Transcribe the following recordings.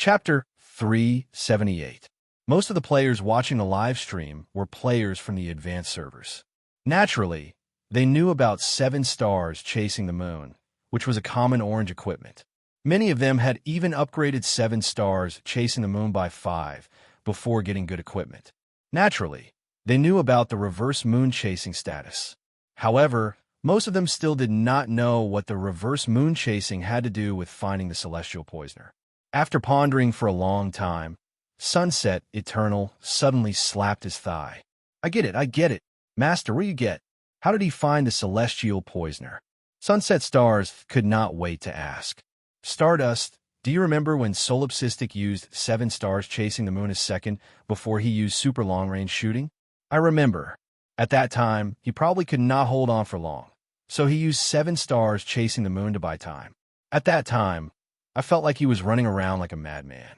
Chapter 378. Most of the players watching the live stream were players from the advanced servers. Naturally, they knew about 7 stars chasing the moon, which was a common orange equipment. Many of them had even upgraded 7 stars chasing the moon by 5 before getting good equipment. Naturally, they knew about the reverse moon chasing status. However, most of them still did not know what the reverse moon chasing had to do with finding the celestial poisoner. After pondering for a long time, Sunset Eternal suddenly slapped his thigh. I get it. Master, where you get? How did he find the celestial poisoner? Sunset Stars could not wait to ask. Stardust, do you remember when Solipsistic used 7 stars chasing the moon a second before he used super long-range shooting? I remember. At that time, he probably could not hold on for long, so he used 7 stars chasing the moon to buy time. At that time, I felt like he was running around like a madman.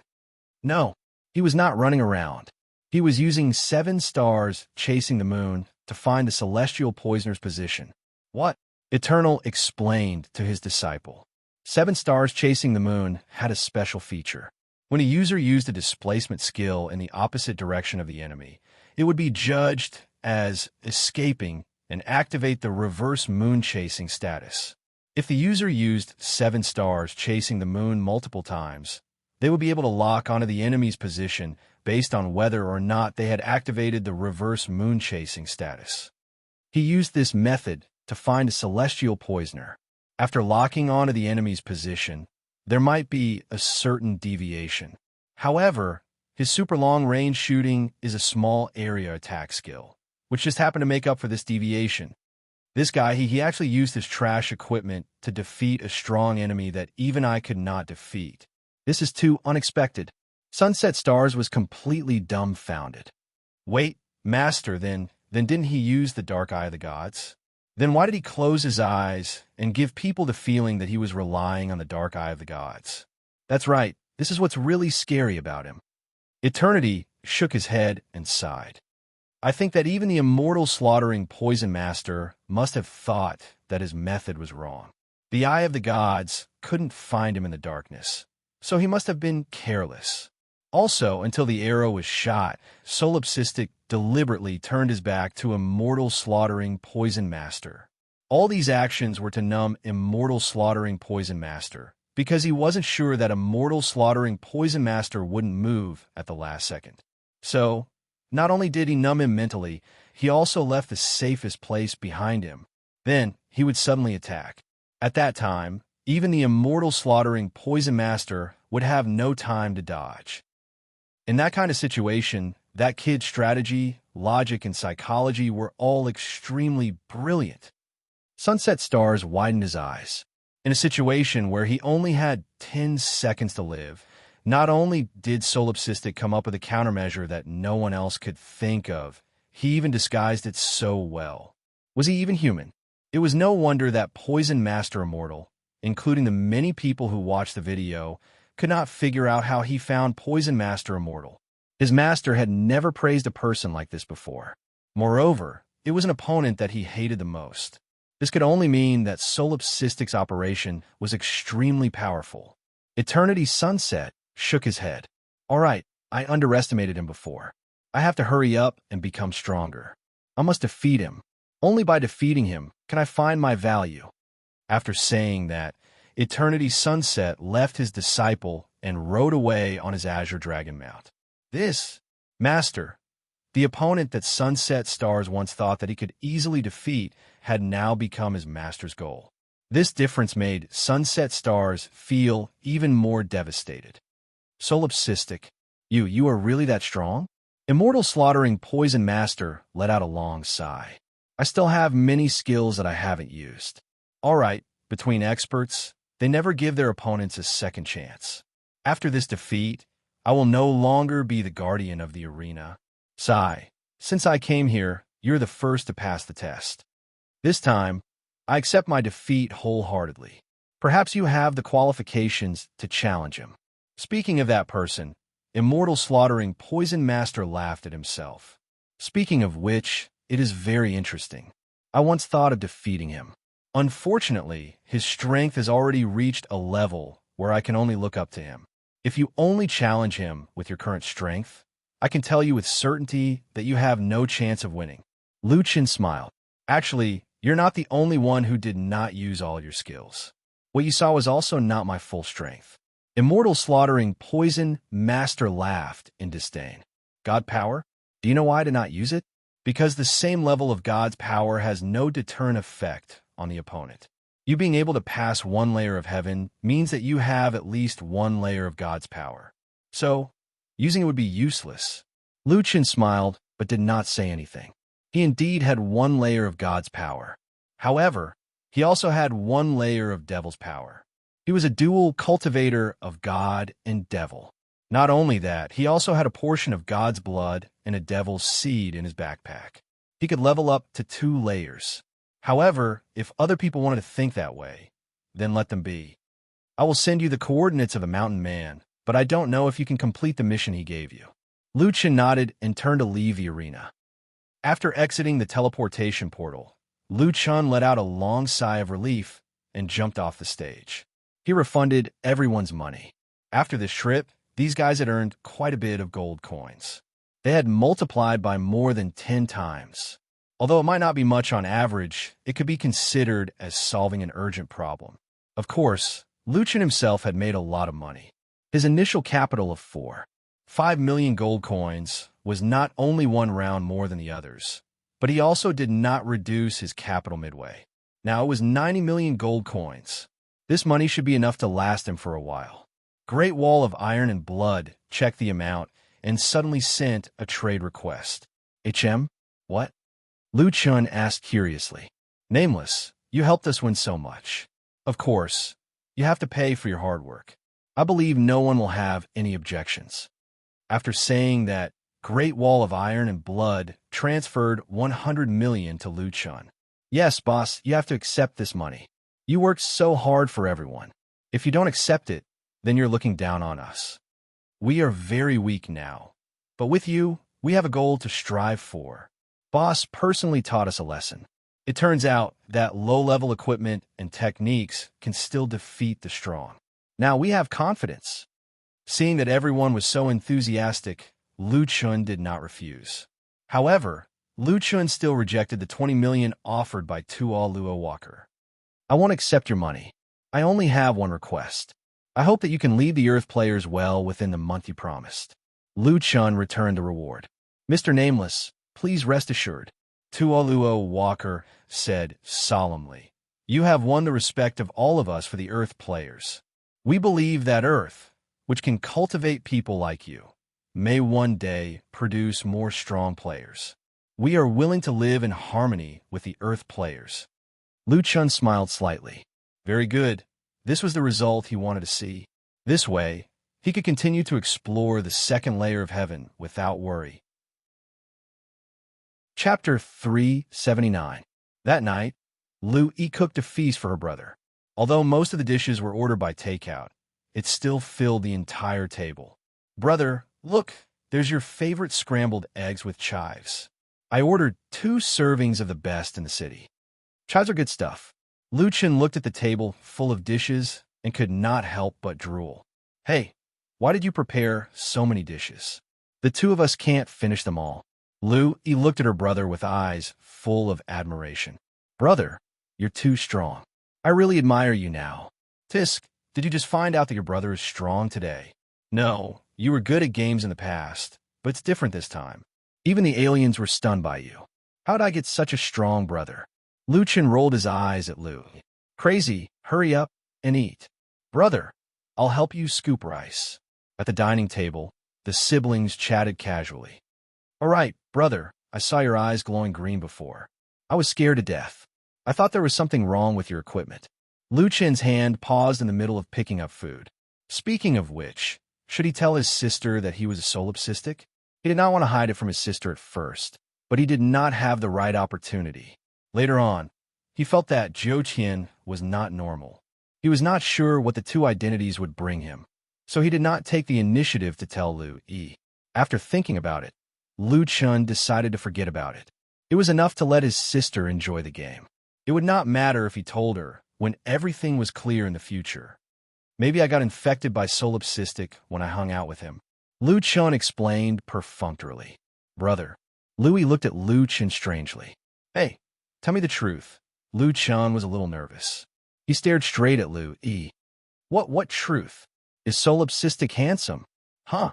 No, he was not running around. He was using 7 stars chasing the moon to find the celestial poisoner's position. What? Eternal explained to his disciple. 7 stars chasing the moon had a special feature. When a user used a displacement skill in the opposite direction of the enemy, it would be judged as escaping and activate the reverse moon chasing status. If the user used 7 stars chasing the moon multiple times, they would be able to lock onto the enemy's position based on whether or not they had activated the reverse moon chasing status. He used this method to find a celestial poisoner. After locking onto the enemy's position, there might be a certain deviation. However, his super long-range shooting is a small area attack skill, which just happened to make up for this deviation. This guy, he actually used his trash equipment to defeat a strong enemy that even I could not defeat. This is too unexpected. Sunset Stars was completely dumbfounded. Wait, Master, then didn't he use the Dark Eye of the Gods? Then why did he close his eyes and give people the feeling that he was relying on the Dark Eye of the Gods? That's right, this is what's really scary about him. Eternity shook his head and sighed. I think that even the immortal slaughtering Poison Master must have thought that his method was wrong. The Eye of the Gods couldn't find him in the darkness, so he must have been careless. Also, until the arrow was shot, Solipsistic deliberately turned his back to Immortal Slaughtering Poison Master. All these actions were to numb Immortal Slaughtering Poison Master, because he wasn't sure that Immortal Slaughtering Poison Master wouldn't move at the last second. So, not only did he numb him mentally, he also left the safest place behind him. Then, he would suddenly attack. At that time, even the Immortal Slaughtering Poison Master would have no time to dodge. In that kind of situation, that kid's strategy, logic, and psychology were all extremely brilliant. Sunset Stars widened his eyes. In a situation where he only had 10 seconds to live, not only did Solipsistic come up with a countermeasure that no one else could think of, he even disguised it so well. Was he even human? It was no wonder that Poison Master Immortal, including the many people who watched the video, could not figure out how he found Poison Master Immortal. His master had never praised a person like this before. Moreover, it was an opponent that he hated the most. This could only mean that Solipsistic's operation was extremely powerful. Eternity Sunset shook his head. All right, I underestimated him before. I have to hurry up and become stronger. I must defeat him. Only by defeating him can I find my value. After saying that, Eternity Sunset left his disciple and rode away on his Azure Dragon Mount. This, Master, the opponent that Sunset Stars once thought that he could easily defeat, had now become his master's goal. This difference made Sunset Stars feel even more devastated. Solipsistic, you are really that strong? Immortal Slaughtering Poison Master let out a long sigh. I still have many skills that I haven't used. All right, between experts, they never give their opponents a second chance. After this defeat, I will no longer be the guardian of the arena. Sigh, since I came here, you're the first to pass the test. This time, I accept my defeat wholeheartedly. Perhaps you have the qualifications to challenge him. Speaking of that person, Immortal Slaughtering Poison Master laughed at himself. Speaking of which, it is very interesting. I once thought of defeating him. Unfortunately, his strength has already reached a level where I can only look up to him. If you only challenge him with your current strength, I can tell you with certainty that you have no chance of winning. Lu Chen smiled. Actually, you're not the only one who did not use all your skills. What you saw was also not my full strength. Immortal slaughtering poison master laughed in disdain. God power? Do you know why I did not use it? Because the same level of God's power has no deterrent effect on the opponent. You being able to pass one layer of heaven means that you have at least one layer of God's power. So, using it would be useless. Lu Chen smiled, but did not say anything. He indeed had one layer of God's power. However, he also had one layer of devil's power. He was a dual cultivator of God and devil. Not only that, he also had a portion of God's blood and a devil's seed in his backpack. He could level up to 2 layers. However, if other people wanted to think that way, then let them be. I will send you the coordinates of a mountain man, but I don't know if you can complete the mission he gave you. Lu Chen nodded and turned to leave the arena. After exiting the teleportation portal, Lu Chen let out a long sigh of relief and jumped off the stage. He refunded everyone's money. After this trip, these guys had earned quite a bit of gold coins. They had multiplied by more than 10 times. Although it might not be much on average, it could be considered as solving an urgent problem. Of course, Lu Chen himself had made a lot of money. His initial capital of 5 million gold coins was not only one round more than the others, but he also did not reduce his capital midway. Now it was 90 million gold coins. This money should be enough to last him for a while. Great Wall of Iron and Blood checked the amount and suddenly sent a trade request. HM? What? Lu Chen asked curiously. Nameless, you helped us win so much. Of course, you have to pay for your hard work. I believe no one will have any objections. After saying that, Great Wall of Iron and Blood transferred 100 million to Lu Chen. Yes, boss, you have to accept this money. You worked so hard for everyone. If you don't accept it, then you're looking down on us. We are very weak now, but with you, we have a goal to strive for. Boss personally taught us a lesson. It turns out that low-level equipment and techniques can still defeat the strong. Now we have confidence. Seeing that everyone was so enthusiastic, Lu Chen did not refuse. However, Lu Chen still rejected the 20 million offered by Tuo Luo Walker. I won't accept your money. I only have one request. I hope that you can lead the Earth players well within the month you promised. Lu Chen returned the reward. Mr. Nameless, please rest assured, Tuo Luo Walker said solemnly. You have won the respect of all of us for the Earth players. We believe that Earth, which can cultivate people like you, may one day produce more strong players. We are willing to live in harmony with the Earth players. Lu Chen smiled slightly. Very good. This was the result he wanted to see. This way, he could continue to explore the second layer of heaven without worry. Chapter 379. That night, Lu Yi cooked a feast for her brother. Although most of the dishes were ordered by takeout, it still filled the entire table. Brother, look, there's your favorite scrambled eggs with chives. I ordered 2 servings of the best in the city. Chives are good stuff. Lu Chen looked at the table full of dishes and could not help but drool. Hey, why did you prepare so many dishes? The 2 of us can't finish them all. Lu Yi looked at her brother with eyes full of admiration. Brother, you're too strong. I really admire you now. Tisk, did you just find out that your brother is strong today? No, you were good at games in the past, but it's different this time. Even the aliens were stunned by you. How'd I get such a strong brother? Lu Chen rolled his eyes at Lu. Crazy, hurry up and eat. Brother, I'll help you scoop rice. At the dining table, the siblings chatted casually. All right, brother, I saw your eyes glowing green before. I was scared to death. I thought there was something wrong with your equipment. Lu Chen's hand paused in the middle of picking up food. Speaking of which, should he tell his sister that he was a solipsistic? He did not want to hide it from his sister at first, but he did not have the right opportunity. Later on, he felt that Zhou Qian was not normal. He was not sure what the 2 identities would bring him, so he did not take the initiative to tell Lu Yi. After thinking about it, Lu Chen decided to forget about it. It was enough to let his sister enjoy the game. It would not matter if he told her when everything was clear in the future. Maybe I got infected by solipsistic when I hung out with him. Lu Chun explained perfunctorily. Brother. Louis looked at Lu Chun strangely. Hey, tell me the truth. Lu Chun was a little nervous. He stared straight at Lu E. What truth? Is solipsistic handsome? Huh.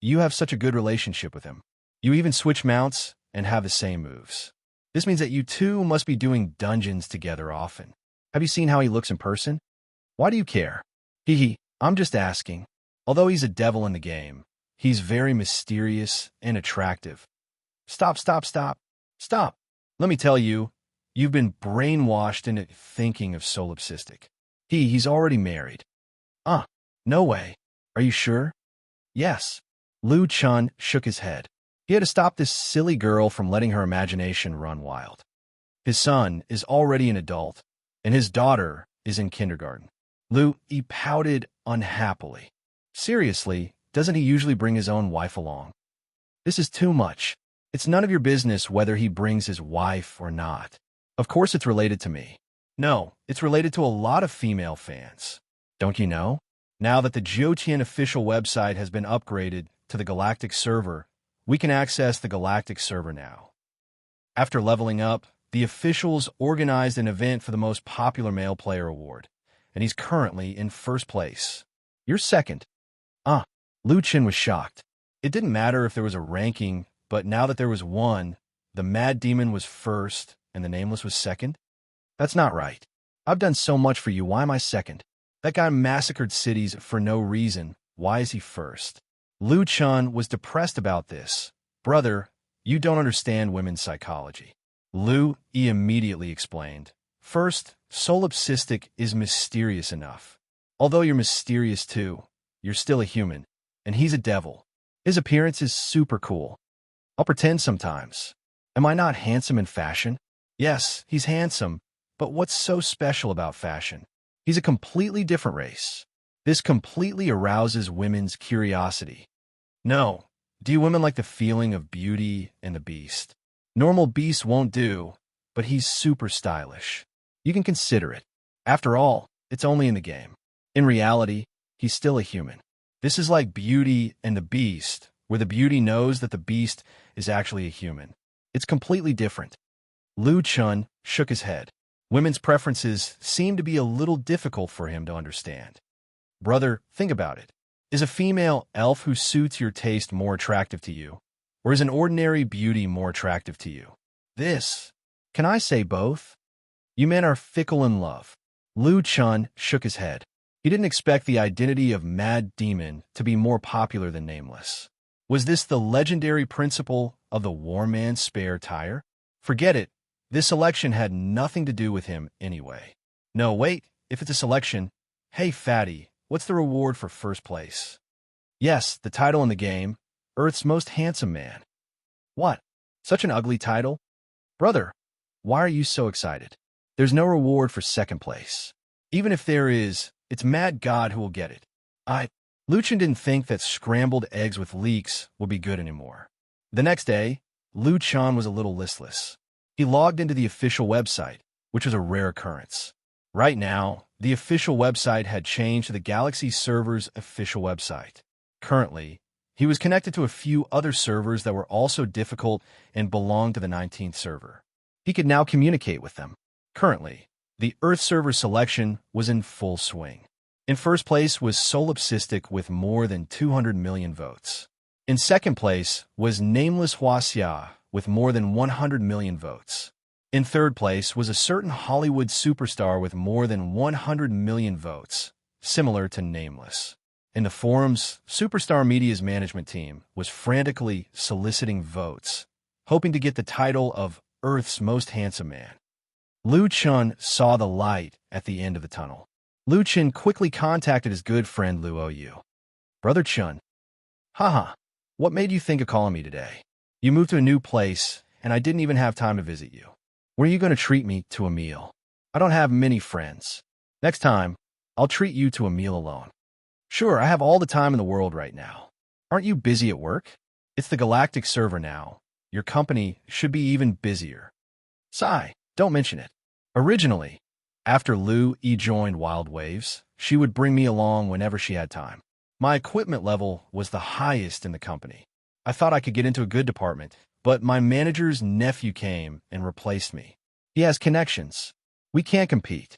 You have such a good relationship with him. You even switch mounts and have the same moves. This means that you two must be doing dungeons together often. Have you seen how he looks in person? Why do you care? I'm just asking. Although he's a devil in the game, he's very mysterious and attractive. Stop. Let me tell you, you've been brainwashed into thinking of solipsistic. He's already married. No way. Are you sure? Yes. Lu Chun shook his head. He had to stop this silly girl from letting her imagination run wild. His son is already an adult, and his daughter is in kindergarten. He pouted unhappily. Seriously, doesn't he usually bring his own wife along? This is too much. It's none of your business whether he brings his wife or not. Of course it's related to me. No, it's related to a lot of female fans. Don't you know? Now that the Jiutian official website has been upgraded to the Galactic server, we can access the Galactic server now. After leveling up, the officials organized an event for the most popular male player award, and he's currently in first place. You're second. Lu Chun was shocked. It didn't matter if there was a ranking, but now that there was one, the Mad Demon was first and the Nameless was second? That's not right. I've done so much for you, why am I second? That guy massacred cities for no reason, why is he first? Lu Chun was depressed about this. Brother, you don't understand women's psychology. Lu immediately explained. First, solipsistic is mysterious enough. Although you're mysterious too, you're still a human, and he's a devil. His appearance is super cool. I'll pretend sometimes. Am I not handsome in fashion? Yes, he's handsome, but what's so special about fashion? He's a completely different race. This completely arouses women's curiosity. No, do you women like the feeling of Beauty and the Beast? Normal Beast won't do, but he's super stylish. You can consider it. After all, it's only in the game. In reality, he's still a human. This is like Beauty and the Beast, where the beauty knows that the beast is actually a human. It's completely different. Lu Chun shook his head. Women's preferences seem to be a little difficult for him to understand. Brother, think about it. Is a female elf who suits your taste more attractive to you? Or is an ordinary beauty more attractive to you? Can I say both? You men are fickle in love. Lu Chun shook his head. He didn't expect the identity of Mad Demon to be more popular than Nameless. Was this the legendary principle of the War Man's spare tire? Forget it. This election had nothing to do with him anyway. No, wait, if it's a selection, hey fatty, what's the reward for first place? Yes, the title in the game, Earth's Most Handsome Man. What? Such an ugly title? Brother, why are you so excited? There's no reward for second place. Even if there is, it's Mad God who will get it. Lu Chun didn't think that scrambled eggs with leeks would be good anymore. The next day, Lu Chun was a little listless. He logged into the official website, which was a rare occurrence. Right now, the official website had changed to the Galaxy server's official website. Currently, he was connected to a few other servers that were also difficult and belonged to the 19th server. He could now communicate with them. Currently, the Earth server selection was in full swing. In first place was Solipsistic with more than 200 million votes. In second place was Nameless Huaxia with more than 100 million votes. In third place was a certain Hollywood superstar with more than 100 million votes, similar to Nameless. In the forums, Superstar Media's management team was frantically soliciting votes, hoping to get the title of Earth's Most Handsome Man. Lu Chun saw the light at the end of the tunnel. Lu Chun quickly contacted his good friend Luo Yu. Brother Chun. What made you think of calling me today? You moved to a new place, and I didn't even have time to visit you. When are you going to treat me to a meal? I don't have many friends. Next time, I'll treat you to a meal alone. Sure, I have all the time in the world right now. Aren't you busy at work? It's the Galactic server now. Your company should be even busier. Sigh, don't mention it. Originally, after Lu E joined Wild Waves, She would bring me along whenever she had time. My equipment level was the highest in the company. I thought I could get into a good department, but my manager's nephew came and replaced me. He has connections. We can't compete.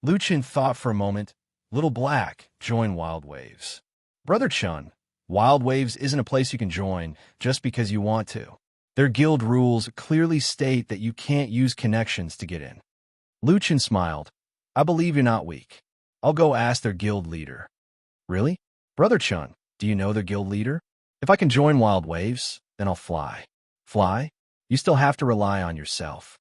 Lu Chen thought for a moment. Little Black, join Wild Waves. Brother Chun, Wild Waves isn't a place you can join just because you want to. Their guild rules clearly state that you can't use connections to get in. Lu Chen smiled. I believe you're not weak. I'll go ask their guild leader. Really? Brother Chun, do you know their guild leader? If I can join Wild Waves, then I'll fly. Fly? You still have to rely on yourself.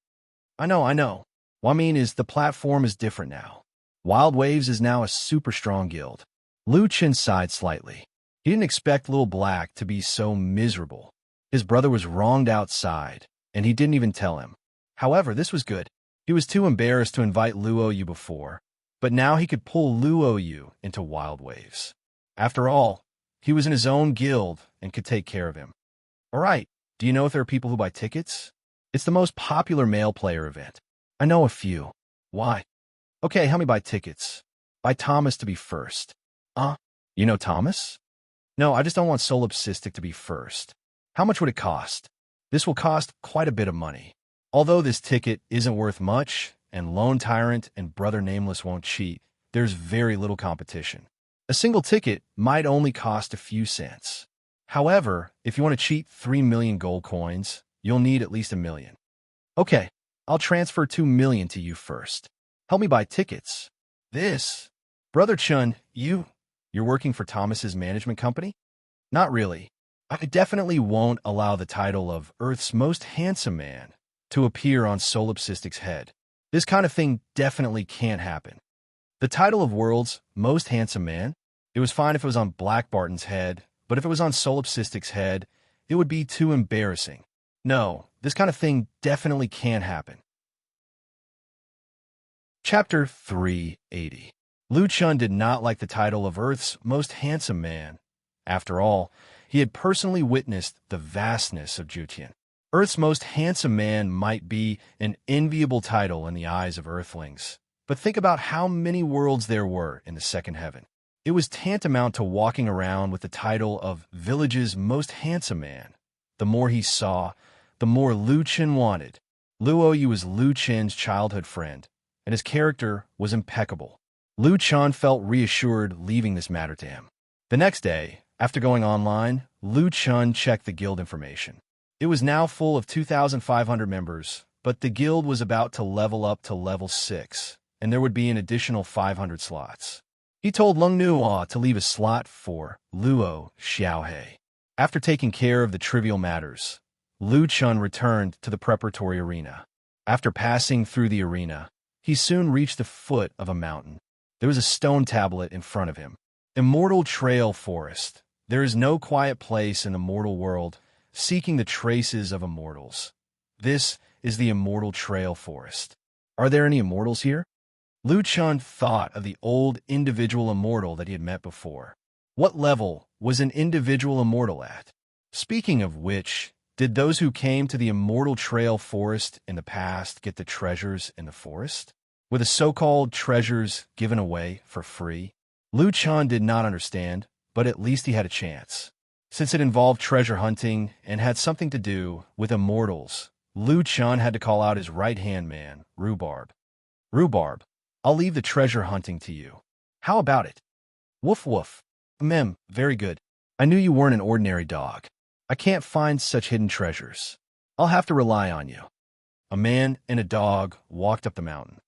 I know. What I mean is the platform is different now. Wild Waves is now a super strong guild. Lu Chen sighed slightly. He didn't expect Little Black to be so miserable. His brother was wronged outside, and he didn't even tell him. However, this was good. He was too embarrassed to invite Luo Yu before, but now he could pull Luo Yu into Wild Waves. After all, he was in his own guild and could take care of him. All right, do you know if there are people who buy tickets? It's the most popular male player event. I know a few. Why? Okay, help me buy tickets. Buy Thomas to be first. You know Thomas? No, I just don't want Solipsistic to be first. How much would it cost? This will cost quite a bit of money. Although this ticket isn't worth much, and Lone Tyrant and Brother Nameless won't cheat, there's very little competition. A single ticket might only cost a few cents. However, if you want to cheat 3 million gold coins, you'll need at least 1 million. Okay, I'll transfer 2 million to you first. Help me buy tickets. Brother Chun, you're working for Thomas's management company? Not really. I definitely won't allow the title of Earth's Most Handsome Man to appear on Solipsistic's head. This kind of thing definitely can't happen. The title of World's Most Handsome Man? It was fine if it was on Black Barton's head, but if it was on Solipsistic's head, it would be too embarrassing. No, this kind of thing definitely can't happen. Chapter 380. Lu Chun did not like the title of Earth's Most Handsome Man. After all, he had personally witnessed the vastness of Jutian. Earth's Most Handsome Man might be an enviable title in the eyes of Earthlings, but think about how many worlds there were in the second heaven. It was tantamount to walking around with the title of Village's Most Handsome Man. The more he saw, the more Lu Chen wanted. Luo Yu was Lu Chen's childhood friend, and his character was impeccable. Lu Chen felt reassured leaving this matter to him. The next day, after going online, Lu Chen checked the guild information. It was now full of 2,500 members, but the guild was about to level up to level 6, and there would be an additional 500 slots. He told Lung Nuo to leave a slot for Luo Xiaohei. After taking care of the trivial matters, Lu Chen returned to the preparatory arena. After passing through the arena, he soon reached the foot of a mountain. There was a stone tablet in front of him. Immortal Trail Forest. There is no quiet place in the mortal world, seeking the traces of immortals. This is the Immortal Trail Forest. Are there any immortals here? Lu Chen thought of the old individual immortal that he had met before. What level was an individual immortal at? Speaking of which, did those who came to the Immortal Trail Forest in the past get the treasures in the forest? Were the so-called treasures given away for free? Lu Chen did not understand, but at least he had a chance. Since it involved treasure hunting and had something to do with immortals, Lu Chen had to call out his right-hand man, Rhubarb. Rhubarb, I'll leave the treasure hunting to you. How about it? Woof woof. Very good. I knew you weren't an ordinary dog. I can't find such hidden treasures. I'll have to rely on you. A man and a dog walked up the mountain.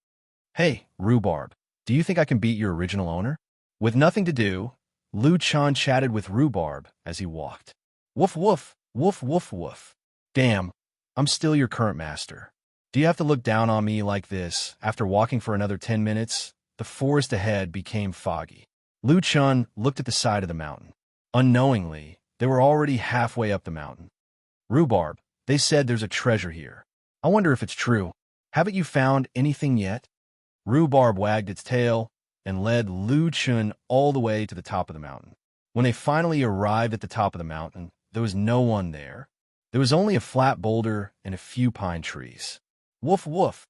Hey, Rhubarb, do you think I can beat your original owner? With nothing to do, Lu Chen chatted with Rhubarb as he walked. Woof woof, woof woof woof. Damn, I'm still your current master. Do you have to look down on me like this? After walking for another 10 minutes, the forest ahead became foggy. Lu Chen looked at the side of the mountain. Unknowingly, they were already halfway up the mountain. Rhubarb, they said there's a treasure here. I wonder if it's true. Haven't you found anything yet? Rhubarb wagged its tail and led Lu Chen all the way to the top of the mountain. When they finally arrived at the top of the mountain, there was no one there. There was only a flat boulder and a few pine trees. Woof woof.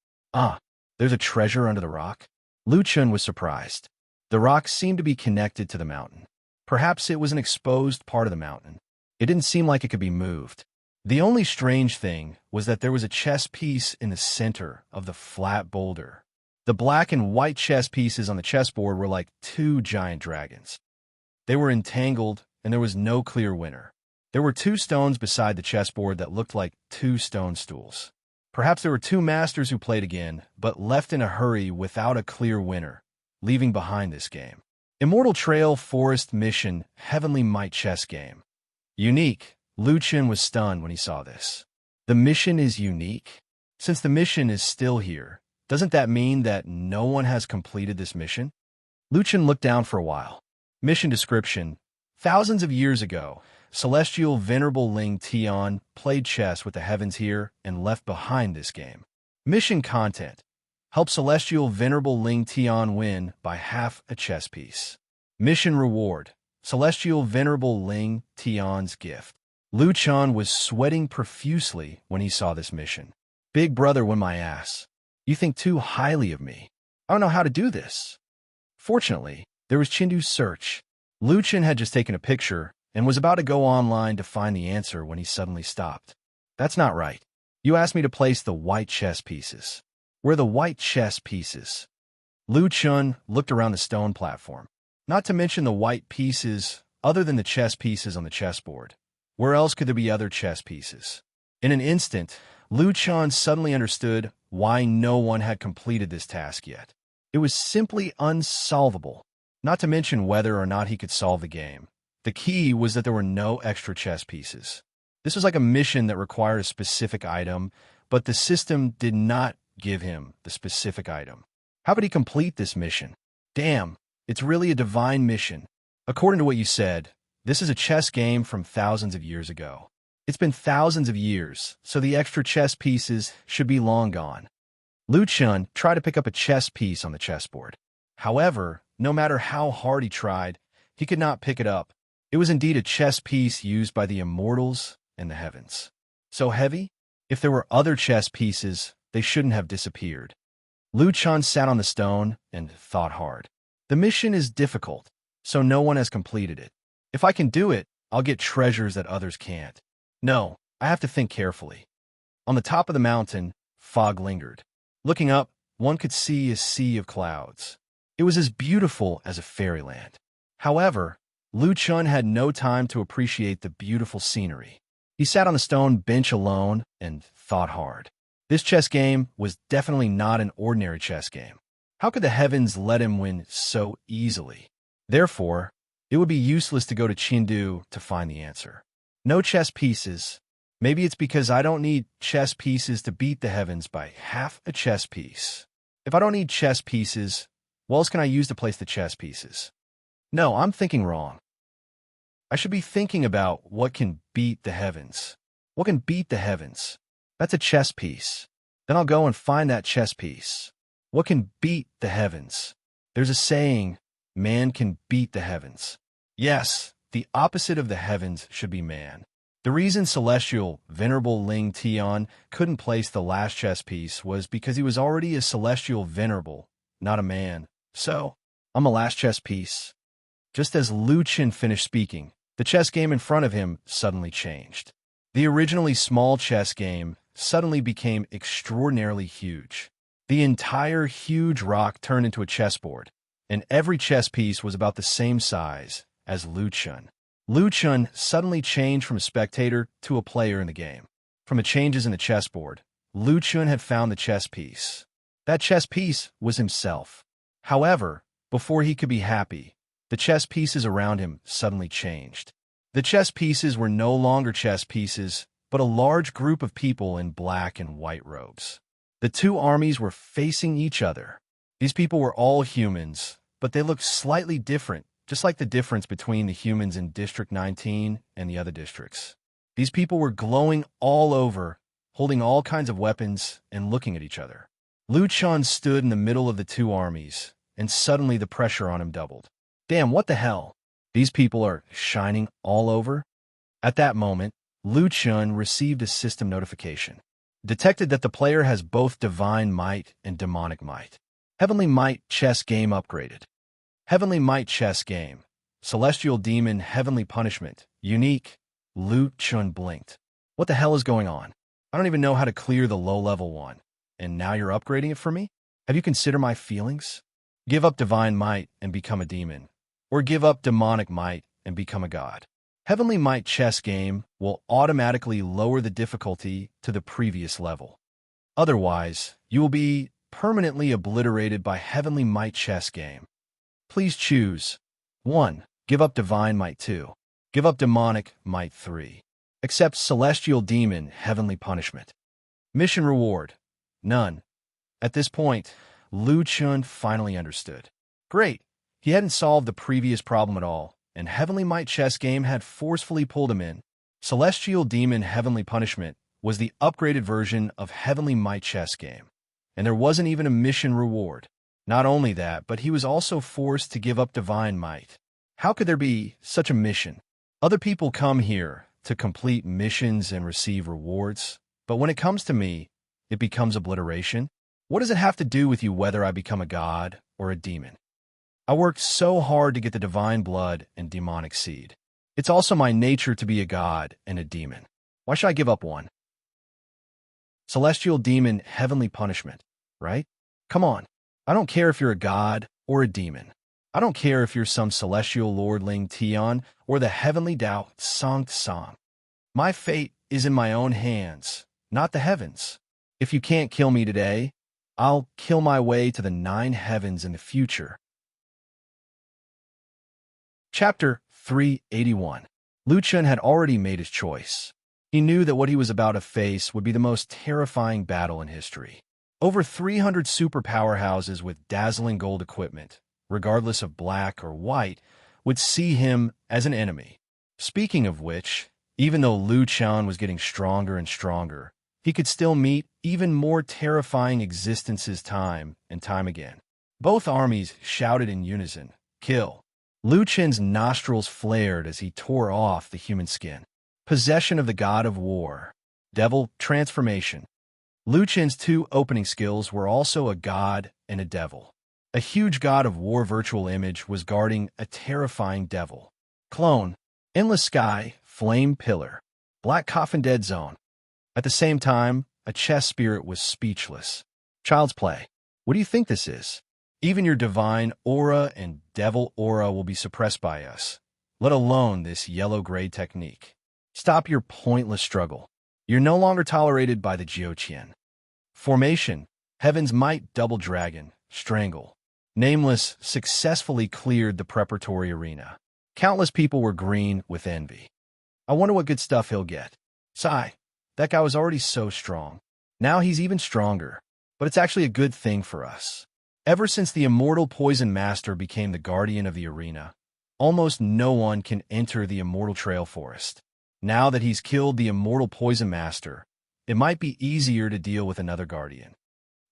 There's a treasure under the rock? Lu Chen was surprised. The rock seemed to be connected to the mountain. Perhaps it was an exposed part of the mountain. It didn't seem like it could be moved. The only strange thing was that there was a chess piece in the center of the flat boulder. The black and white chess pieces on the chessboard were like two giant dragons. They were entangled, and there was no clear winner. There were two stones beside the chessboard that looked like two stone stools. Perhaps there were two masters who played again, but left in a hurry without a clear winner, leaving behind this game. Immortal Trail Forest Mission Heavenly Might Chess Game. Unique. Lu Chen was stunned when he saw this. The mission is unique? Since the mission is still here, doesn't that mean that no one has completed this mission? Lu Chen looked down for a while. Mission description. Thousands of years ago, Celestial Venerable Ling Tian played chess with the heavens here and left behind this game. Mission content. Help Celestial Venerable Ling Tian win by half a chess piece. Mission reward. Celestial Venerable Ling Tian's gift. Lu Chen was sweating profusely when he saw this mission. Big brother won my ass. You think too highly of me. I don't know how to do this. Fortunately, there was Chindu's search. Lu Chen had just taken a picture and was about to go online to find the answer when he suddenly stopped. That's not right. You asked me to place the white chess pieces. Where are the white chess pieces? Lu Chen looked around the stone platform. Not to mention the white pieces other than the chess pieces on the chessboard. Where else could there be other chess pieces? In an instant, Lu Chen suddenly understood why no one had completed this task yet. It was simply unsolvable, not to mention whether or not he could solve the game. The key was that there were no extra chess pieces. This was like a mission that required a specific item, but the system did not give him the specific item. How could he complete this mission? Damn, it's really a divine mission. According to what you said, this is a chess game from thousands of years ago. It's been thousands of years, so the extra chess pieces should be long gone. Lu Chen tried to pick up a chess piece on the chessboard. However, no matter how hard he tried, he could not pick it up. It was indeed a chess piece used by the immortals and the heavens. So heavy? If there were other chess pieces, they shouldn't have disappeared. Lu Chen sat on the stone and thought hard. The mission is difficult, so no one has completed it. If I can do it, I'll get treasures that others can't. No, I have to think carefully. On the top of the mountain, fog lingered. Looking up, one could see a sea of clouds. It was as beautiful as a fairyland. However, Lu Chen had no time to appreciate the beautiful scenery. He sat on the stone bench alone and thought hard. This chess game was definitely not an ordinary chess game. How could the heavens let him win so easily? Therefore, it would be useless to go to Chindu to find the answer. No chess pieces. Maybe it's because I don't need chess pieces to beat the heavens by half a chess piece. If I don't need chess pieces, what else can I use to place the chess pieces? No, I'm thinking wrong. I should be thinking about what can beat the heavens. What can beat the heavens? That's a chess piece. Then I'll go and find that chess piece. What can beat the heavens? There's a saying, man can beat the heavens. Yes, the opposite of the heavens should be man. The reason Celestial Venerable Ling Tian couldn't place the last chess piece was because he was already a Celestial Venerable, not a man. So, I'm a last chess piece. Just as Lu Chen finished speaking, the chess game in front of him suddenly changed. The originally small chess game suddenly became extraordinarily huge. The entire huge rock turned into a chessboard, and every chess piece was about the same size as Lu Chen. Lu Chen suddenly changed from a spectator to a player in the game. From the changes in the chessboard, Lu Chen had found the chess piece. That chess piece was himself. However, before he could be happy, the chess pieces around him suddenly changed. The chess pieces were no longer chess pieces, but a large group of people in black and white robes. The two armies were facing each other. These people were all humans, but they looked slightly different, just like the difference between the humans in District 19 and the other districts. These people were glowing all over, holding all kinds of weapons and looking at each other. Lu Chen stood in the middle of the two armies, and suddenly the pressure on him doubled. Damn, what the hell? These people are shining all over? At that moment, Lu Chen received a system notification. Detected that the player has both divine might and demonic might. Heavenly might chess game upgraded. Heavenly Might chess game. Celestial Demon Heavenly Punishment. Unique. Lu Chun blinked. What the hell is going on? I don't even know how to clear the low-level one. And now you're upgrading it for me? Have you considered my feelings? Give up divine might and become a demon. Or give up demonic might and become a god. Heavenly Might chess game will automatically lower the difficulty to the previous level. Otherwise, you will be permanently obliterated by Heavenly Might chess game. Please choose 1. Give up divine might 2. Give up demonic might 3. Accept celestial demon heavenly punishment. Mission reward. None. At this point, Lu Chun finally understood. Great. He hadn't solved the previous problem at all, and Heavenly Might chess game had forcefully pulled him in. Celestial Demon Heavenly Punishment was the upgraded version of Heavenly Might chess game, and there wasn't even a mission reward. Not only that, but he was also forced to give up divine might. How could there be such a mission? Other people come here to complete missions and receive rewards, but when it comes to me, it becomes obliteration. What does it have to do with you whether I become a god or a demon? I worked so hard to get the divine blood and demonic seed. It's also my nature to be a god and a demon. Why should I give up one? Celestial Demon Heavenly Punishment, right? Come on. I don't care if you're a god or a demon. I don't care if you're some celestial lordling Tian or the heavenly Tao Song Song. My fate is in my own hands, not the heavens. If you can't kill me today, I'll kill my way to the 9 heavens in the future. Chapter 381. Lu Chun had already made his choice. He knew that what he was about to face would be the most terrifying battle in history. Over 300 super powerhouses with dazzling gold equipment, regardless of black or white, would see him as an enemy. Speaking of which, even though Lu Chun was getting stronger and stronger, he could still meet even more terrifying existences time and time again. Both armies shouted in unison, "Kill!" Lu Chun's nostrils flared as he tore off the human skin. Possession of the God of War. Devil Transformation. Lu Chun's 2 opening skills were also a god and a devil. A huge God of War virtual image was guarding a terrifying devil. Clone. Endless Sky, Flame Pillar. Black Coffin Dead Zone. At the same time, a chess spirit was speechless. Child's play. What do you think this is? Even your divine aura and devil aura will be suppressed by us, let alone this yellow-gray technique. Stop your pointless struggle. You're no longer tolerated by the Jiuqian. Formation. Heaven's Might Double Dragon. Strangle. Nameless successfully cleared the preparatory arena. Countless people were green with envy. I wonder what good stuff he'll get. Sigh. That guy was already so strong. Now he's even stronger. But it's actually a good thing for us. Ever since the immortal Poison Master became the guardian of the arena, almost no one can enter the immortal Trail Forest. Now that he's killed the immortal Poison Master, it might be easier to deal with another guardian.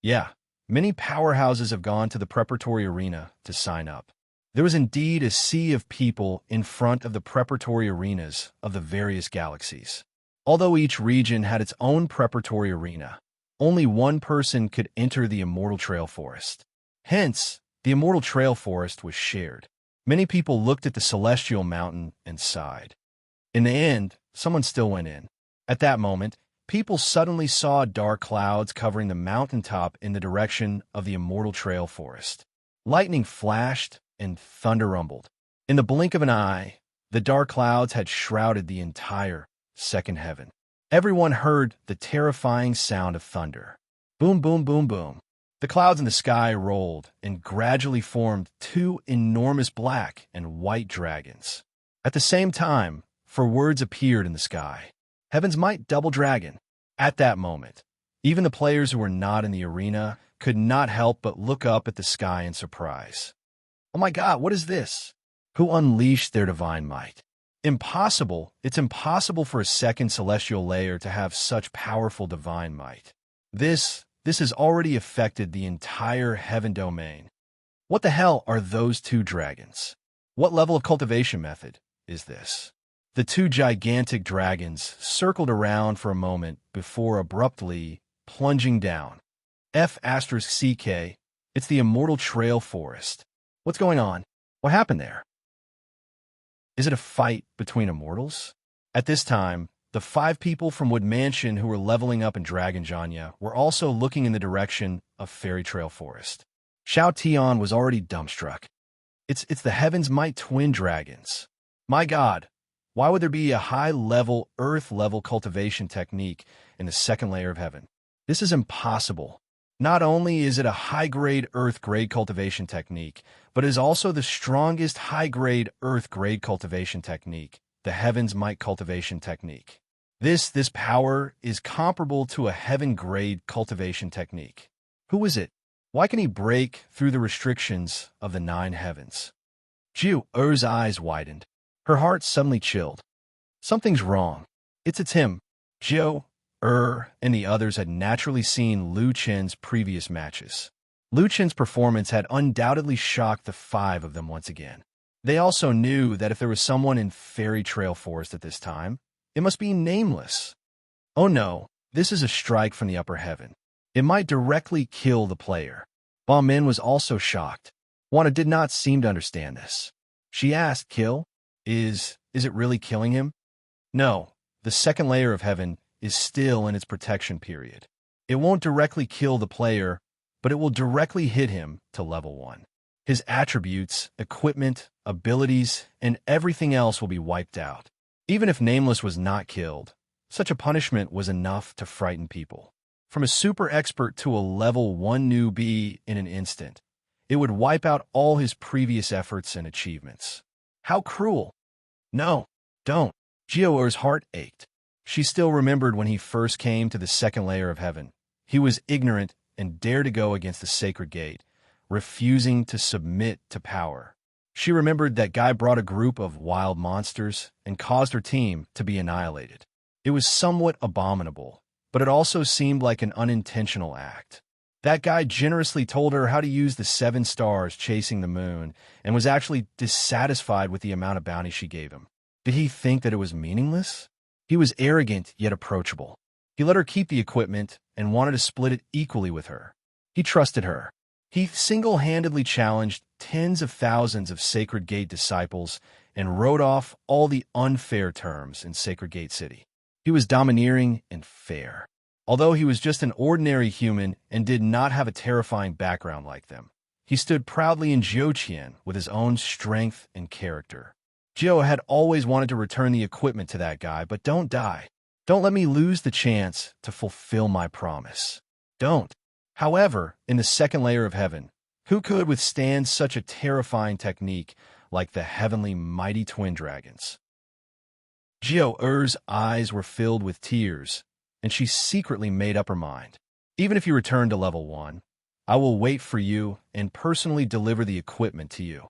Yeah, many powerhouses have gone to the preparatory arena to sign up. There was indeed a sea of people in front of the preparatory arenas of the various galaxies. Although each region had its own preparatory arena, only one person could enter the immortal Trail Forest. Hence, the immortal Trail Forest was shared. Many people looked at the celestial mountain and sighed. In the end, someone still went in. At that moment, people suddenly saw dark clouds covering the mountaintop in the direction of the immortal Trail Forest. Lightning flashed and thunder rumbled. In the blink of an eye, the dark clouds had shrouded the entire second heaven. Everyone heard the terrifying sound of thunder. Boom, boom, boom, boom. The clouds in the sky rolled and gradually formed 2 enormous black and white dragons. At the same time, 4 words appeared in the sky. Heaven's Might Double Dragon. At that moment, even the players who were not in the arena could not help but look up at the sky in surprise. Oh my God, what is this? Who unleashed their divine might? Impossible. It's impossible for a second celestial layer to have such powerful divine might. This has already affected the entire heaven domain. What the hell are those 2 dragons? What level of cultivation method is this? The 2 gigantic dragons circled around for a moment before abruptly plunging down. F*CK, it's the immortal Trail Forest. What's going on? What happened there? Is it a fight between immortals? At this time, the 5 people from Wood Mansion who were leveling up in Dragon Janya were also looking in the direction of Fairy Trail Forest. Xiao Tian was already dumbstruck. It's the Heaven's Might twin dragons. My God, why would there be a high-level, earth-level cultivation technique in the second layer of heaven? This is impossible. Not only is it a high-grade earth-grade cultivation technique, but it is also the strongest high-grade earth-grade cultivation technique, the Heaven's Might cultivation technique. This power is comparable to a heaven-grade cultivation technique. Who is it? Why can he break through the restrictions of the 9 heavens? Jiu Er's eyes widened. Her heart suddenly chilled. Something's wrong. It's him. Jiu and the others had naturally seen Lu Chen's previous matches. Lu Chen's performance had undoubtedly shocked the 5 of them once again. They also knew that if there was someone in Fairy Trail Forest at this time, it must be Nameless. Oh no, this is a strike from the upper heaven. It might directly kill the player. Ba Min was also shocked. Wana did not seem to understand this. She asked, kill? Is it really killing him? No, the second layer of heaven is still in its protection period. It won't directly kill the player, but it will directly hit him to level 1. His attributes, equipment, abilities, and everything else will be wiped out. Even if Nameless was not killed, such a punishment was enough to frighten people. From a super expert to a level 1 newbie in an instant, it would wipe out all his previous efforts and achievements. How cruel! No, don't. Jiaoer's heart ached. She still remembered when he first came to the second layer of heaven. He was ignorant and dared to go against the sacred gate, refusing to submit to power. She remembered that guy brought a group of wild monsters and caused her team to be annihilated. It was somewhat abominable, but it also seemed like an unintentional act. That guy generously told her how to use the 7 stars chasing the moon and was actually dissatisfied with the amount of bounty she gave him. Did he think that it was meaningless? He was arrogant yet approachable. He let her keep the equipment and wanted to split it equally with her. He trusted her. He single-handedly challenged tens of thousands of Sacred Gate disciples and wrote off all the unfair terms in Sacred Gate City. He was domineering and fair. Although he was just an ordinary human and did not have a terrifying background like them, he stood proudly in Jiuqian with his own strength and character. Jiu had always wanted to return the equipment to that guy, but don't die. Don't let me lose the chance to fulfill my promise. Don't. However, in the second layer of heaven, who could withstand such a terrifying technique like the heavenly mighty twin dragons? Jiu Er's eyes were filled with tears, and she secretly made up her mind. Even if you return to level 1, I will wait for you and personally deliver the equipment to you.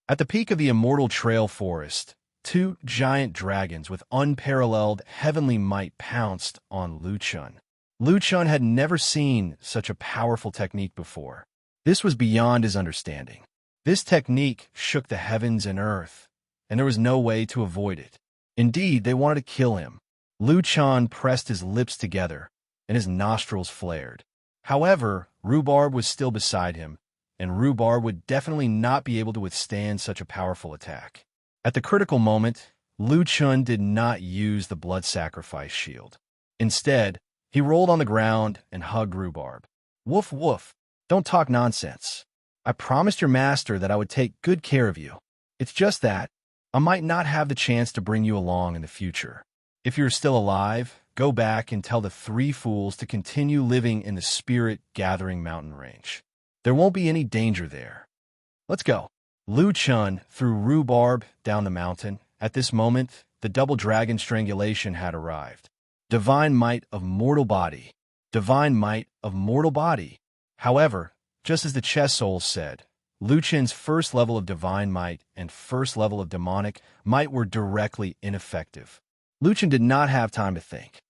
At the peak of the Immortal Trail Forest, 2 giant dragons with unparalleled heavenly might pounced on Lu Chun. Lu Chun had never seen such a powerful technique before. This was beyond his understanding. This technique shook the heavens and earth, and there was no way to avoid it. Indeed, they wanted to kill him. Lu Chun pressed his lips together, and his nostrils flared. However, Rhubarb was still beside him, and Rhubarb would definitely not be able to withstand such a powerful attack. At the critical moment, Lu Chun did not use the blood sacrifice shield. Instead, he rolled on the ground and hugged Rhubarb. Woof woof, don't talk nonsense. I promised your master that I would take good care of you. It's just that I might not have the chance to bring you along in the future. If you're still alive, go back and tell the 3 fools to continue living in the spirit-gathering mountain range. There won't be any danger there. Let's go. Lu Chun threw Rhubarb down the mountain. At this moment, the double dragon strangulation had arrived. Divine might of mortal body. Divine might of mortal body. However, just as the chess souls said, Lu Chen's first level of divine might and first level of demonic might were directly ineffective. Lu Chen did not have time to think.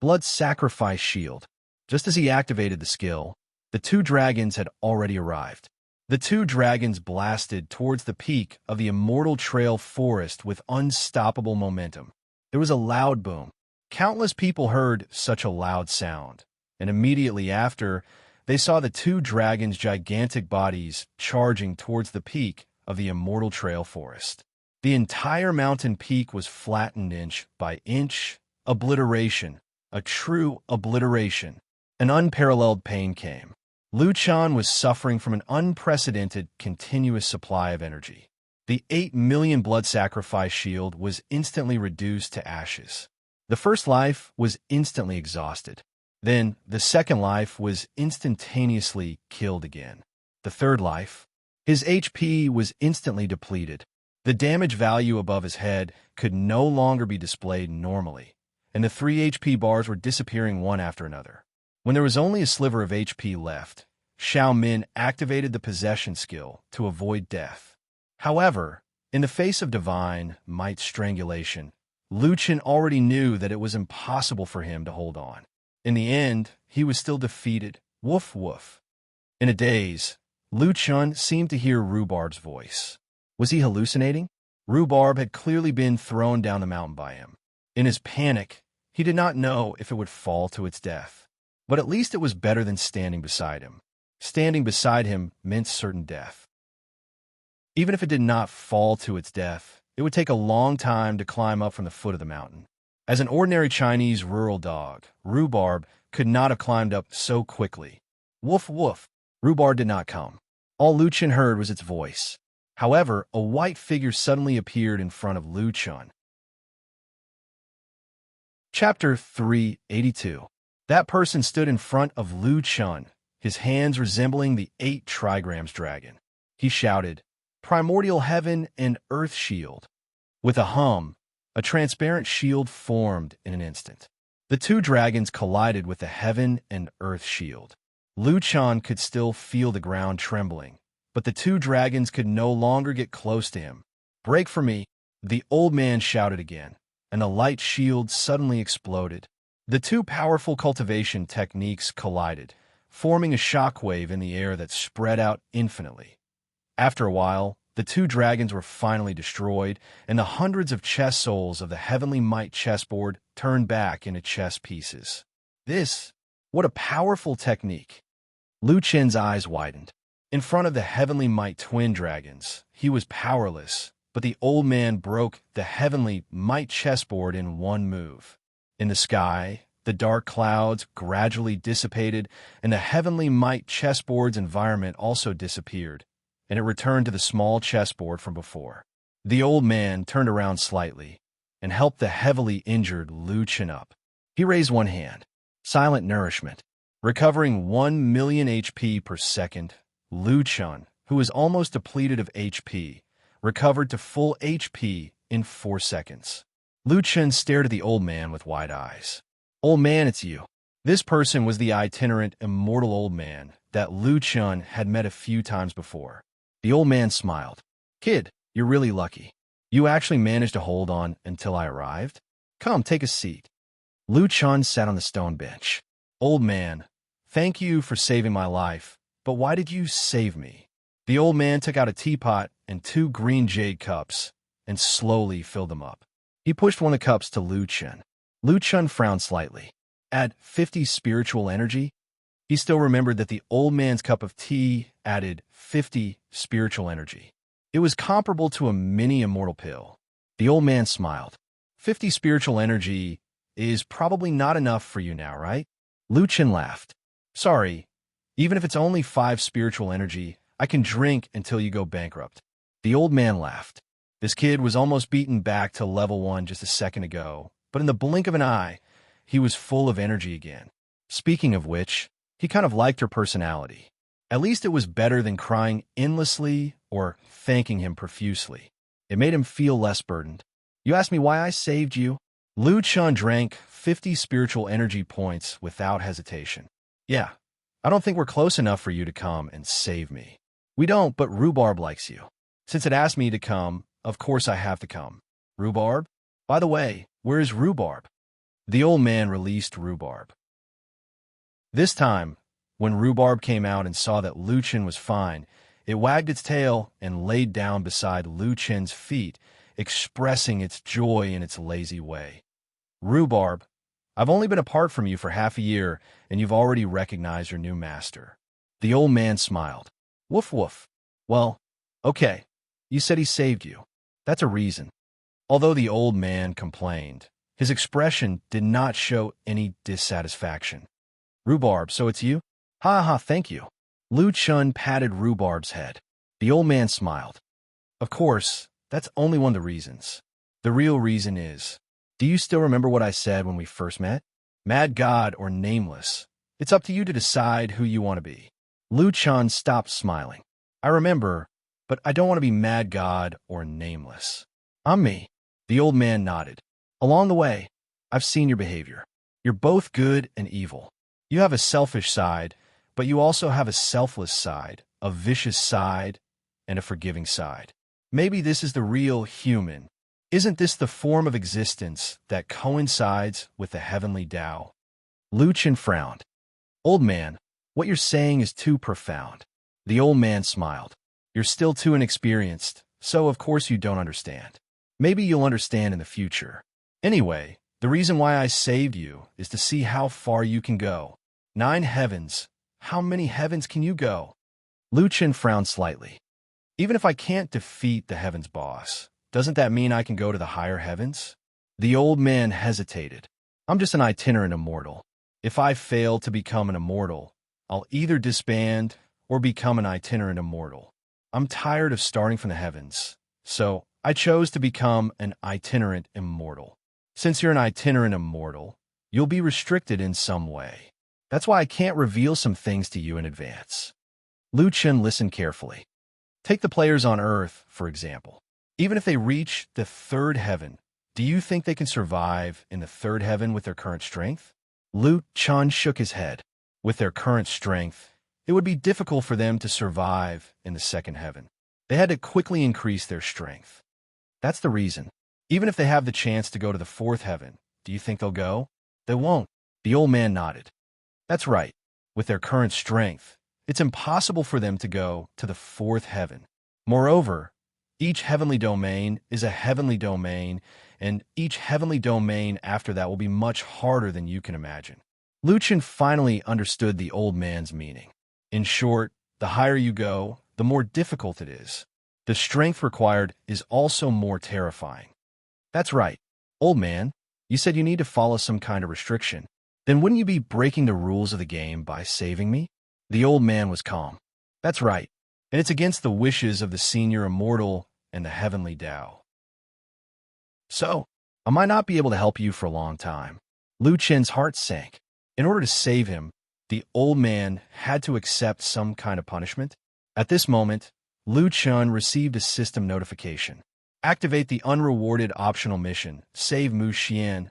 Blood sacrifice shield. Just as he activated the skill, the 2 dragons had already arrived. The 2 dragons blasted towards the peak of the Immortal Trail Forest with unstoppable momentum. There was a loud boom. Countless people heard such a loud sound, and immediately after, they saw the 2 dragons' gigantic bodies charging towards the peak of the immortal trail forest. The entire mountain peak was flattened inch by inch. Obliteration, a true obliteration. An unparalleled pain came. Liu Chan was suffering from an unprecedented, continuous supply of energy. The 8 million blood sacrifice shield was instantly reduced to ashes. The first life was instantly exhausted. Then, the second life was instantaneously killed again. The third life, his HP was instantly depleted. The damage value above his head could no longer be displayed normally, and the 3 HP bars were disappearing one after another. When there was only a sliver of HP left, Xiao Min activated the possession skill to avoid death. However, in the face of divine might strangulation, Liu Chen already knew that it was impossible for him to hold on. In the end, he was still defeated. Woof woof. In a daze, Liu Chen seemed to hear Rhubarb's voice. Was he hallucinating? Rhubarb had clearly been thrown down the mountain by him. In his panic, he did not know if it would fall to its death. But at least it was better than standing beside him. Standing beside him meant certain death. Even if it did not fall to its death, it would take a long time to climb up from the foot of the mountain. As an ordinary Chinese rural dog, Rhubarb could not have climbed up so quickly. Woof woof. Rhubarb did not come. All Liu Chen heard was its voice. However, a white figure suddenly appeared in front of Liu Chen. Chapter 382. That person stood in front of Liu Chen, his hands resembling the 8 trigrams dragon. He shouted, "Primordial heaven and earth shield." With a hum, a transparent shield formed in an instant. The 2 dragons collided with the heaven and earth shield. Liu Chen could still feel the ground trembling, but the 2 dragons could no longer get close to him. "Break for me," the old man shouted again, and a light shield suddenly exploded. The 2 powerful cultivation techniques collided, forming a shockwave in the air that spread out infinitely. After a while, the 2 dragons were finally destroyed, and the hundreds of chess souls of the Heavenly Might chessboard turned back into chess pieces. What a powerful technique! Liu Chen's eyes widened. In front of the Heavenly Might twin dragons, he was powerless, but the old man broke the Heavenly Might chessboard in one move. In the sky, the dark clouds gradually dissipated, and the Heavenly Might chessboard's environment also disappeared, and it returned to the small chessboard from before. The old man turned around slightly and helped the heavily injured Liu Chen up. He raised one hand. Silent nourishment. Recovering 1 million HP per second, Liu Chen, who was almost depleted of HP, recovered to full HP in 4 seconds. Liu Chen stared at the old man with wide eyes. "Old man, it's you." This person was the itinerant, immortal old man that Liu Chen had met a few times before. The old man smiled. "Kid, you're really lucky. You actually managed to hold on until I arrived. Come, take a seat." Liu Chen sat on the stone bench. "Old man, thank you for saving my life, but why did you save me?" The old man took out a teapot and 2 green jade cups and slowly filled them up. He pushed one of the cups to Liu Chen. Liu Chen frowned slightly. Add 50 spiritual energy? He still remembered that the old man's cup of tea added 50 spiritual energy. It was comparable to a mini immortal pill. The old man smiled. 50 spiritual energy is probably not enough for you now, right? Liu Chen laughed. "Sorry, even if it's only 5 spiritual energy, I can drink until you go bankrupt." The old man laughed. This kid was almost beaten back to level 1 just a second ago, but in the blink of an eye, he was full of energy again. Speaking of which, he kind of liked her personality. At least it was better than crying endlessly or thanking him profusely. It made him feel less burdened. "You asked me why I saved you?" Liu Chen drank 50 spiritual energy points without hesitation. "Yeah, I don't think we're close enough for you to come and save me." "We don't, but Rhubarb likes you. Since it asked me to come, of course I have to come." "Rhubarb? By the way, where is Rhubarb?" The old man released Rhubarb. This time, when Rhubarb came out and saw that Liu Chen was fine, it wagged its tail and laid down beside Liu Chen's feet, expressing its joy in its lazy way. "Rhubarb, I've only been apart from you for half a year, and you've already recognized your new master." The old man smiled. "Woof woof. Well, okay. You said he saved you. That's a reason. Although the old man complained, his expression did not show any dissatisfaction. Rhubarb, so it's you? Ha ha, thank you. Lu Chun patted Rhubarb's head. The old man smiled. Of course, that's only one of the reasons. The real reason is, do you still remember what I said when we first met? Mad God or nameless, it's up to you to decide who you want to be. Lu Chun stopped smiling. I remember, but I don't want to be Mad God or nameless. I'm me. The old man nodded. Along the way, I've seen your behavior. You're both good and evil. You have a selfish side, but you also have a selfless side, a vicious side, and a forgiving side. Maybe this is the real human. Isn't this the form of existence that coincides with the heavenly Tao? Lu Chen frowned. Old man, what you're saying is too profound. The old man smiled. You're still too inexperienced, so of course you don't understand. Maybe you'll understand in the future. Anyway, the reason why I saved you is to see how far you can go. 9 heavens. How many heavens can you go? Lu Chen frowned slightly. Even if I can't defeat the heavens boss, doesn't that mean I can go to the higher heavens? The old man hesitated. I'm just an itinerant immortal. If I fail to become an immortal, I'll either disband or become an itinerant immortal. I'm tired of starting from the heavens, so I chose to become an itinerant immortal. Since you're an itinerant immortal, you'll be restricted in some way. That's why I can't reveal some things to you in advance. Lu Chen listened carefully. Take the players on Earth, for example. Even if they reach the 3rd heaven, do you think they can survive in the 3rd heaven with their current strength? Lu Chen shook his head. With their current strength, it would be difficult for them to survive in the 2nd heaven. They had to quickly increase their strength. That's the reason. Even if they have the chance to go to the 4th heaven, do you think they'll go? They won't. The old man nodded. That's right. With their current strength, it's impossible for them to go to the 4th heaven. Moreover, each heavenly domain is a heavenly domain, and each heavenly domain after that will be much harder than you can imagine. Lu Chen finally understood the old man's meaning. In short, the higher you go, the more difficult it is. The strength required is also more terrifying. That's right. Old man, you said you need to follow some kind of restriction. Then wouldn't you be breaking the rules of the game by saving me? The old man was calm. That's right. And it's against the wishes of the senior immortal and the heavenly Tao. So, I might not be able to help you for a long time. Lu Chen's heart sank. In order to save him, the old man had to accept some kind of punishment. At this moment, Lu Chen received a system notification. Activate the unrewarded optional mission, Save Mu Xian.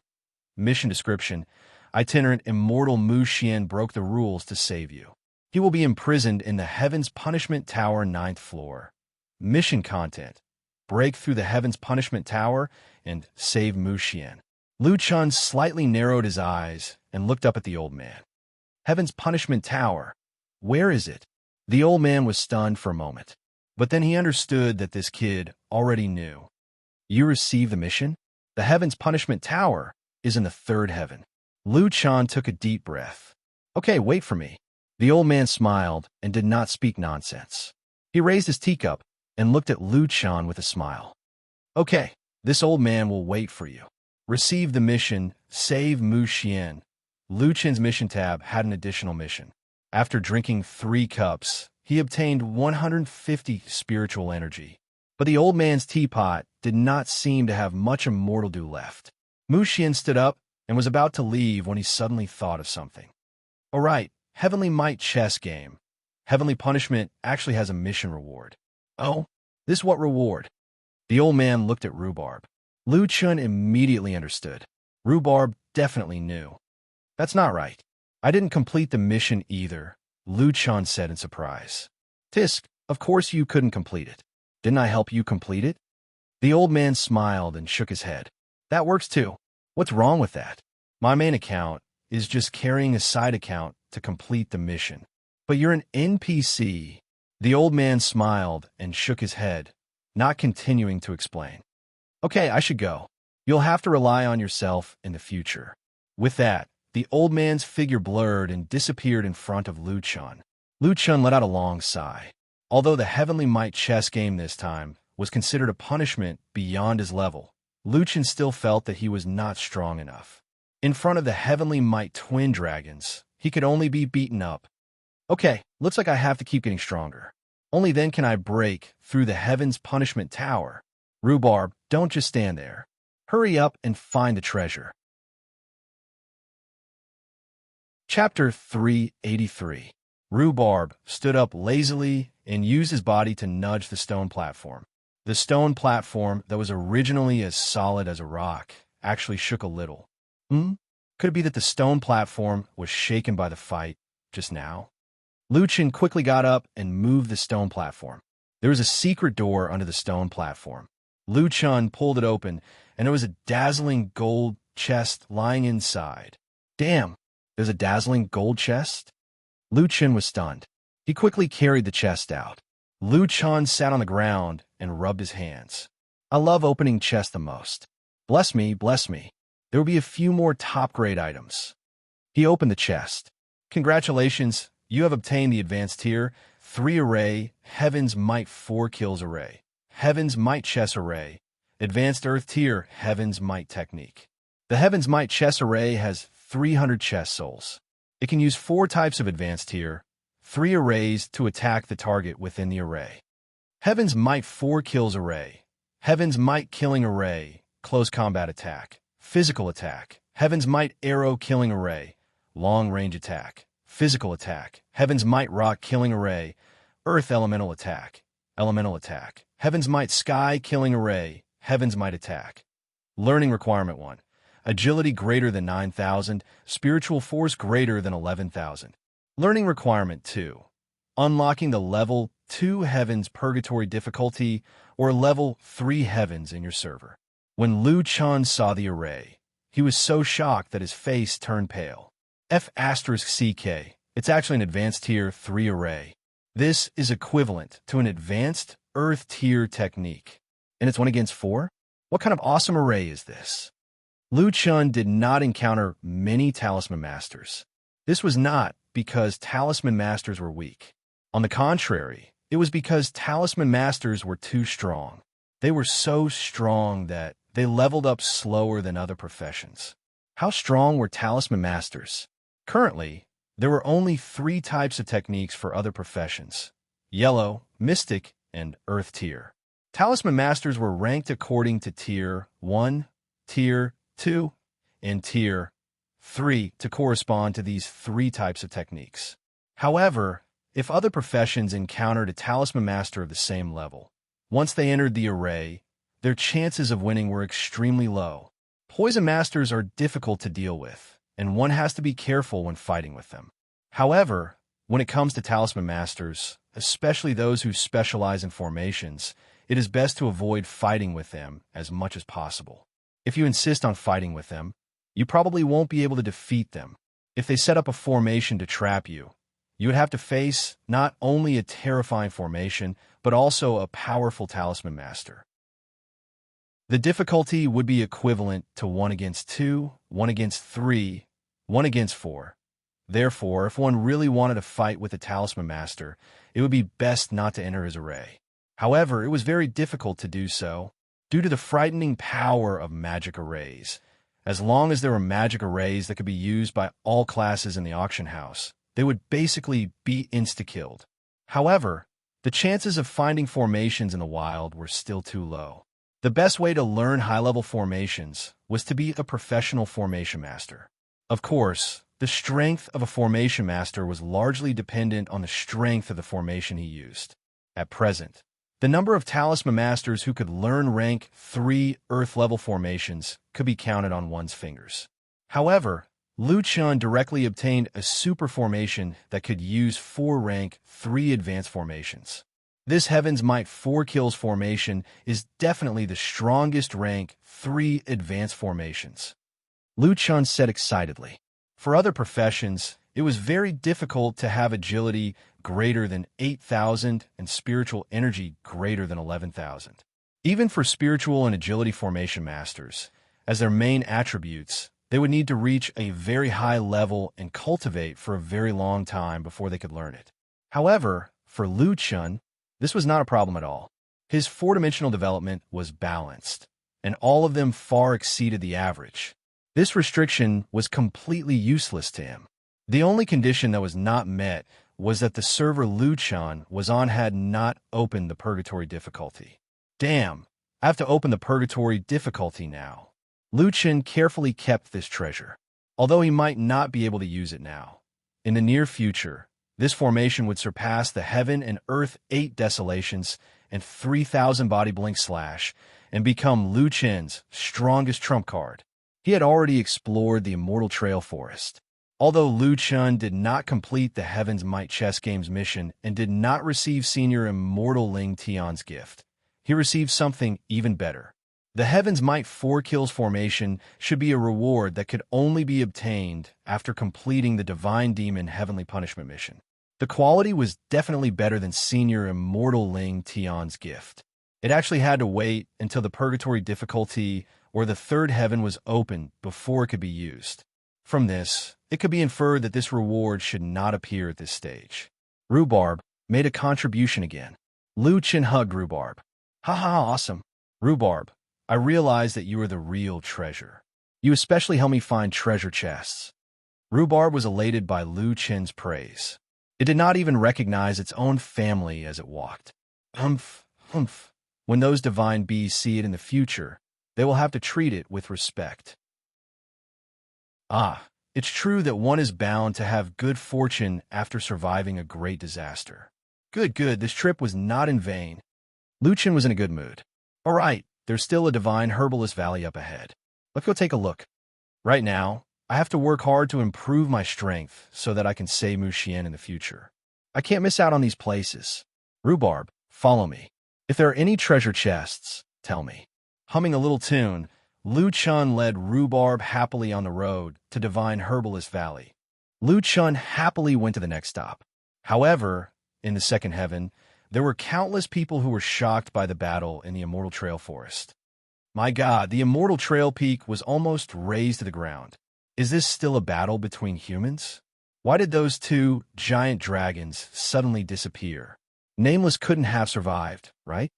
Mission description, Itinerant Immortal Mu Xian broke the rules to save you. He will be imprisoned in the Heaven's Punishment Tower 9th floor. Mission content, break through the Heaven's Punishment Tower and save Mu Xian. Lu Chen slightly narrowed his eyes and looked up at the old man. Heaven's Punishment Tower, where is it? The old man was stunned for a moment, but then he understood that this kid already knew. You received the mission? The Heaven's Punishment Tower is in the 3rd heaven. Lu Chen took a deep breath. Okay, wait for me. The old man smiled and did not speak nonsense. He raised his teacup and looked at Lu Chen with a smile. Okay, this old man will wait for you. Receive the mission, Save Mu Xian. Lu Chen's mission tab had an additional mission. After drinking 3 cups, he obtained 150 spiritual energy. But the old man's teapot did not seem to have much immortal dew left. Mu Xian stood up and was about to leave when he suddenly thought of something. All right, Heavenly Might chess game. Heavenly Punishment actually has a mission reward. Oh, this what reward? The old man looked at Rhubarb. Lu Chen immediately understood. Rhubarb definitely knew. That's not right. I didn't complete the mission either, Lu Chen said in surprise. Tisk, of course you couldn't complete it. Didn't I help you complete it? The old man smiled and shook his head. That works too. What's wrong with that? My main account is just carrying a side account to complete the mission. But you're an NPC. The old man smiled and shook his head, not continuing to explain. Okay, I should go. You'll have to rely on yourself in the future. With that, the old man's figure blurred and disappeared in front of Lu Chen. Lu Chen let out a long sigh. Although the Heavenly Might chess game this time was considered a punishment beyond his level, Luchan still felt that he was not strong enough. In front of the Heavenly Might twin dragons, he could only be beaten up. Okay, looks like I have to keep getting stronger. Only then can I break through the Heaven's Punishment Tower. Rhubarb, don't just stand there. Hurry up and find the treasure. Chapter 383. Rhubarb stood up lazily and used his body to nudge the stone platform. The stone platform that was originally as solid as a rock actually shook a little. Could it be that the stone platform was shaken by the fight just now? Luchan quickly got up and moved the stone platform. There was a secret door under the stone platform. Luchan pulled it open, and there was a dazzling gold chest lying inside. Damn, there's a dazzling gold chest? Luchan was stunned. He quickly carried the chest out. Luchan sat on the ground and rubbed his hands. I love opening chests the most. Bless me, bless me. There will be a few more top-grade items. He opened the chest. Congratulations, you have obtained the advanced tier 3 array, Heaven's Might 4 kills array, Heaven's Might chess array, advanced earth tier, Heaven's Might technique. The Heaven's Might chess array has 300 chess souls. It can use 4 types of advanced tier 3 arrays to attack the target within the array. Heaven's Might 4 kills array, Heaven's Might killing array, close combat attack, physical attack, Heaven's Might arrow killing array, long range attack, physical attack, Heaven's Might rock killing array, earth elemental attack, Heaven's Might sky killing array, Heaven's Might attack. Learning requirement 1. Agility greater than 9,000, spiritual force greater than 11,000. Learning requirement 2. Unlocking the level 2 Heavens Purgatory difficulty or level 3 Heavens in your server. When Luchan saw the array, he was so shocked that his face turned pale. F*CK, it's actually an advanced tier 3 array. This is equivalent to an advanced earth tier technique. And it's 1 against 4? What kind of awesome array is this? Luchan did not encounter many Talisman Masters. This was not because Talisman Masters were weak. On the contrary, it was because Talisman Masters were too strong. They were so strong that they leveled up slower than other professions. How strong were Talisman Masters? Currently, there were only 3 types of techniques for other professions: Yellow, Mystic, and Earth tier. Talisman Masters were ranked according to Tier 1, Tier 2, and Tier 3 to correspond to these 3 types of techniques. However, if other professions encountered a Talisman Master of the same level, once they entered the array, their chances of winning were extremely low. Poison Masters are difficult to deal with, and one has to be careful when fighting with them. However, when it comes to Talisman Masters, especially those who specialize in formations, it is best to avoid fighting with them as much as possible. If you insist on fighting with them, you probably won't be able to defeat them. If they set up a formation to trap you, you would have to face not only a terrifying formation, but also a powerful Talisman Master. The difficulty would be equivalent to 1 against 2, 1 against 3, 1 against 4. Therefore, if one really wanted to fight with a Talisman Master, it would be best not to enter his array. However, it was very difficult to do so, due to the frightening power of magic arrays. As long as there were magic arrays that could be used by all classes in the auction house, they would basically be insta-killed. However, the chances of finding formations in the wild were still too low. The best way to learn high-level formations was to be a professional formation master. Of course, the strength of a formation master was largely dependent on the strength of the formation he used. At present, the number of Talisman Masters who could learn rank 3 Earth-level formations could be counted on one's fingers. However, Luchan directly obtained a super formation that could use 4 rank 3 advanced formations. This Heaven's Might 4 kills formation is definitely the strongest rank 3 advanced formations. Luchan said excitedly. For other professions, it was very difficult to have agility greater than 8,000 and spiritual energy greater than 11,000. Even for spiritual and agility formation masters, as their main attributes, they would need to reach a very high level and cultivate for a very long time before they could learn it. However, for Luchan, this was not a problem at all. His four-dimensional development was balanced, and all of them far exceeded the average. This restriction was completely useless to him. The only condition that was not met was that the server Luchan was on had not opened the purgatory difficulty. Damn, I have to open the purgatory difficulty now. Luchan carefully kept this treasure, although he might not be able to use it now. In the near future, this formation would surpass the Heaven and Earth 8 Desolations and 3,000 Body Blink Slash and become Luchan's strongest trump card. He had already explored the Immortal Trail Forest. Although Luchan did not complete the Heaven's Might chess game's mission and did not receive Senior Immortal Ling Tian's gift, he received something even better. The Heaven's Might 4 Kills formation should be a reward that could only be obtained after completing the Divine Demon Heavenly Punishment mission. The quality was definitely better than Senior Immortal Ling Tian's gift. It actually had to wait until the Purgatory difficulty or the third heaven was opened before it could be used. From this, it could be inferred that this reward should not appear at this stage. Rhubarb made a contribution again. Luchan hugged Rhubarb. Haha, awesome. Rhubarb, I realize that you are the real treasure. You especially help me find treasure chests. Rhubarb was elated by Luchan's praise. It did not even recognize its own family as it walked. Humph, humph. When those divine bees see it in the future, they will have to treat it with respect. Ah, it's true that one is bound to have good fortune after surviving a great disaster. Good, this trip was not in vain. Luchan was in a good mood. All right, there's still a divine herbalist valley up ahead. Let's go take a look. Right now, I have to work hard to improve my strength so that I can save Muxian in the future. I can't miss out on these places. Rhubarb, follow me. If there are any treasure chests, tell me. Humming a little tune, Luchan led Rhubarb happily on the road to Divine Herbalist Valley. Luchan happily went to the next stop. However, in the second heaven, there were countless people who were shocked by the battle in the Immortal Trail Forest. My God, the Immortal Trail Peak was almost razed to the ground. Is this still a battle between humans? Why did those two giant dragons suddenly disappear? Nameless couldn't have survived, right?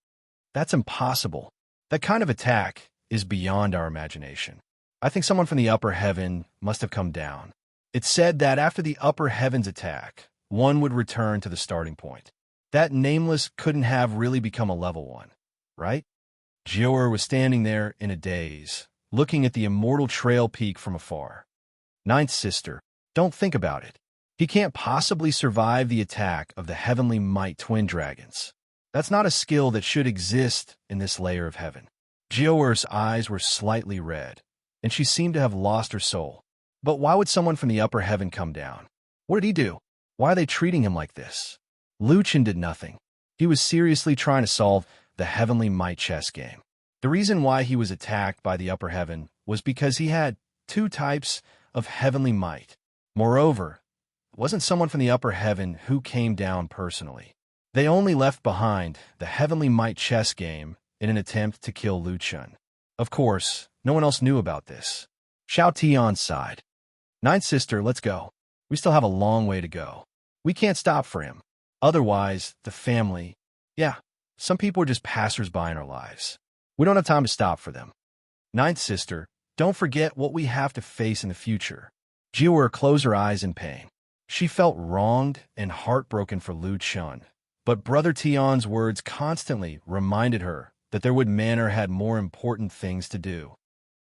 That's impossible. That kind of attack is beyond our imagination. I think someone from the upper heaven must have come down. It's said that after the upper heaven's attack, one would return to the starting point. That Nameless couldn't have really become a level 1, right? Jior was standing there in a daze, looking at the Immortal Trail Peak from afar. Ninth Sister, don't think about it. He can't possibly survive the attack of the Heavenly Might Twin Dragons. That's not a skill that should exist in this layer of heaven. Jior's eyes were slightly red, and she seemed to have lost her soul. But why would someone from the upper heaven come down? What did he do? Why are they treating him like this? Luchan did nothing. He was seriously trying to solve the Heavenly Might chess game. The reason why he was attacked by the upper heaven was because he had 2 types of Heavenly Might. Moreover, it wasn't someone from the upper heaven who came down personally. They only left behind the Heavenly Might chess game in an attempt to kill Luchan. Of course, no one else knew about this. Xiao Tian sighed. Ninth Sister, let's go. We still have a long way to go. We can't stop for him. Otherwise, the family... Yeah, some people are just passers-by in our lives. We don't have time to stop for them. Ninth Sister, don't forget what we have to face in the future. Jior closed her eyes in pain. She felt wronged and heartbroken for Luchan, but Brother Tian's words constantly reminded her that their wood manor had more important things to do.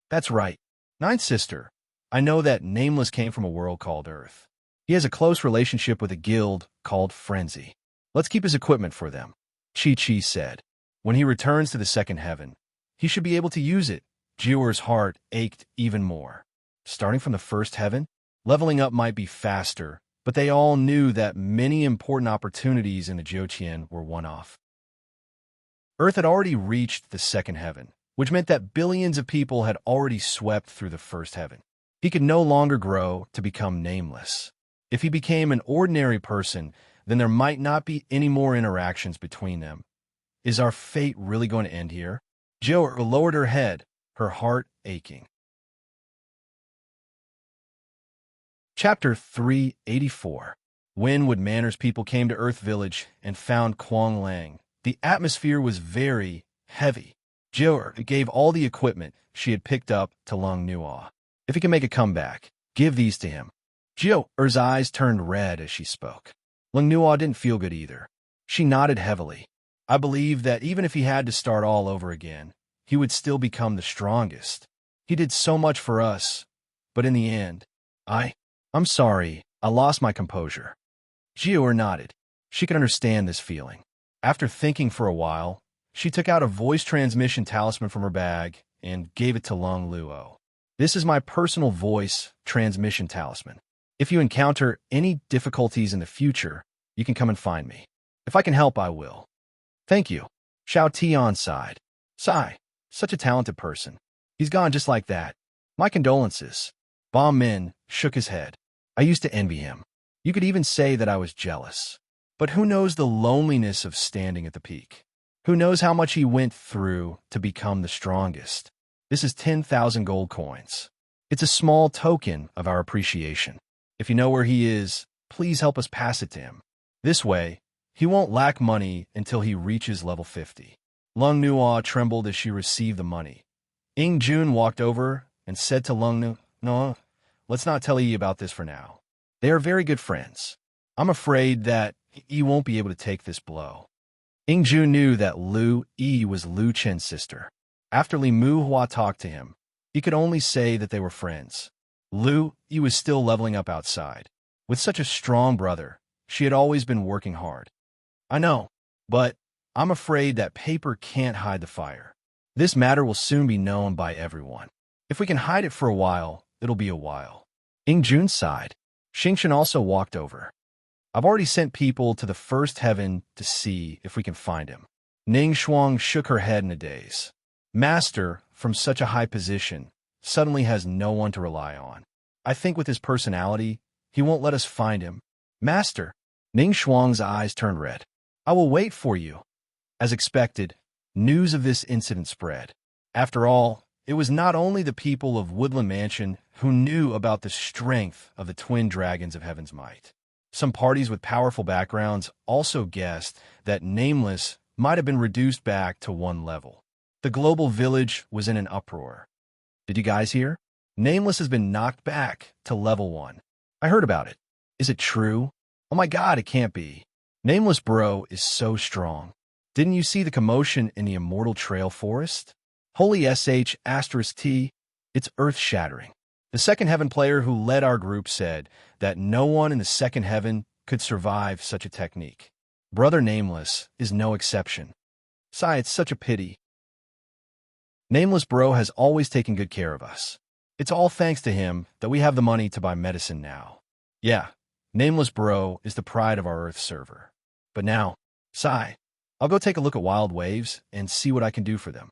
That's right. Ninth Sister, I know that Nameless came from a world called Earth. He has a close relationship with a guild called Frenzy. Let's keep his equipment for them, Chi-Chi said. When he returns to the second heaven, he should be able to use it. Jior's heart ached even more. Starting from the first heaven, leveling up might be faster, but they all knew that many important opportunities in the Jiutian were one-off. Earth had already reached the second heaven, which meant that billions of people had already swept through the first heaven. He could no longer grow to become nameless. If he became an ordinary person, then there might not be any more interactions between them. Is our fate really going to end here? Jior lowered her head, her heart aching. Chapter 384. When Wood Manor's people came to Earth Village and found Kuang Lang, The atmosphere was very heavy. Jiu gave all the equipment she had picked up to Lung Nuo. If he can make a comeback, give these to him. Jiu's eyes turned red as she spoke. Lung Nuo didn't feel good either. She nodded heavily. I believe that even if he had to start all over again, he would still become the strongest. He did so much for us, but in the end, I'm sorry, I lost my composure. Jiu nodded. She could understand this feeling. After thinking for a while, she took out a voice transmission talisman from her bag and gave it to Lung Luo. This is my personal voice transmission talisman. If you encounter any difficulties in the future, you can come and find me. If I can help, I will. Thank you. Xiao Tian sighed. Sigh. Such a talented person. He's gone just like that. My condolences. Ba Min shook his head. I used to envy him. You could even say that I was jealous. But who knows the loneliness of standing at the peak? Who knows how much he went through to become the strongest? This is 10,000 gold coins. It's a small token of our appreciation. If you know where he is, please help us pass it to him. This way, he won't lack money until he reaches level 50. Lung Nuo trembled as she received the money. Ying Jun walked over and said to Lung Nuo, let's not tell Yi about this for now. They are very good friends. I'm afraid that Yi won't be able to take this blow. Ying Jun knew that Lu Yi was Lu Chen's sister. After Li Muhua talked to him, he could only say that they were friends. Lu Yi was still leveling up outside. With such a strong brother, she had always been working hard. I know, but I'm afraid that paper can't hide the fire. This matter will soon be known by everyone. If we can hide it for a while, it'll be a while. Ying Jun sighed. Xingshan also walked over. I've already sent people to the first heaven to see if we can find him. Ning Shuang shook her head in a daze. Master, from such a high position, suddenly has no one to rely on. I think with his personality, he won't let us find him. Master, Ning Shuang's eyes turned red. I will wait for you. As expected, news of this incident spread. After all, it was not only the people of Woodland Mansion who knew about the strength of the twin dragons of Heaven's Might. Some parties with powerful backgrounds also guessed that Nameless might have been reduced back to 1 level. The global village was in an uproar. Did you guys hear? Nameless has been knocked back to level 1. I heard about it. Is it true? Oh my god, it can't be. Nameless bro is so strong. Didn't you see the commotion in the Immortal Trail Forest? Holy *T, it's earth-shattering. The second heaven player who led our group said that no one in the second heaven could survive such a technique. Brother Nameless is no exception. Sigh, it's such a pity. Nameless bro has always taken good care of us. It's all thanks to him that we have the money to buy medicine now. Yeah, Nameless bro is the pride of our Earth server. But now, sigh, I'll go take a look at Wild Waves and see what I can do for them.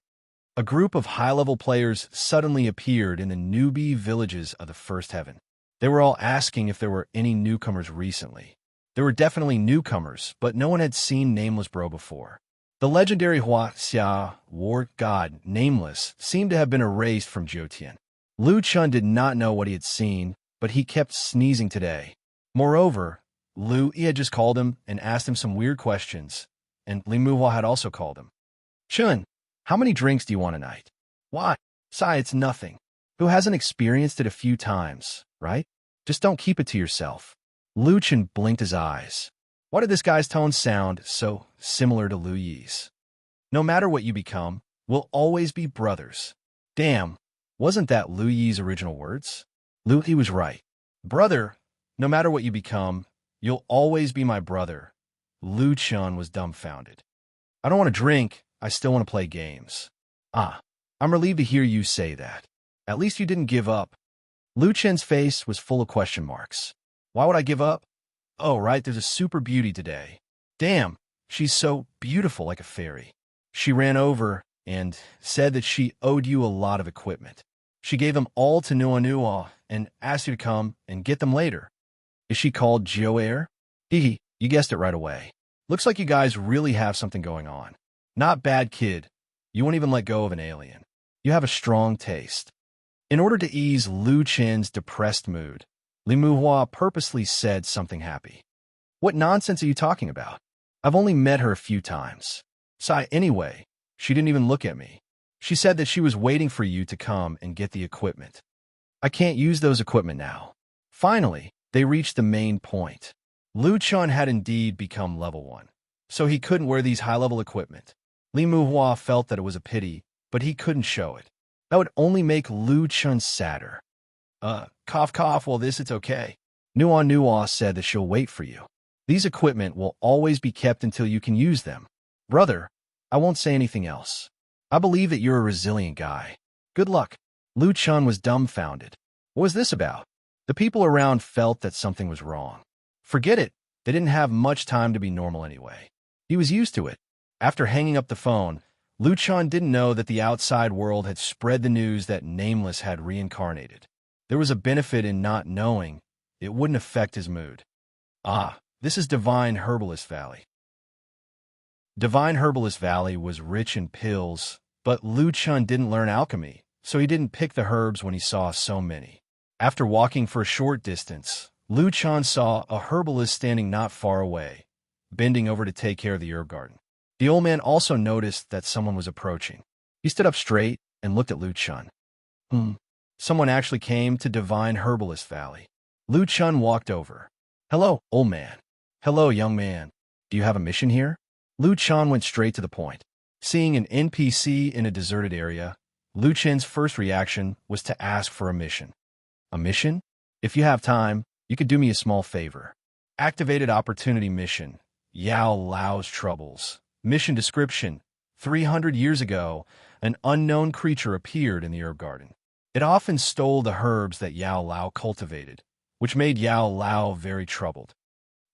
A group of high-level players suddenly appeared in the newbie villages of the First Heaven. They were all asking if there were any newcomers recently. There were definitely newcomers, but no one had seen Nameless Bro before. The legendary Huaxia war god Nameless seemed to have been erased from Jiutian. Lu Chun did not know what he had seen, but he kept sneezing today. Moreover, Lu Yi had just called him and asked him some weird questions, and Li Muhua had also called him. Chun, how many drinks do you want tonight? Why? Sigh, it's nothing. Who hasn't experienced it a few times, right? Just don't keep it to yourself. Lu Chen blinked his eyes. Why did this guy's tone sound so similar to Lu Yi's? No matter what you become, we'll always be brothers. Damn, wasn't that Lu Yi's original words? Lu Yi was right. Brother, no matter what you become, you'll always be my brother. Lu Chun was dumbfounded. I don't want to drink. I still want to play games. Ah, I'm relieved to hear you say that. At least you didn't give up. Lu Chen's face was full of question marks. Why would I give up? Oh, right, there's a super beauty today. Damn, she's so beautiful like a fairy. She ran over and said that she owed you a lot of equipment. She gave them all to Nua Nua and asked you to come and get them later. Is she called Joair? Hee, you guessed it right away. Looks like you guys really have something going on. Not bad, kid. You won't even let go of an alien. You have a strong taste. In order to ease Lu Chen's depressed mood, Li Muhua purposely said something happy. What nonsense are you talking about? I've only met her a few times. Sigh, anyway, she didn't even look at me. She said that she was waiting for you to come and get the equipment. I can't use those equipment now. Finally, they reached the main point. Lu Chun had indeed become level 1, so he couldn't wear these high-level equipment. Li Muhua felt that it was a pity, but he couldn't show it. That would only make Lu Chun sadder. Cough cough, well it's okay. Nua said that she'll wait for you. These equipment will always be kept until you can use them. Brother, I won't say anything else. I believe that you're a resilient guy. Good luck. Lu Chun was dumbfounded. What was this about? The people around felt that something was wrong. Forget it. They didn't have much time to be normal anyway. He was used to it. After hanging up the phone, Lu Chun didn't know that the outside world had spread the news that Nameless had reincarnated. There was a benefit in not knowing. It wouldn't affect his mood. This is Divine Herbalist Valley. Divine Herbalist Valley was rich in pills, but Lu Chun didn't learn alchemy, so he didn't pick the herbs when he saw so many. After walking for a short distance, Lu Chun saw a herbalist standing not far away, bending over to take care of the herb garden. The old man also noticed that someone was approaching. He stood up straight and looked at Lu Chun. Someone actually came to Divine Herbalist Valley. Lu Chun walked over. Hello, old man. Hello, young man. Do you have a mission here? Lu Chun went straight to the point. Seeing an NPC in a deserted area, Lu Chun's first reaction was to ask for a mission. A mission? If you have time, you could do me a small favor. Activated opportunity mission. Yao Lao's troubles. Mission description. 300 years ago, an unknown creature appeared in the herb garden. It often stole the herbs that Yao Lao cultivated, which made Yao Lao very troubled.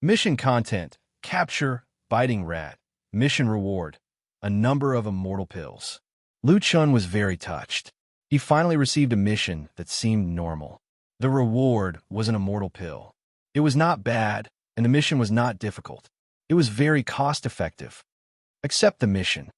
Mission content. Capture biting rat. Mission reward. A number of immortal pills. Lu Chun was very touched. He finally received a mission that seemed normal. The reward was an immortal pill. It was not bad, and the mission was not difficult. It was very cost-effective. Accept the mission.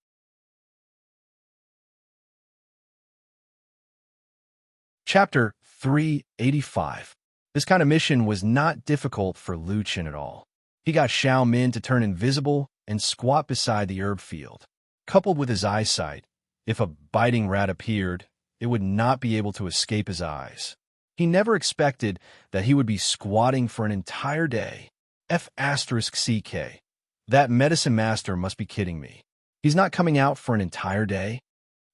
Chapter 385. This kind of mission was not difficult for Lu Chun at all. He got Xiao Min to turn invisible and squat beside the herb field. Coupled with his eyesight, if a biting rat appeared, it would not be able to escape his eyes. He never expected that he would be squatting for an entire day. F***CK. That medicine master must be kidding me. He's not coming out for an entire day?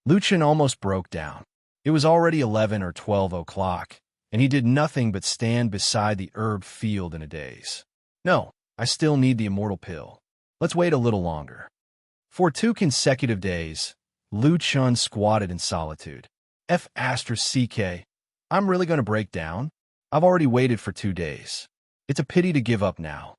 Lu Chun almost broke down. It was already 11 or 12 o'clock, and he did nothing but stand beside the herb field in a daze. No, I still need the immortal pill. Let's wait a little longer. For 2 consecutive days, Lu Chun squatted in solitude. F***CK. I'm really going to break down? I've already waited for 2 days. It's a pity to give up now.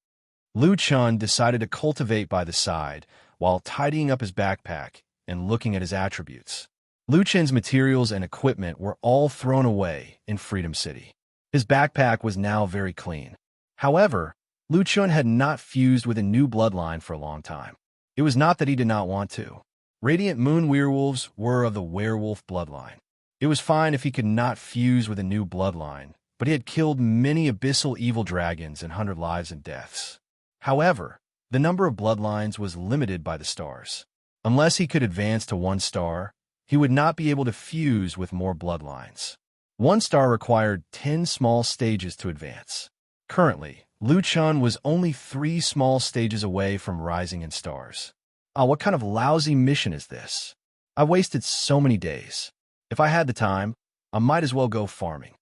Lu Chun decided to cultivate by the side while tidying up his backpack and looking at his attributes. Lu Chun's materials and equipment were all thrown away in Freedom City. His backpack was now very clean. However, Lu Chun had not fused with a new bloodline for a long time. It was not that he did not want to. Radiant Moon Werewolves were of the werewolf bloodline. It was fine if he could not fuse with a new bloodline, but he had killed many abyssal evil dragons and 100 lives and deaths. However, the number of bloodlines was limited by the stars. Unless he could advance to 1 star, he would not be able to fuse with more bloodlines. 1 star required 10 small stages to advance. Currently, Lu Chun was only 3 small stages away from rising in stars. What kind of lousy mission is this? I've wasted so many days. If I had the time, I might as well go farming.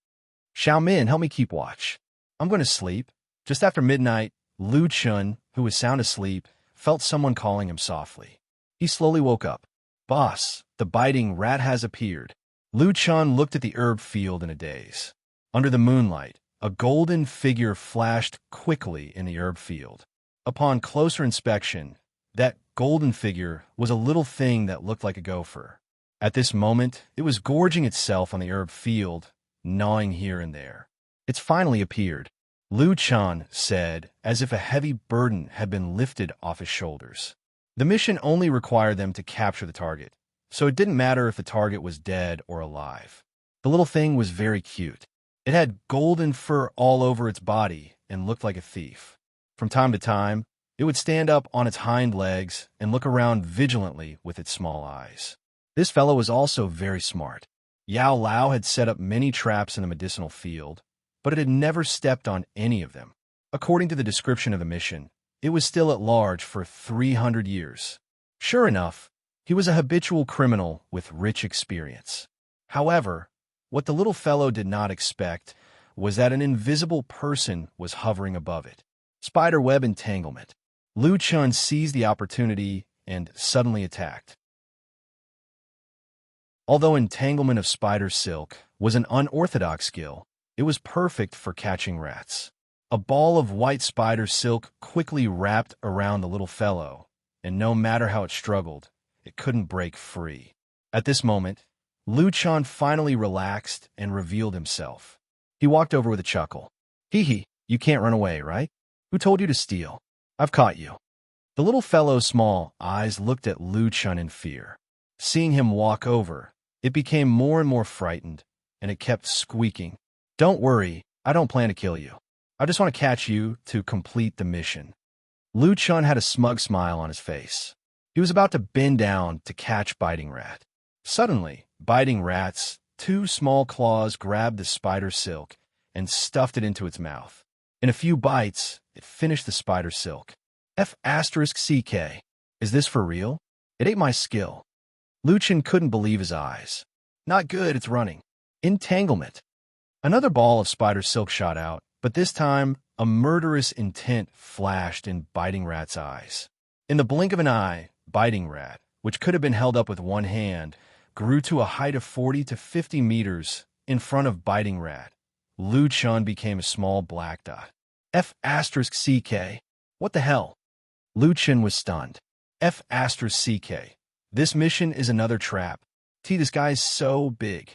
Xiao Min, help me keep watch. I'm going to sleep. Just after midnight, Lu Chun, who was sound asleep, felt someone calling him softly. He slowly woke up. Boss, the biting rat has appeared. Lu Chun looked at the herb field in a daze. Under the moonlight, a golden figure flashed quickly in the herb field. Upon closer inspection, that golden figure was a little thing that looked like a gopher. At this moment, it was gorging itself on the herb field, gnawing here and there. It's finally appeared, Lu Chun said, as if a heavy burden had been lifted off his shoulders. The mission only required them to capture the target, so it didn't matter if the target was dead or alive. The little thing was very cute. It had golden fur all over its body and looked like a thief. From time to time, It would stand up on its hind legs and look around vigilantly with its small eyes. This fellow was also very smart. Yao Lao had set up many traps in the medicinal field, but it had never stepped on any of them. According to the description of the mission, it was still at large for 300 years. Sure enough, he was a habitual criminal with rich experience. However, what the little fellow did not expect was that an invisible person was hovering above it. Spiderweb entanglement. Lu Chun seized the opportunity and suddenly attacked. Although entanglement of spider silk was an unorthodox skill, it was perfect for catching rats. A ball of white spider silk quickly wrapped around the little fellow, and no matter how it struggled, it couldn't break free. At this moment, Lu Chun finally relaxed and revealed himself. He walked over with a chuckle. Hee hee, you can't run away, right? Who told you to steal? I've caught you. The little fellow's small eyes looked at Lu Chun in fear. Seeing him walk over, it became more and more frightened, and it kept squeaking. Don't worry, I don't plan to kill you. I just want to catch you to complete the mission. Lu Chun had a smug smile on his face. He was about to bend down to catch Biting Rat. Suddenly, Biting Rat's two small claws grabbed the spider silk and stuffed it into its mouth. In a few bites, it finished the spider silk. F***CK. Is this for real? It ate my skill. Lu Chun couldn't believe his eyes. Not good, it's running. Entanglement. Another ball of spider silk shot out, but this time, a murderous intent flashed in Biting Rat's eyes. In the blink of an eye, Biting Rat, which could have been held up with one hand, grew to a height of 40 to 50 meters in front of Biting Rat. Lu Chun became a small black dot. F***CK. What the hell? Lu Chun was stunned. F***CK. This mission is another trap. This guy's so big.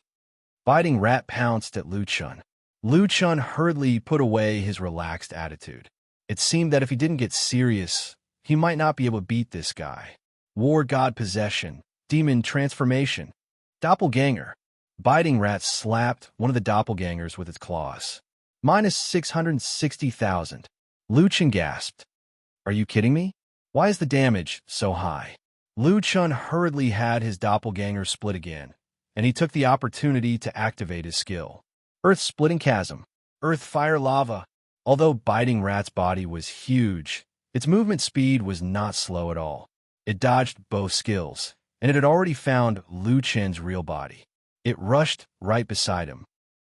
Biting Rat pounced at Lu Chun. Lu Chun hurriedly put away his relaxed attitude. It seemed that if he didn't get serious, he might not be able to beat this guy. War God possession. Demon transformation. Doppelganger. Biting Rat slapped one of the doppelgangers with its claws. Minus 660,000. Lu Chun gasped. Are you kidding me? Why is the damage so high? Lu Chun hurriedly had his doppelganger split again, and he took the opportunity to activate his skill. Earth-splitting chasm. Earth, fire, lava. Although Biting Rat's body was huge, its movement speed was not slow at all. It dodged both skills, and it had already found Lu Chun's real body. It rushed right beside him.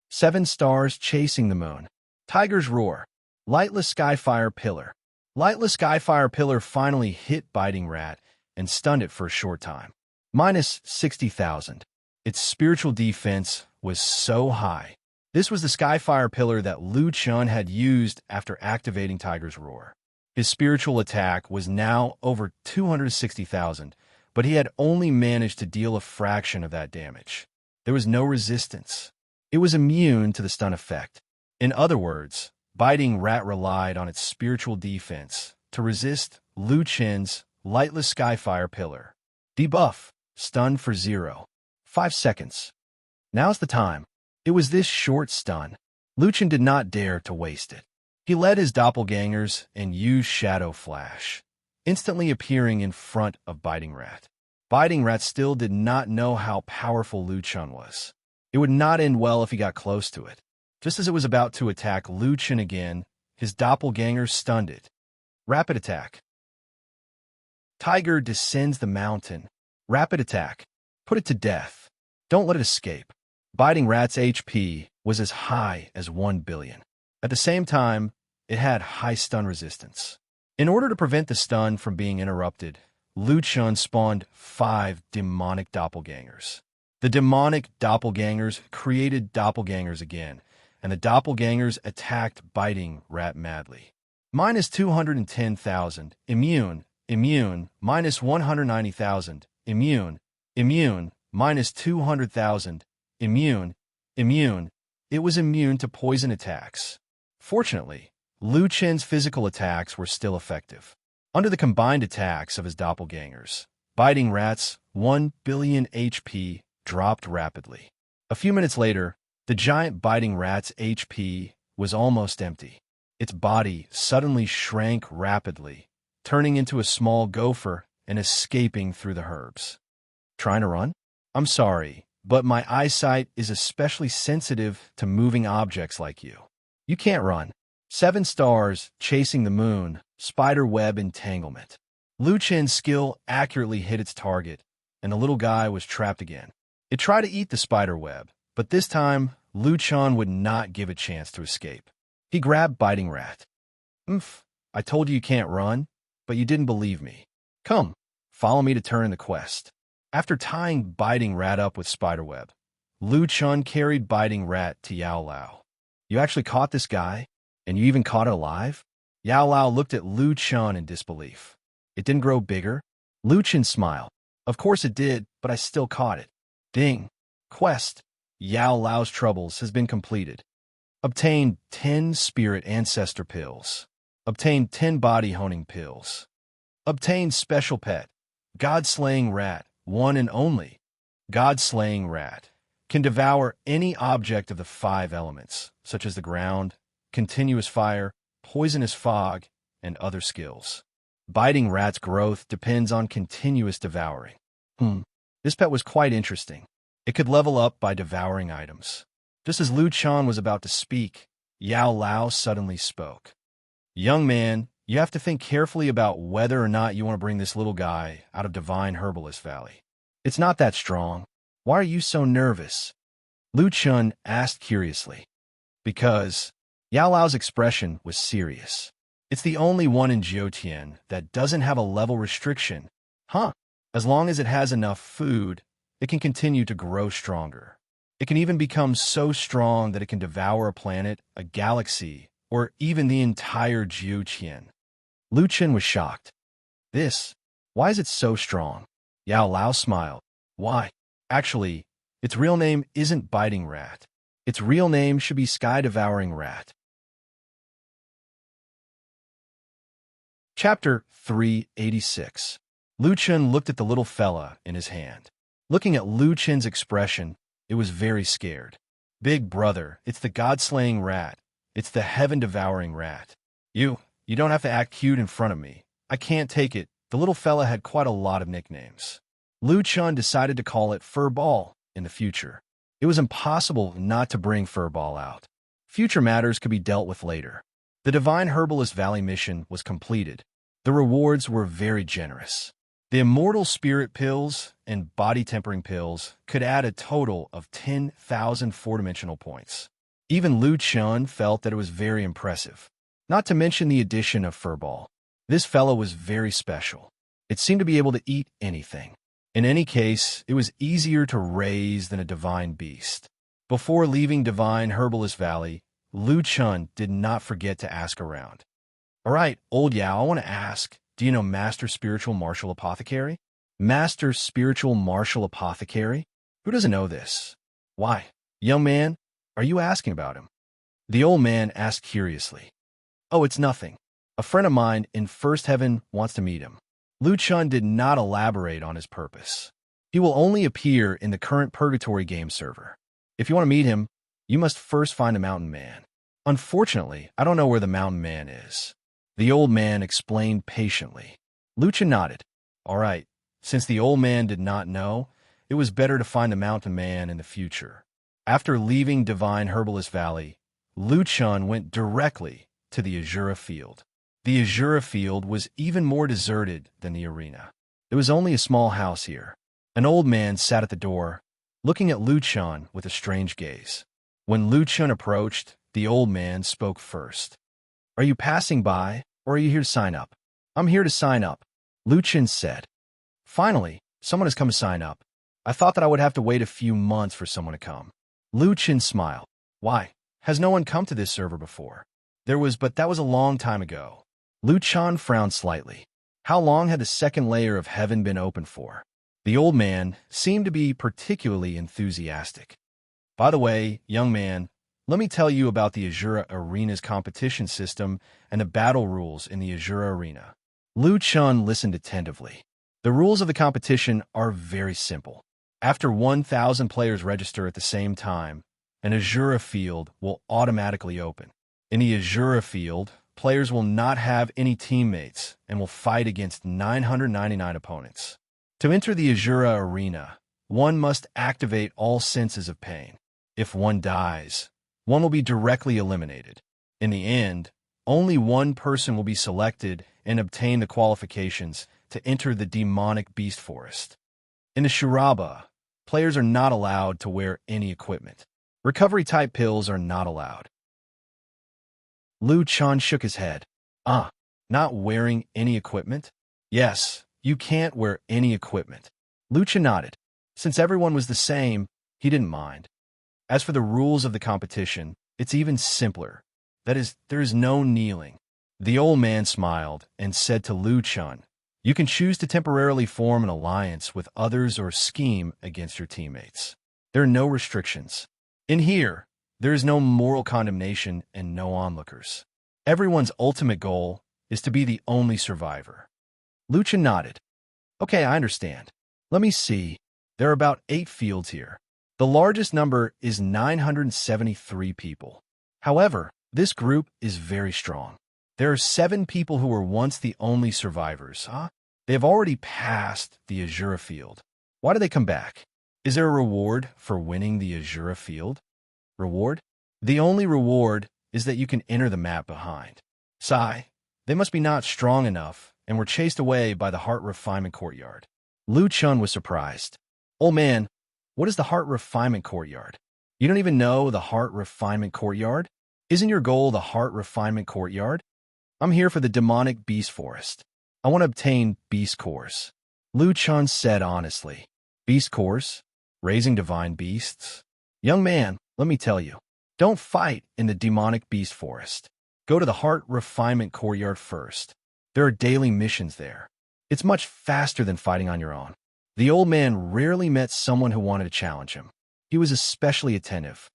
7 stars chasing the moon. Tiger's roar. Lightless Skyfire Pillar. Lightless Skyfire Pillar finally hit Biting Rat and stunned it for a short time. Minus 60,000. Its spiritual defense was so high. This was the Skyfire Pillar that Lu Chun had used after activating Tiger's Roar. His spiritual attack was now over 260,000, but he had only managed to deal a fraction of that damage. There was no resistance. It was immune to the stun effect. In other words, Biting Rat relied on its spiritual defense to resist Lu Chun's Lightless Skyfire Pillar. Debuff. Stun for 0. 5 seconds. Now's the time. It was this short stun. Lu Chun did not dare to waste it. He led his doppelgangers and used Shadow Flash, instantly appearing in front of Biting Rat. Biting Rat still did not know how powerful Lu Chun was. It would not end well if he got close to it. Just as it was about to attack Lu Chun again, his doppelganger stunned it. Rapid attack. Tiger descends the mountain. Rapid attack. Put it to death. Don't let it escape. Biting Rat's HP was as high as 1 billion. At the same time, it had high stun resistance. In order to prevent the stun from being interrupted, Lu Chun spawned 5 demonic doppelgangers. The demonic doppelgangers created doppelgangers again, and the doppelgangers attacked Biting Rat madly. Minus 210,000. Immune. Immune. Minus 190,000. Immune. Immune. Minus 200,000. Immune. Immune. It was immune to poison attacks. Fortunately, Lu Chun's physical attacks were still effective. Under the combined attacks of his doppelgangers, Biting Rat's 1 billion HP dropped rapidly. A few minutes later, the giant Biting Rat's HP was almost empty. Its body suddenly shrank rapidly turning into a small gopher and escaping through the herbs. Trying to run? I'm sorry, but my eyesight is especially sensitive to moving objects like you. You can't run. 7 stars, chasing the moon, spider web entanglement. Lu Chen's skill accurately hit its target, and the little guy was trapped again. It tried to eat the spider web, but this time, Lu Chen would not give a chance to escape. He grabbed Biting Rat. I told you can't run, but you didn't believe me. Come, follow me to turn in the quest. After tying Biting Rat up with spiderweb, Lu Chen carried Biting Rat to Yao Lao. You actually caught this guy? And you even caught it alive? Yao Lao looked at Lu Chen in disbelief. It didn't grow bigger? Lu Chen smiled. Of course it did, but I still caught it. Ding. Quest. Yao Lao's troubles has been completed. Obtained 10 spirit ancestor pills. Obtained 10 body honing pills. Obtained special pet. God-slaying rat, one and only. God-slaying rat. Can devour any object of the 5 elements, such as the ground, continuous fire, poisonous fog, and other skills. Biting Rat's growth depends on continuous devouring. This pet was quite interesting. It could level up by devouring items. Just as Lu Chen was about to speak, Yao Lao suddenly spoke. Young man, you have to think carefully about whether or not you want to bring this little guy out of Divine Herbalist Valley. It's not that strong. Why are you so nervous? Lu Chen asked curiously. Because Yao Lao's expression was serious. It's the only one in Jiutian that doesn't have a level restriction. As long as it has enough food, it can continue to grow stronger. It can even become so strong that it can devour a planet, a galaxy, or even the entire Jiutian. Lu Chen was shocked. Why is it so strong? Yao Lao smiled. Why? Actually, its real name isn't Biting Rat. Its real name should be Sky-Devouring Rat. Chapter 386. Lu Chen looked at the little fella in his hand. Looking at Lu Chen's expression, it was very scared. Big brother, it's the God-slaying rat. It's the heaven-devouring rat. You don't have to act cute in front of me. I can't take it. The little fella had quite a lot of nicknames. Lu Chen decided to call it Furball in the future. It was impossible not to bring Furball out. Future matters could be dealt with later. The Divine Herbalist Valley mission was completed. The rewards were very generous. The Immortal Spirit Pills and Body Tempering Pills could add a total of 10,000 four-dimensional points. Even Lu Chen felt that it was very impressive. Not to mention the addition of Furball. This fellow was very special. It seemed to be able to eat anything. In any case, it was easier to raise than a divine beast. Before leaving Divine Herbalist Valley, Lu Chen did not forget to ask around. All right, old Yao, I want to ask, do you know Master Spiritual Martial Apothecary? Master Spiritual Martial Apothecary? Who doesn't know this? Why? Young man, are you asking about him? The old man asked curiously. Oh, it's nothing. A friend of mine in First Heaven wants to meet him. Lu Chen did not elaborate on his purpose. He will only appear in the current Purgatory game server. If you want to meet him, you must first find the Mountain Man. Unfortunately, I don't know where the Mountain Man is. The old man explained patiently. Lu Chen nodded. All right, since the old man did not know, it was better to find the Mountain Man in the future. After leaving Divine Herbalist Valley, Lu Chen went directly to the Azura Field. The Azura Field was even more deserted than the arena. There was only a small house here. An old man sat at the door, looking at Lu Chen with a strange gaze. When Lu Chen approached, the old man spoke first. Are you passing by, or are you here to sign up? I'm here to sign up, Lu Chen said. Finally, someone has come to sign up. I thought that I would have to wait a few months for someone to come. Lu Chen smiled. Why? Has no one come to this server before? But that was a long time ago. Lu Chen frowned slightly. How long had the second layer of heaven been open for? The old man seemed to be particularly enthusiastic. By the way, young man, let me tell you about the Azura Arena's competition system and the battle rules in the Azura Arena. Lu Chen listened attentively. The rules of the competition are very simple. After 1,000 players register at the same time, an Azura field will automatically open. In the Azura field, players will not have any teammates and will fight against 999 opponents. To enter the Azura arena, one must activate all senses of pain. If one dies, one will be directly eliminated. In the end, only one person will be selected and obtain the qualifications to enter the demonic beast forest. In the Shuraba, players are not allowed to wear any equipment. Recovery-type pills are not allowed. Liu Chan shook his head. Not wearing any equipment? Yes, you can't wear any equipment. Liu Chan nodded. Since everyone was the same, he didn't mind. As for the rules of the competition, it's even simpler. That is, there is no kneeling. The old man smiled and said to Liu Chan, "You can choose to temporarily form an alliance with others or scheme against your teammates. There are no restrictions. In here, there is no moral condemnation and no onlookers. Everyone's ultimate goal is to be the only survivor." Liu Chan nodded. "Okay, I understand. Let me see. There are about 8 fields here. The largest number is 973 people. However, this group is very strong. There are 7 people who were once the only survivors. They have already passed the Azura field. Why do they come back? Is there a reward for winning the Azura field?" Reward? The only reward is that you can enter the map behind. Sigh. They must be not strong enough and were chased away by the Heart Refinement Courtyard. Liu Chan was surprised. "Old man, what is the Heart Refinement Courtyard? You don't even know the Heart Refinement Courtyard? Isn't your goal the Heart Refinement Courtyard?" "I'm here for the demonic beast forest. I want to obtain beast cores," Liu Chan said honestly. "Beast cores? Raising divine beasts? Young man, let me tell you, don't fight in the demonic beast forest. Go to the Heart Refinement Courtyard first. There are daily missions there. It's much faster than fighting on your own." The old man rarely met someone who wanted to challenge him. He was especially attentive.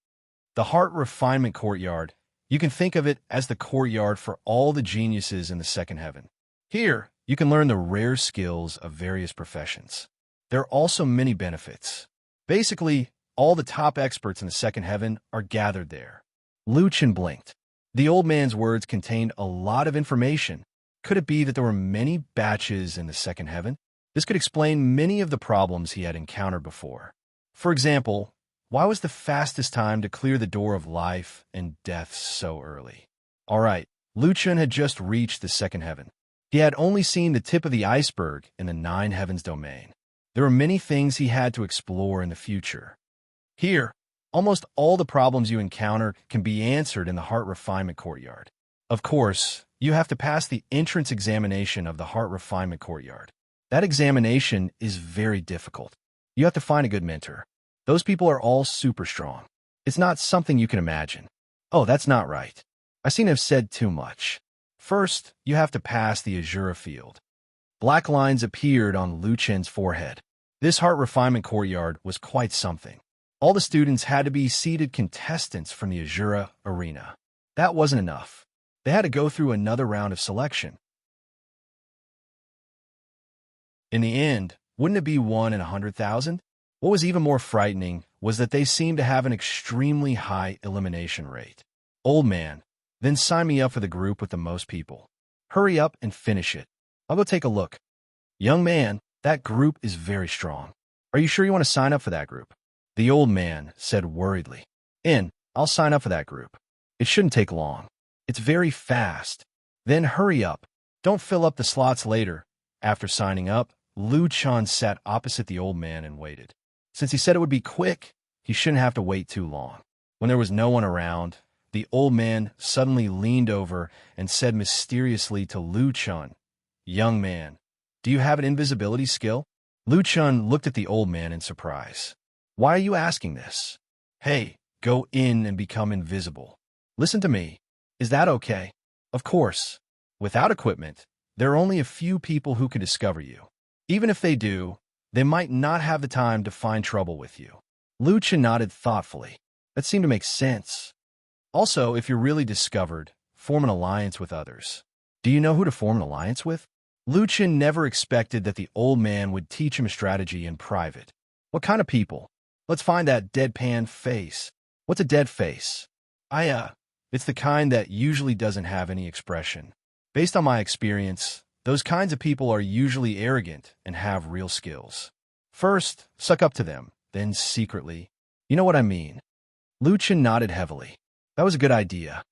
The Heart Refinement Courtyard, you can think of it as the courtyard for all the geniuses in the second heaven. Here, you can learn the rare skills of various professions. There are also many benefits. Basically, all the top experts in the second heaven are gathered there. Liu Chan blinked. The old man's words contained a lot of information. Could it be that there were many batches in the second heaven? This could explain many of the problems he had encountered before. For example, why was the fastest time to clear the door of life and death so early? All right, Liu Chan had just reached the second heaven. He had only seen the tip of the iceberg in the 9 heavens domain. There were many things he had to explore in the future. Here, almost all the problems you encounter can be answered in the Heart Refinement Courtyard. Of course, you have to pass the entrance examination of the Heart Refinement Courtyard. That examination is very difficult. You have to find a good mentor. Those people are all super strong. It's not something you can imagine. Oh, that's not right. I seem to have said too much. First, you have to pass the Azura field. Black lines appeared on Liu Chan's forehead. This Heart Refinement Courtyard was quite something. All the students had to be seeded contestants from the Azura arena. That wasn't enough. They had to go through another round of selection. In the end, wouldn't it be 1 in 100,000? What was even more frightening was that they seemed to have an extremely high elimination rate. Old man, then sign me up for the group with the most people. Hurry up and finish it. I'll go take a look. Young man, that group is very strong. Are you sure you want to sign up for that group? The old man said worriedly. I'll sign up for that group. It shouldn't take long. It's very fast. Then hurry up. Don't fill up the slots later. After signing up, Liu Chan sat opposite the old man and waited. Since he said it would be quick, he shouldn't have to wait too long. When there was no one around, the old man suddenly leaned over and said mysteriously to Liu Chan, "Young man, do you have an invisibility skill?" Liu Chan looked at the old man in surprise. "Why are you asking this?" "Hey, go in and become invisible. Listen to me. Is that okay?" "Of course. Without equipment, there are only a few people who can discover you. Even if they do, they might not have the time to find trouble with you." Liu Chan nodded thoughtfully. That seemed to make sense. Also, if you're really discovered, form an alliance with others. Do you know who to form an alliance with? Liu Chan never expected that the old man would teach him strategy in private. What kind of people? Let's find that deadpan face. What's a dead face? It's the kind that usually doesn't have any expression. Based on my experience, those kinds of people are usually arrogant and have real skills. First, suck up to them, then secretly. You know what I mean. Lu Chen nodded heavily. That was a good idea.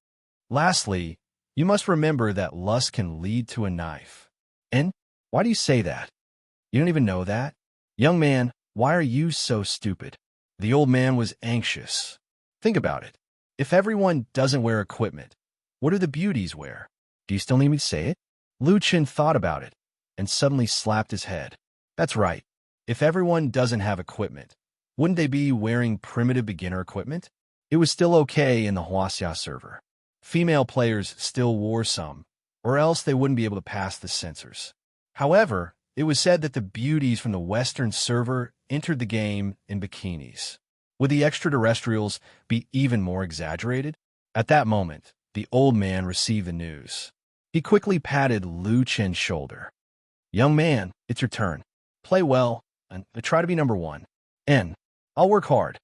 Lastly, you must remember that lust can lead to a knife. And why do you say that? You don't even know that? Young man, why are you so stupid? The old man was anxious. Think about it. If everyone doesn't wear equipment, what do the beauties wear? Do you still need me to say it? Lu Chen thought about it and suddenly slapped his head. That's right. If everyone doesn't have equipment, wouldn't they be wearing primitive beginner equipment? It was still okay in the Huaxia server. Female players still wore some, or else they wouldn't be able to pass the censors. However, it was said that the beauties from the Western server entered the game in bikinis. Would the extraterrestrials be even more exaggerated? At that moment, the old man received the news. He quickly patted Lu Chen's shoulder. Young man, it's your turn. Play well, and try to be number one. And I'll work hard.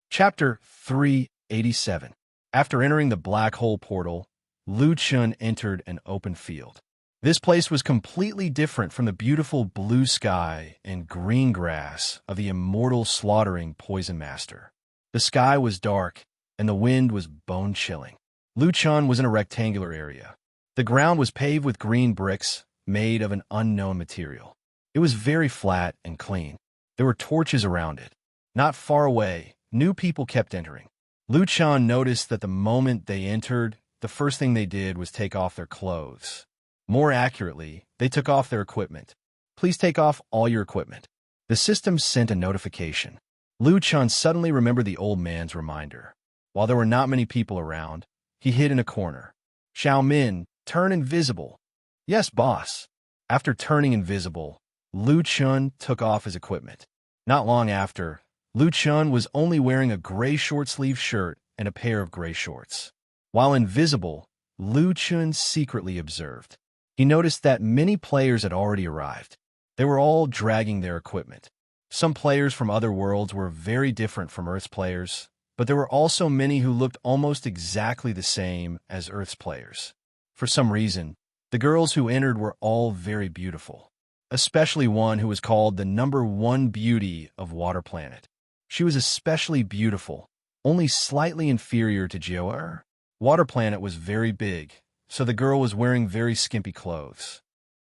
Chapter 387. After entering the black hole portal, Lu Chen entered an open field. This place was completely different from the beautiful blue sky and green grass of the immortal slaughtering poison master. The sky was dark, and the wind was bone-chilling. Lu Chen was in a rectangular area. The ground was paved with green bricks made of an unknown material. It was very flat and clean. There were torches around it. Not far away, new people kept entering. Lu Chen noticed that the moment they entered, the first thing they did was take off their clothes. More accurately, they took off their equipment. Please take off all your equipment. The system sent a notification. Lu Chen suddenly remembered the old man's reminder. While there were not many people around, he hid in a corner. Xiao Min, turn invisible. Yes, boss. After turning invisible, Lu Chen took off his equipment. Not long after, Lu Chen was only wearing a gray short-sleeved shirt and a pair of gray shorts. While invisible, Lu Chen secretly observed. He noticed that many players had already arrived. They were all dragging their equipment. Some players from other worlds were very different from Earth's players, but there were also many who looked almost exactly the same as Earth's players. For some reason, the girls who entered were all very beautiful, especially one who was called the #1 beauty of Water Planet. She was especially beautiful, only slightly inferior to Jiao'er. Water Planet was very big, so the girl was wearing very skimpy clothes.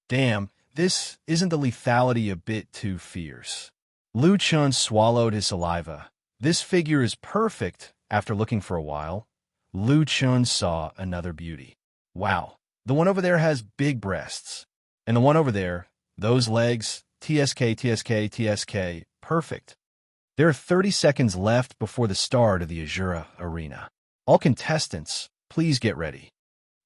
Damn, this isn't the lethality a bit too fierce. Lu Chen swallowed his saliva. This figure is perfect. After looking for a while, Lu Chen saw another beauty. Wow, the one over there has big breasts. And the one over there, those legs, TSK, TSK, TSK, perfect. There are 30 seconds left before the start of the Azura Arena. All contestants, please get ready.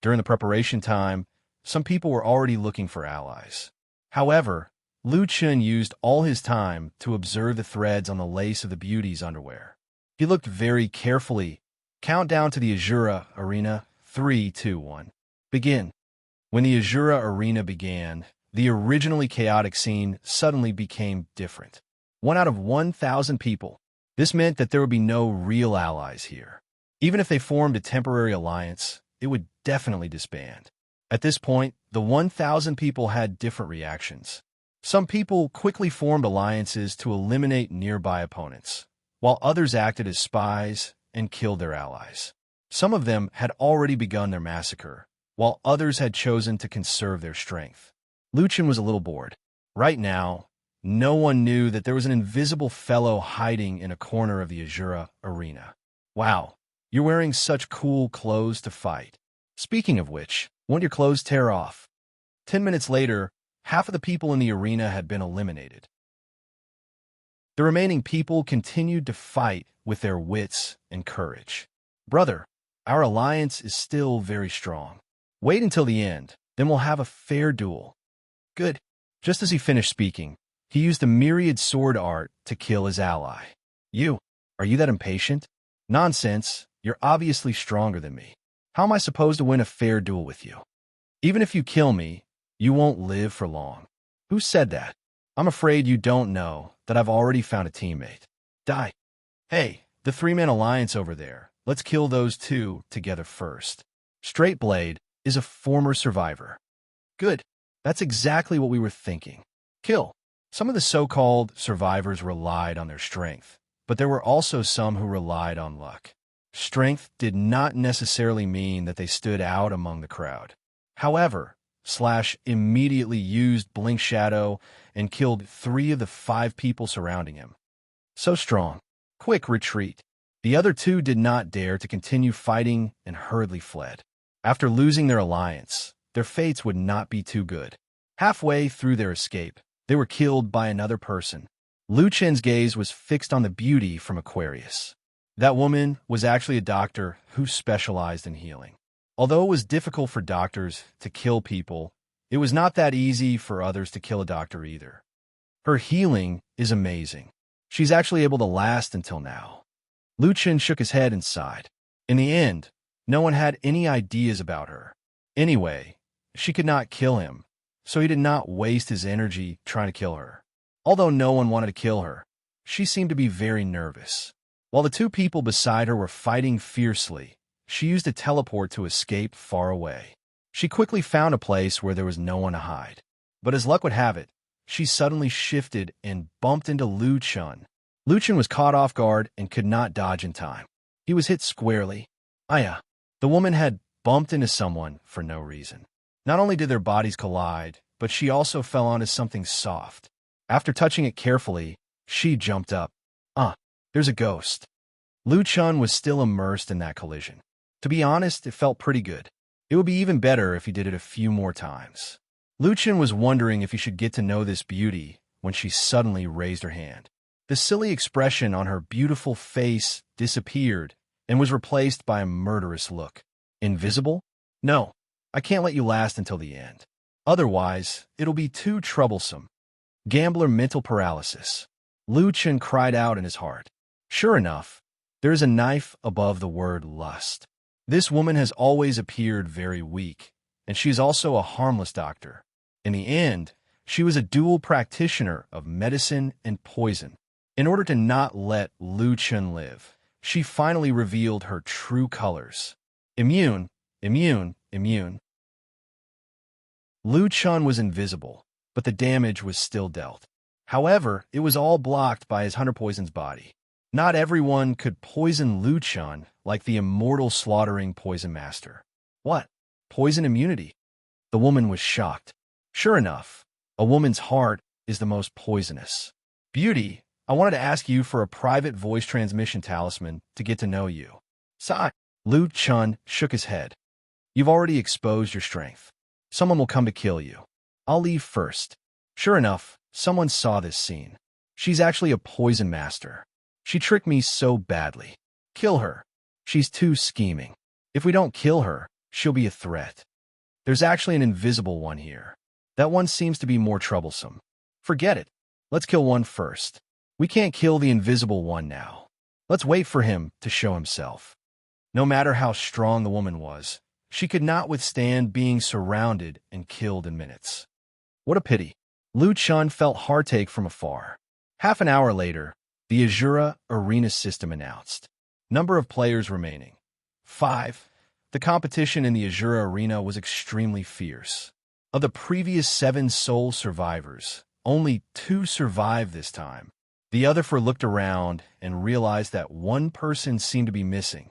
During the preparation time, some people were already looking for allies. However, Lu Chen used all his time to observe the threads on the lace of the beauty's underwear. He looked very carefully. Countdown to the Azura Arena, 3, 2, 1. Begin. When the Azura Arena began, the originally chaotic scene suddenly became different. 1 out of 1,000 people. This meant that there would be no real allies here. Even if they formed a temporary alliance, it would definitely disband. At this point, the 1,000 people had different reactions. Some people quickly formed alliances to eliminate nearby opponents, while others acted as spies and killed their allies. Some of them had already begun their massacre, while others had chosen to conserve their strength. Lu Chen was a little bored. Right now, no one knew that there was an invisible fellow hiding in a corner of the Azura Arena. Wow, you're wearing such cool clothes to fight. Speaking of which, won't your clothes tear off? 10 minutes later, half of the people in the arena had been eliminated. The remaining people continued to fight with their wits and courage. Brother, our alliance is still very strong. Wait until the end, then we'll have a fair duel. Good. Just as he finished speaking, he used the myriad sword art to kill his ally. Are you that impatient? Nonsense, you're obviously stronger than me. How am I supposed to win a fair duel with you? Even if you kill me, you won't live for long. Who said that? I'm afraid you don't know that I've already found a teammate. Die. Hey, The three-man alliance over there. Let's kill those two together first. Straight Blade is a former survivor. Good. That's exactly what we were thinking. Kill. Some of the so-called survivors relied on their strength, but there were also some who relied on luck. Strength did not necessarily mean that they stood out among the crowd. However, Slash immediately used Blink Shadow and killed 3 of the 5 people surrounding him. So strong. Quick retreat. The other 2 did not dare to continue fighting and hurriedly fled. After losing their alliance, their fates would not be too good. Halfway through their escape, they were killed by another person. Lu Chen's gaze was fixed on the beauty from Aquarius. That woman was actually a doctor who specialized in healing. Although it was difficult for doctors to kill people, it was not that easy for others to kill a doctor either. Her healing is amazing. She's actually able to last until now. Lu Chen shook his head and sighed. In the end, no one had any ideas about her. Anyway, she could not kill him, so he did not waste his energy trying to kill her. Although no one wanted to kill her, she seemed to be very nervous. While the 2 people beside her were fighting fiercely, she used a teleport to escape far away. She quickly found a place where there was no one to hide. But as luck would have it, she suddenly shifted and bumped into Lu Chen. Lu Chen was caught off guard and could not dodge in time. He was hit squarely. Aya. The woman had bumped into someone for no reason. Not only did their bodies collide, but she also fell onto something soft. After touching it carefully, she jumped up. There's a ghost. Lu Chen was still immersed in that collision. To be honest, it felt pretty good. It would be even better if he did it a few more times. Lu Chen was wondering if he should get to know this beauty when she suddenly raised her hand. The silly expression on her beautiful face disappeared and was replaced by a murderous look. Invisible? No, I can't let you last until the end. Otherwise, it'll be too troublesome. Gambler mental paralysis. Lu Chen cried out in his heart. Sure enough, there is a knife above the word lust. This woman has always appeared very weak, and she is also a harmless doctor. In the end, she was a dual practitioner of medicine and poison. In order to not let Lu Chen live, she finally revealed her true colors. Immune, immune, immune. Lu Chen was invisible, but the damage was still dealt. However, it was all blocked by his Hunter Poison's body. Not everyone could poison Lu Chen like the immortal slaughtering poison master. What? Poison immunity? The woman was shocked. Sure enough, a woman's heart is the most poisonous. Beauty, I wanted to ask you for a private voice transmission talisman to get to know you. Sigh. Lu Chen shook his head. You've already exposed your strength. Someone will come to kill you. I'll leave first. Sure enough, someone saw this scene. She's actually a poison master. She tricked me so badly. Kill her. She's too scheming. If we don't kill her, she'll be a threat. There's actually an invisible one here. That one seems to be more troublesome. Forget it. Let's kill one first. We can't kill the invisible one now. Let's wait for him to show himself. No matter how strong the woman was, she could not withstand being surrounded and killed in minutes. What a pity. Lu Chen felt heartache from afar. Half an hour later, the Azura Arena system announced. Number of players remaining. 5. The competition in the Azura Arena was extremely fierce. Of the previous 7 soul survivors, only 2 survived this time. The other 4 looked around and realized that one person seemed to be missing.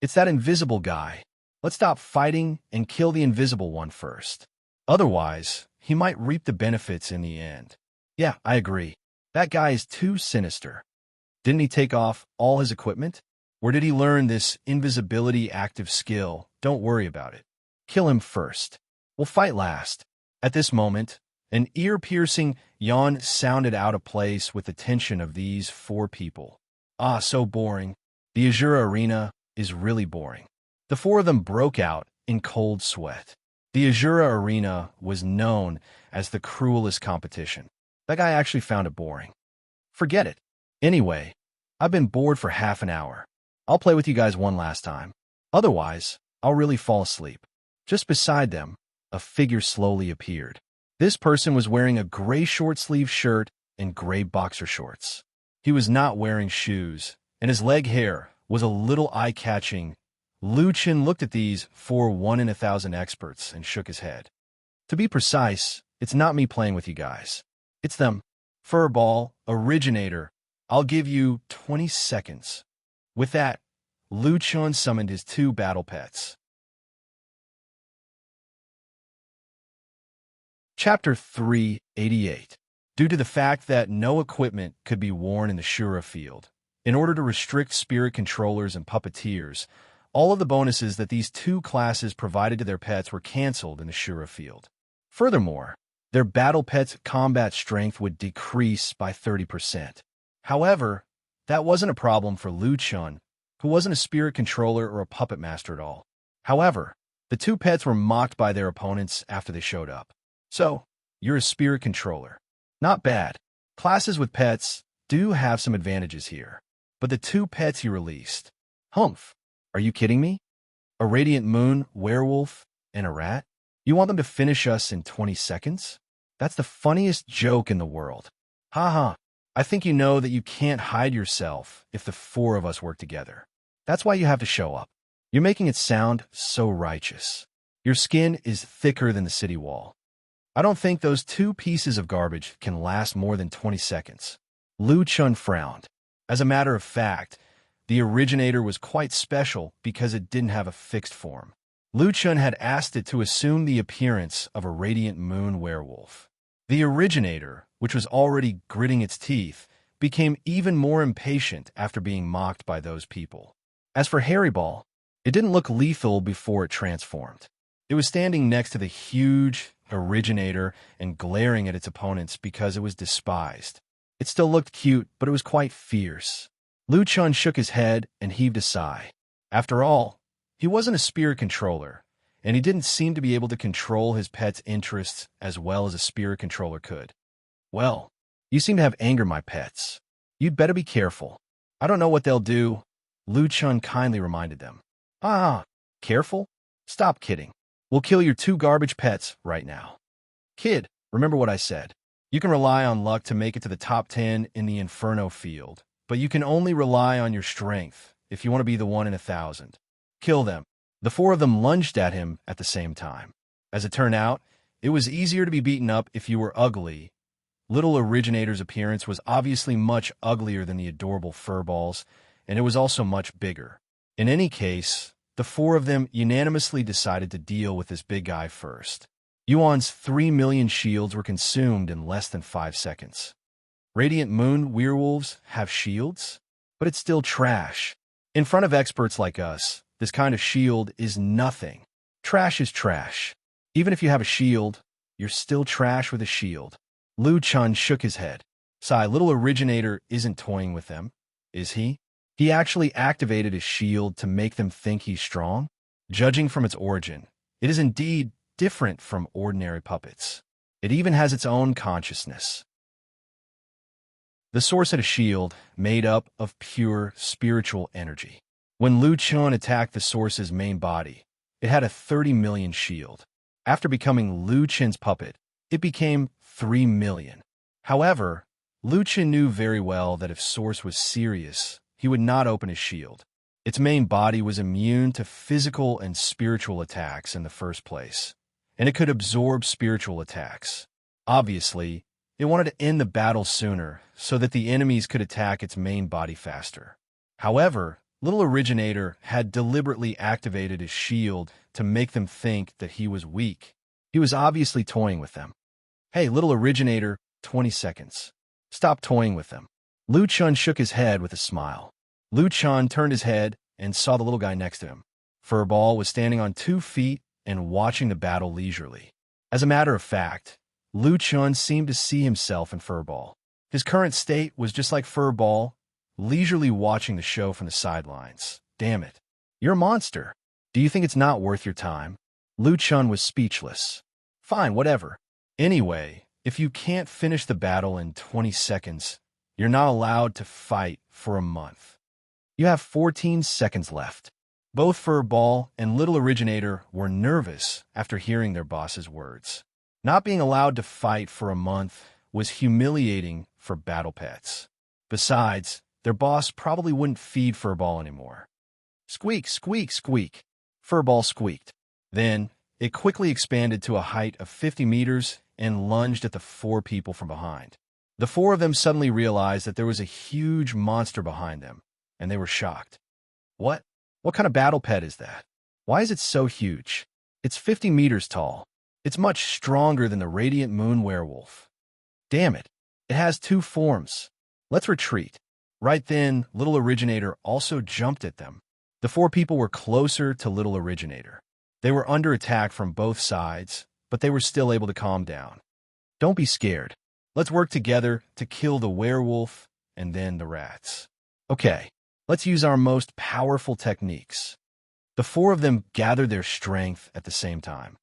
It's that invisible guy. Let's stop fighting and kill the invisible one first. Otherwise, he might reap the benefits in the end. Yeah, I agree. That guy is too sinister. Didn't he take off all his equipment? Where did he learn this invisibility active skill? Don't worry about it. Kill him first. We'll fight last. At this moment, an ear-piercing yawn sounded out of place with the tension of these 4 people. So boring. The Azura Arena is really boring. The 4 of them broke out in cold sweat. The Azura Arena was known as the cruelest competition. That guy actually found it boring. Forget it. Anyway, I've been bored for half an hour. I'll play with you guys one last time. Otherwise, I'll really fall asleep. Just beside them, a figure slowly appeared. This person was wearing a gray short-sleeved shirt and gray boxer shorts. He was not wearing shoes, and his leg hair was a little eye-catching. Lu Chen looked at these 4 1 in 1,000 experts and shook his head. To be precise, it's not me playing with you guys. It's them. Furball, Originator, I'll give you 20 seconds. With that, Lu Chen summoned his 2 battle pets. Chapter 388. Due to the fact that no equipment could be worn in the Shura field, in order to restrict spirit controllers and puppeteers, all of the bonuses that these 2 classes provided to their pets were canceled in the Shura field. Furthermore, their battle pet's combat strength would decrease by 30%. However, that wasn't a problem for Lu Chen, who wasn't a spirit controller or a puppet master at all. However, the 2 pets were mocked by their opponents after they showed up. So, you're a spirit controller. Not bad. Classes with pets do have some advantages here. But the 2 pets he released. Humph. Are you kidding me? A radiant moon, werewolf, and a rat? You want them to finish us in 20 seconds? That's the funniest joke in the world. Haha. I think you know that you can't hide yourself if the 4 of us work together. That's why you have to show up. You're making it sound so righteous. Your skin is thicker than the city wall. I don't think those 2 pieces of garbage can last more than 20 seconds. Lu Chen frowned. As a matter of fact, the Originator was quite special because it didn't have a fixed form. Lu Chen had asked it to assume the appearance of a radiant moon werewolf. The Originator, which was already gritting its teeth, became even more impatient after being mocked by those people. As for Harryball, it didn't look lethal before it transformed. It was standing next to the huge Originator and glaring at its opponents because it was despised. It still looked cute, but it was quite fierce. Lu Chen shook his head and heaved a sigh. After all, he wasn't a spirit controller, and he didn't seem to be able to control his pet's interests as well as a spirit controller could. Well, you seem to have angered my pets. You'd better be careful. I don't know what they'll do, Lu Chen kindly reminded them. Careful? Stop kidding. We'll kill your 2 garbage pets right now. Kid, remember what I said. You can rely on luck to make it to the top 10 in the Inferno field, but you can only rely on your strength if you want to be the 1 in 1,000. Kill them. The 4 of them lunged at him at the same time. As it turned out, it was easier to be beaten up if you were ugly. Little Originator's appearance was obviously much uglier than the adorable furballs, and it was also much bigger. In any case, the 4 of them unanimously decided to deal with this big guy first. Yuan's 3 million shields were consumed in less than 5 seconds. Radiant Moon werewolves have shields? But it's still trash. In front of experts like us, this kind of shield is nothing. Trash is trash. Even if you have a shield, you're still trash with a shield. Lu Chen shook his head. Sigh, little Originator isn't toying with them, is he? He actually activated his shield to make them think he's strong. Judging from its origin, it is indeed different from ordinary puppets. It even has its own consciousness. The source had a shield made up of pure spiritual energy. When Lu Chen attacked the source's main body, it had a 30 million shield. After becoming Lu Chen's puppet, it became 3 million. However, Lu Chen knew very well that if Source was serious, he would not open his shield. Its main body was immune to physical and spiritual attacks in the first place, and it could absorb spiritual attacks. Obviously, it wanted to end the battle sooner so that the enemies could attack its main body faster. However, Little Originator had deliberately activated his shield to make them think that he was weak. He was obviously toying with them. Hey, Little Originator, 20 seconds. Stop toying with them. Lu Chen shook his head with a smile. Lu Chen turned his head and saw the little guy next to him. Furball was standing on 2 feet and watching the battle leisurely. As a matter of fact, Lu Chen seemed to see himself in Furball. His current state was just like Furball, leisurely watching the show from the sidelines. Damn it. You're a monster. Do you think it's not worth your time? Lu Chen was speechless. Fine, whatever. Anyway, if you can't finish the battle in 20 seconds, you're not allowed to fight for a month. You have 14 seconds left. Both Furball and Little Originator were nervous after hearing their boss's words. Not being allowed to fight for a month was humiliating for battle pets. Besides, their boss probably wouldn't feed Furball anymore. Squeak, squeak, squeak. Furball squeaked. Then, it quickly expanded to a height of 50 meters and lunged at the four people from behind. The four of them suddenly realized that there was a huge monster behind them, and they were shocked. What? What kind of battle pet is that? Why is it so huge? It's 50 meters tall. It's much stronger than the Radiant Moon Werewolf. Damn it. It has two forms. Let's retreat. Right then, Little Originator also jumped at them. The four people were closer to Little Originator. They were under attack from both sides, but they were still able to calm down. Don't be scared. Let's work together to kill the werewolf and then the rats. Okay, let's use our most powerful techniques. The four of them gathered their strength at the same time.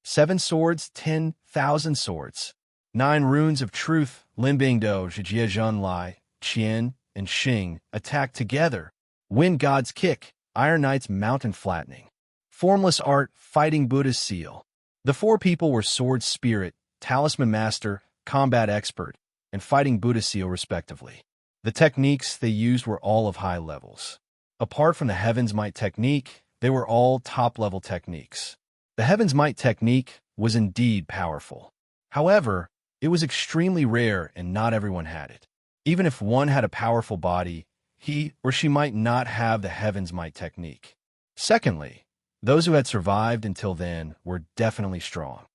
7 swords, 10,000 swords. 9 runes of truth, Linbing Do, Zhijie Zhun Lai, Qian, and Xing, attacked together. Wind God's Kick, Iron Knight's Mountain Flattening. Formless Art, Fighting Buddha's Seal. The four people were Sword Spirit, Talisman Master, Combat Expert, and Fighting Buddha Seal respectively. The techniques they used were all of high levels. Apart from the Heaven's Might technique, they were all top-level techniques. The Heaven's Might technique was indeed powerful. However, it was extremely rare and not everyone had it. Even if one had a powerful body, he or she might not have the Heaven's Might technique. Secondly, those who had survived until then were definitely strong.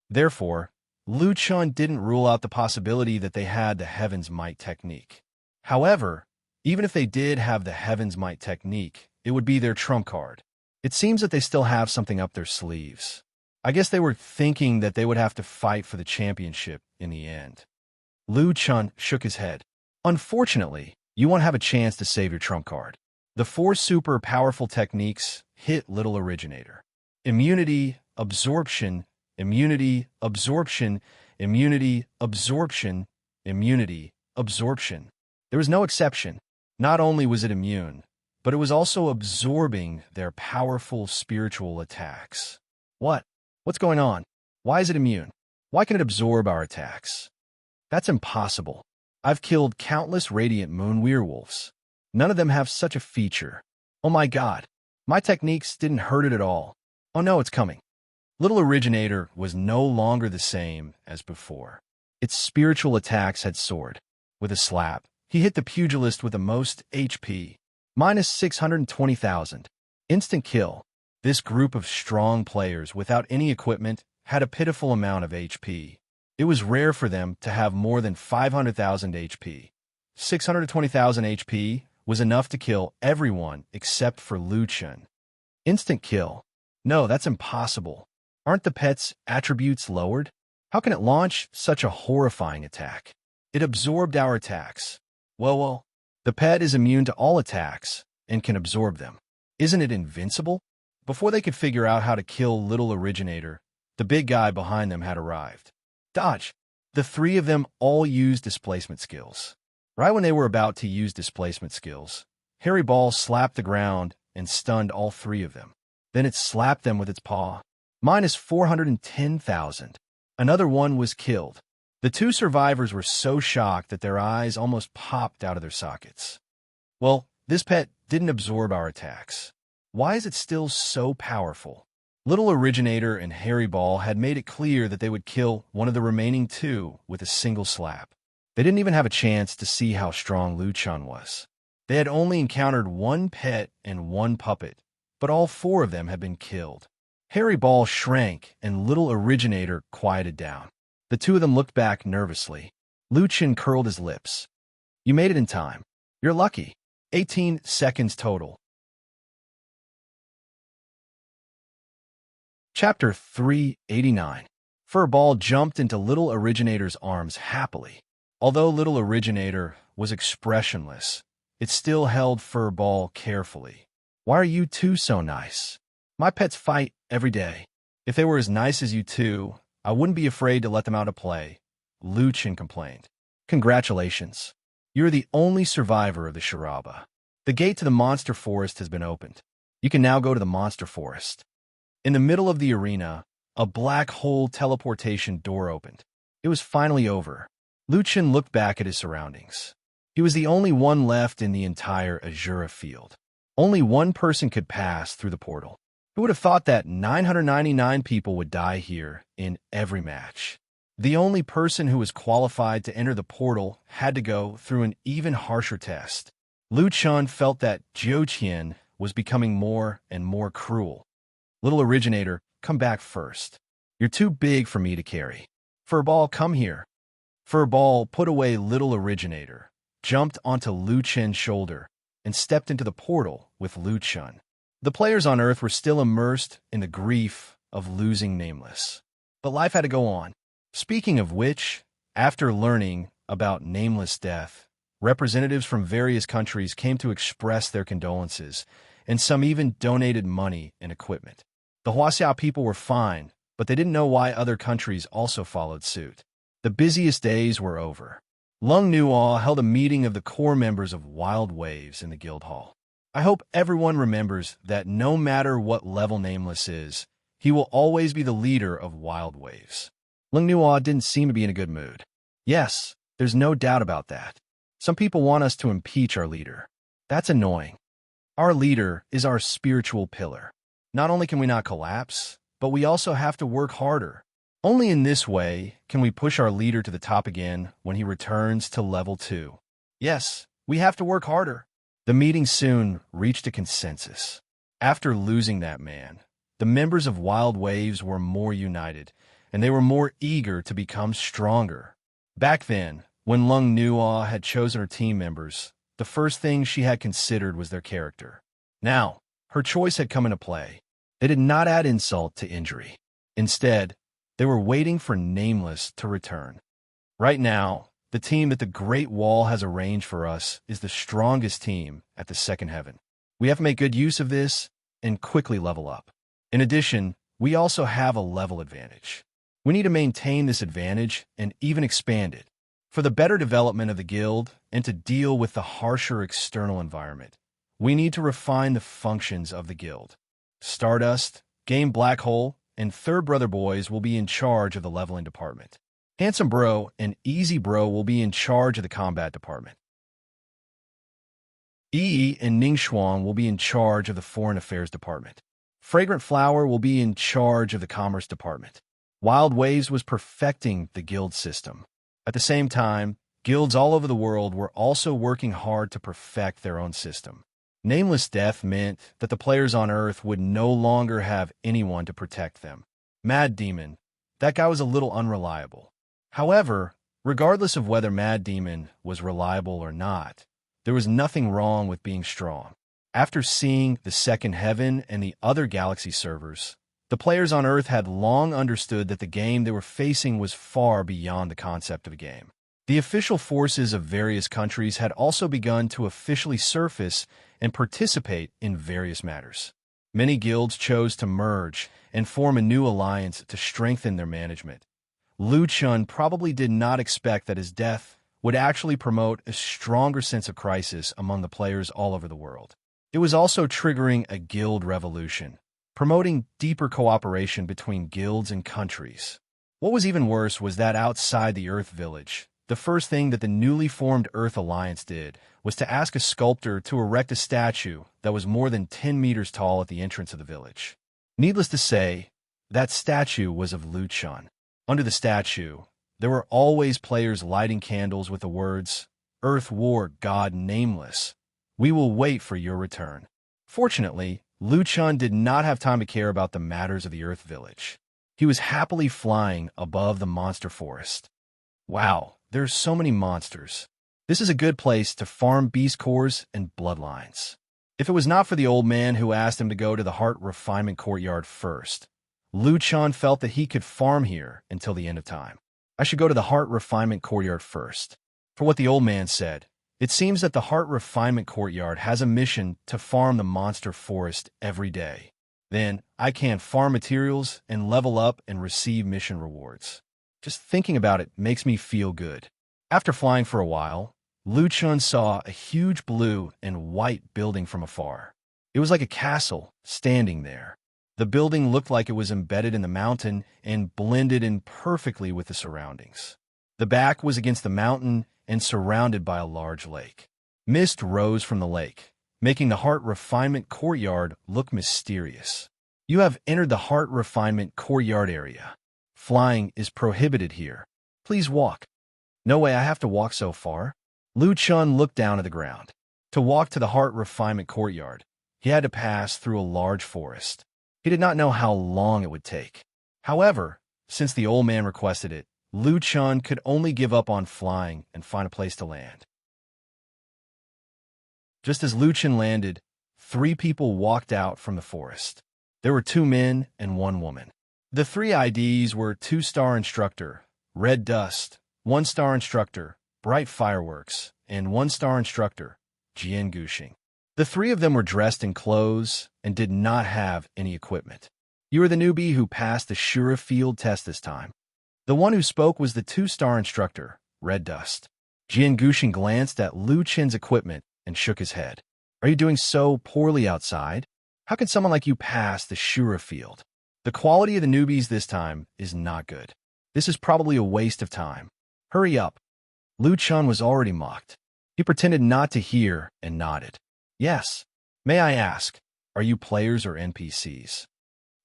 Therefore, Lu Chun didn't rule out the possibility that they had the Heaven's Might technique. However, even if they did have the Heaven's Might technique, it would be their trump card. It seems that they still have something up their sleeves. I guess they were thinking that they would have to fight for the championship in the end. Lu Chun shook his head. Unfortunately, you won't have a chance to save your trump card. The 4 super powerful techniques hit Little Originator. Immunity, absorption, immunity, absorption, immunity, absorption, immunity, absorption. There was no exception. Not only was it immune, but it was also absorbing their powerful spiritual attacks. What? What's going on? Why is it immune? Why can it absorb our attacks? That's impossible. I've killed countless Radiant Moon Werewolves. None of them have such a feature. Oh my god. My techniques didn't hurt it at all. Oh no, it's coming. Little Originator was no longer the same as before. Its spiritual attacks had soared. With a slap, he hit the pugilist with the most HP. Minus 620,000. Instant kill. This group of strong players without any equipment had a pitiful amount of HP. It was rare for them to have more than 500,000 HP. 620,000 HP was enough to kill everyone except for Lu Chun. Instant kill. No, that's impossible. Aren't the pet's attributes lowered? How can it launch such a horrifying attack? It absorbed our attacks. Well, the pet is immune to all attacks and can absorb them. Isn't it invincible? Before they could figure out how to kill Little Originator, the big guy behind them had arrived. Dodge! The 3 of them all used displacement skills. Right when they were about to use displacement skills, Hairy Ball slapped the ground and stunned all 3 of them. Then it slapped them with its paw. Minus 410,000. Another one was killed. The 2 survivors were so shocked that their eyes almost popped out of their sockets. Well, this pet didn't absorb our attacks. Why is it still so powerful? Little Originator and Hairy Ball had made it clear that they would kill one of the remaining 2 with a single slap. They didn't even have a chance to see how strong Lu Chun was. They had only encountered 1 pet and 1 puppet, but all 4 of them had been killed. Hairy Ball shrank and Little Originator quieted down. The 2 of them looked back nervously. Lu Chun curled his lips. You made it in time. You're lucky. 18 seconds total. Chapter 389. Furball jumped into Little Originator's arms happily. Although Little Originator was expressionless, it still held Furball carefully. Why are you 2 so nice? My pets fight every day. If they were as nice as you 2, I wouldn't be afraid to let them out of play, Lu Chun complained. Congratulations. You're the only survivor of the Sharaba. The gate to the monster forest has been opened. You can now go to the monster forest. In the middle of the arena, a black hole teleportation door opened. It was finally over. Lu Chen looked back at his surroundings. He was the only one left in the entire Azura field. Only one person could pass through the portal. Who would have thought that 999 people would die here in every match? The only person who was qualified to enter the portal had to go through an even harsher test. Lu Chen felt that Zhou Qian was becoming more and more cruel. Little originator, come back first. You're too big for me to carry. Furball, come here. Furball put away little originator, jumped onto Lu Chen's shoulder, and stepped into the portal with Lu Chen. The players on Earth were still immersed in the grief of losing Nameless. But life had to go on. Speaking of which, after learning about Nameless' death, representatives from various countries came to express their condolences, and some even donated money and equipment. The Huaxia people were fine, but they didn't know why other countries also followed suit. The busiest days were over. Lung Nuo held a meeting of the core members of Wild Waves in the guild hall. I hope everyone remembers that no matter what level Nameless is, he will always be the leader of Wild Waves. Lung Nuo didn't seem to be in a good mood. Yes, there's no doubt about that. Some people want us to impeach our leader. That's annoying. Our leader is our spiritual pillar. Not only can we not collapse, but we also have to work harder. Only in this way can we push our leader to the top again when he returns to level 2. Yes, we have to work harder. The meeting soon reached a consensus. After losing that man, the members of Wild Waves were more united, and they were more eager to become stronger. Back then, when Lung Nuo had chosen her team members, the first thing she had considered was their character. Now, her choice had come into play. They did not add insult to injury. Instead, they were waiting for Nameless to return. Right now, the team that the Great Wall has arranged for us is the strongest team at the Second Heaven. We have to make good use of this and quickly level up. In addition, we also have a level advantage. We need to maintain this advantage and even expand it. For the better development of the guild and to deal with the harsher external environment, we need to refine the functions of the guild. Stardust, Game Black Hole, and Third Brother Boys will be in charge of the leveling department. Handsome Bro and Easy Bro will be in charge of the combat department. Yi and Ning Shuang will be in charge of the foreign affairs department. Fragrant Flower will be in charge of the commerce department. Wild Waves was perfecting the guild system. At the same time, guilds all over the world were also working hard to perfect their own system. Nameless death meant that the players on Earth would no longer have anyone to protect them. Mad Demon, that guy was a little unreliable. However, regardless of whether Mad Demon was reliable or not, there was nothing wrong with being strong. After seeing the Second Heaven and the other galaxy servers, the players on Earth had long understood that the game they were facing was far beyond the concept of a game. The official forces of various countries had also begun to officially surface and participate in various matters. Many guilds chose to merge and form a new alliance to strengthen their management. Lu Chen probably did not expect that his death would actually promote a stronger sense of crisis among the players all over the world. It was also triggering a guild revolution, promoting deeper cooperation between guilds and countries. What was even worse was that outside the Earth Village, the first thing that the newly formed Earth Alliance did was to ask a sculptor to erect a statue that was more than 10 meters tall at the entrance of the village. Needless to say, that statue was of Lu Chen. Under the statue, there were always players lighting candles with the words, "Earth War God Nameless. We will wait for your return." Fortunately, Lu Chen did not have time to care about the matters of the Earth Village. He was happily flying above the monster forest. Wow, there are so many monsters. This is a good place to farm beast cores and bloodlines. If it was not for the old man who asked him to go to the Heart Refinement Courtyard first, Lu Chen felt that he could farm here until the end of time. I should go to the Heart Refinement Courtyard first. For what the old man said, it seems that the Heart Refinement Courtyard has a mission to farm the monster forest every day. Then, I can farm materials and level up and receive mission rewards. Just thinking about it makes me feel good. After flying for a while, Lu Chen saw a huge blue and white building from afar. It was like a castle standing there. The building looked like it was embedded in the mountain and blended in perfectly with the surroundings. The back was against the mountain and surrounded by a large lake. Mist rose from the lake, making the Heart Refinement Courtyard look mysterious. You have entered the Heart Refinement Courtyard area. Flying is prohibited here. Please walk. No way, I have to walk so far? Lu Chun looked down at the ground. To walk to the Heart Refinement Courtyard, he had to pass through a large forest. He did not know how long it would take. However, since the old man requested it, Lu Chun could only give up on flying and find a place to land. Just as Lu Chun landed, 3 people walked out from the forest. There were 2 men and 1 woman. The 3 IDs were 2-star instructor, red dust, 1-star instructor, bright fireworks, and 1-star instructor, Jian Guxing. The 3 of them were dressed in clothes and did not have any equipment. You are the newbie who passed the Shura field test this time. The one who spoke was the 2-star instructor, red dust. Jian Guxing glanced at Lu Chun's equipment and shook his head. Are you doing so poorly outside? How can someone like you pass the Shura field? The quality of the newbies this time is not good. This is probably a waste of time. Hurry up. Lu Chun was already mocked. He pretended not to hear and nodded. Yes. May I ask, are you players or NPCs?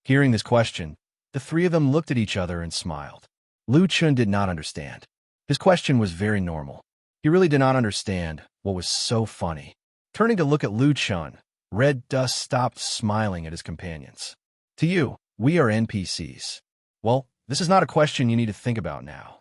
Hearing this question, the 3 of them looked at each other and smiled. Lu Chun did not understand. His question was very normal. He really did not understand what was so funny. Turning to look at Lu Chun, Red Dust stopped smiling at his companions. To you, we are NPCs. Well, this is not a question you need to think about now.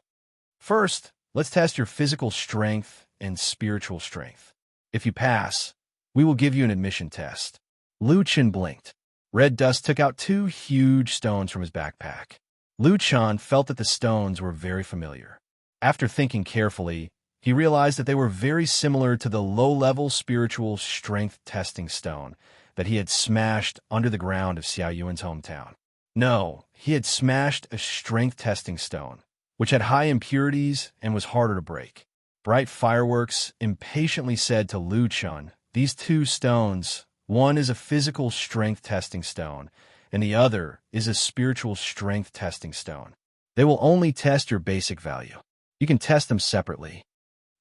First, let's test your physical strength and spiritual strength. If you pass, we will give you an admission test. Lu Chun blinked. Red Dust took out 2 huge stones from his backpack. Lu Chun felt that the stones were very familiar. After thinking carefully, he realized that they were very similar to the low-level spiritual strength testing stone that he had smashed under the ground of Xiao Yuan's hometown. No, he had smashed a strength testing stone, which had high impurities and was harder to break. Bright Fireworks impatiently said to Lu Chun, these 2 stones, one is a physical strength testing stone, and the other is a spiritual strength testing stone. They will only test your basic value. You can test them separately.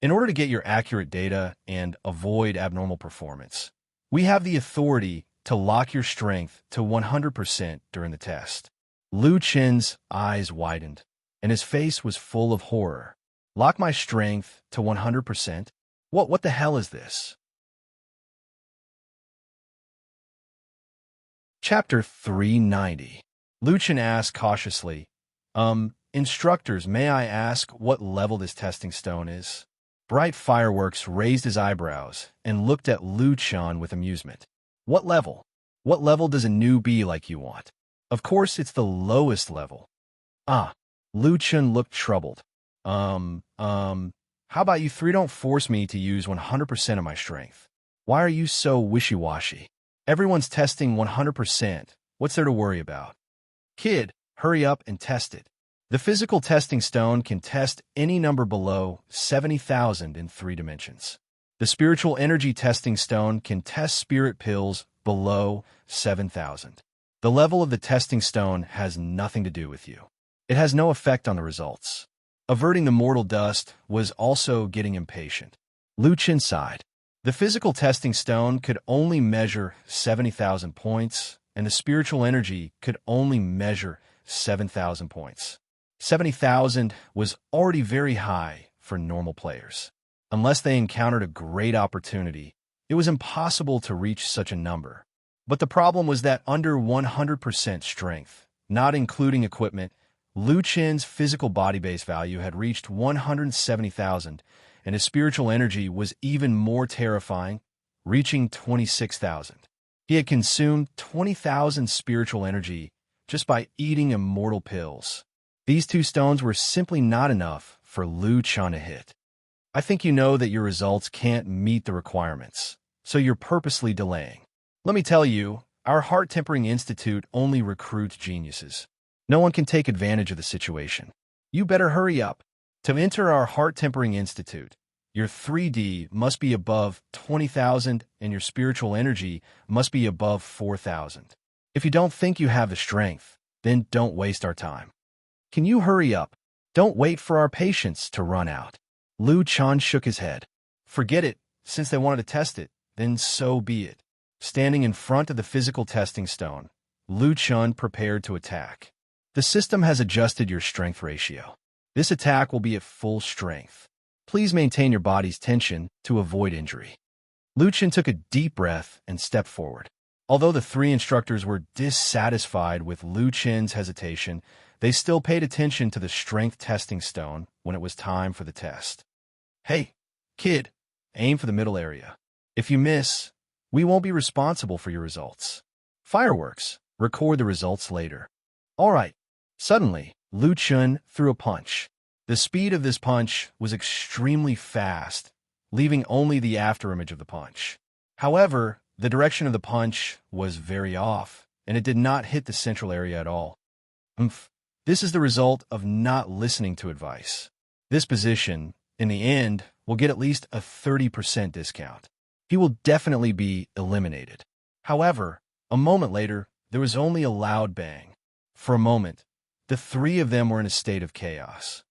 In order to get your accurate data and avoid abnormal performance, we have the authority to lock your strength to 100% during the test. Lu Chun's eyes widened, and his face was full of horror. Lock my strength to 100%? What the hell is this? Chapter 390. Lu Chun asked cautiously, instructors, may I ask what level this testing stone is? Bright Fireworks raised his eyebrows and looked at Lu Chun with amusement. What level? What level does a newbie like you want? Of course, it's the lowest level. Ah, Lu Chun looked troubled. How about you 3 don't force me to use 100% of my strength? Why are you so wishy-washy? Everyone's testing 100%. What's there to worry about? Kid, hurry up and test it. The physical testing stone can test any number below 70,000 in 3 dimensions. The spiritual energy testing stone can test spirit pills below 7,000. The level of the testing stone has nothing to do with you. It has no effect on the results. Averting the mortal dust was also getting impatient. Lu Chun sighed. The physical testing stone could only measure 70,000 points, and the spiritual energy could only measure 7,000 points. 70,000 was already very high for normal players. Unless they encountered a great opportunity, it was impossible to reach such a number. But the problem was that under 100% strength, not including equipment, Lu Chun's physical body base value had reached 170,000, and his spiritual energy was even more terrifying, reaching 26,000. He had consumed 20,000 spiritual energy just by eating immortal pills. These 2 stones were simply not enough for Lu Chun to hit. I think you know that your results can't meet the requirements, so you're purposely delaying. Let me tell you, our Heart Tempering Institute only recruits geniuses. No one can take advantage of the situation. You better hurry up. To enter our Heart Tempering Institute, your 3D must be above 20,000 and your spiritual energy must be above 4,000. If you don't think you have the strength, then don't waste our time. Can you hurry up? Don't wait for our patience to run out. Lu Chan shook his head. Forget it. Since they wanted to test it, then so be it. Standing in front of the physical testing stone, Lu Chun prepared to attack. The system has adjusted your strength ratio. This attack will be at full strength. Please maintain your body's tension to avoid injury. Lu Chun took a deep breath and stepped forward. Although the three instructors were dissatisfied with Lu Chen's hesitation, they still paid attention to the strength testing stone when it was time for the test. Hey, kid, aim for the middle area. If you miss, we won't be responsible for your results. Fireworks. Record the results later. All right. Suddenly, Lu Chun threw a punch. The speed of this punch was extremely fast, leaving only the afterimage of the punch. However, the direction of the punch was very off, and it did not hit the central area at all. This is the result of not listening to advice. This position, in the end, will get at least a 30% discount. He will definitely be eliminated. However, a moment later, there was only a loud bang. For a moment, the three of them were in a state of chaos.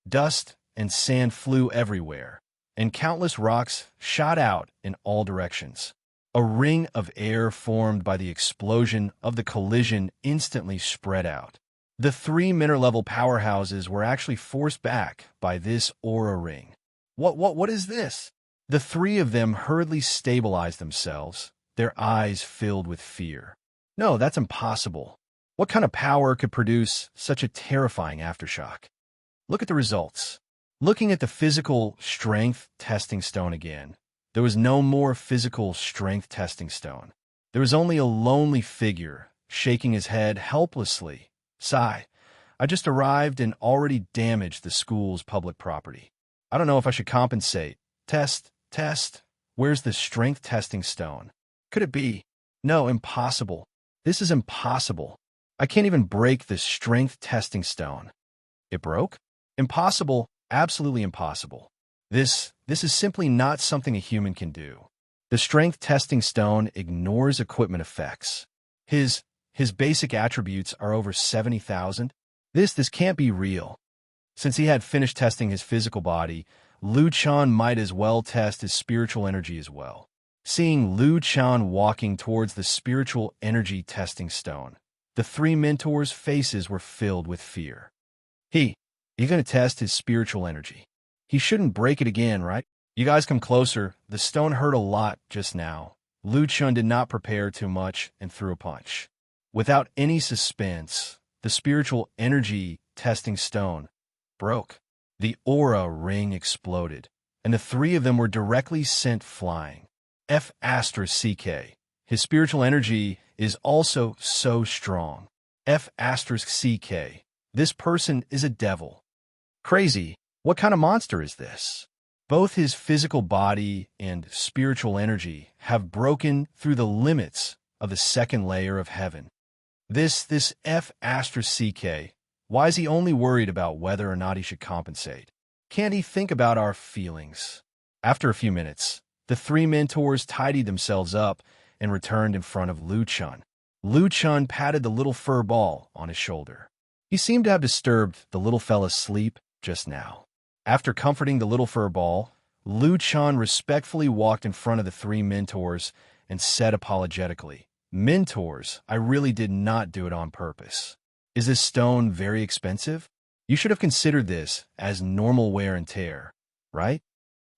Dust and sand flew everywhere, and countless rocks shot out in all directions. A ring of air formed by the explosion of the collision instantly spread out. The three minor-level powerhouses were actually forced back by this aura ring. What is this? The three of them hurriedly stabilized themselves, their eyes filled with fear. No, that's impossible. What kind of power could produce such a terrifying aftershock? Look at the results. Looking at the physical strength testing stone again, there was no more physical strength testing stone. There was only a lonely figure, shaking his head helplessly. Sigh, I just arrived and already damaged the school's public property. I don't know if I should compensate. Test. Where's the strength testing stone? Could it be? No, impossible. This is impossible. I can't even break the strength testing stone. It broke? Impossible. Absolutely impossible. This is simply not something a human can do. The strength testing stone ignores equipment effects. His basic attributes are over 70,000. This can't be real. Since he had finished testing his physical body, Lu Chan might as well test his spiritual energy as well. Seeing Lu Chan walking towards the spiritual energy testing stone, the three mentors' faces were filled with fear. He's going to test his spiritual energy. He shouldn't break it again, right? You guys come closer. The stone hurt a lot just now. Lu Chun did not prepare too much and threw a punch. Without any suspense, the spiritual energy testing stone broke. The aura ring exploded, and the three of them were directly sent flying. F***CK. His spiritual energy is also so strong. F***CK. This person is a devil. Crazy. What kind of monster is this? Both his physical body and spiritual energy have broken through the limits of the second layer of heaven. This F***CK. Why is he only worried about whether or not he should compensate? Can't he think about our feelings? After a few minutes, the three mentors tidied themselves up and returned in front of Lu Chun. Lu Chun patted the little fur ball on his shoulder. He seemed to have disturbed the little fella's sleep just now. After comforting the little fur ball, Lu Chun respectfully walked in front of the three mentors and said apologetically, "Mentors, I really did not do it on purpose. Is this stone very expensive? You should have considered this as normal wear and tear, right?"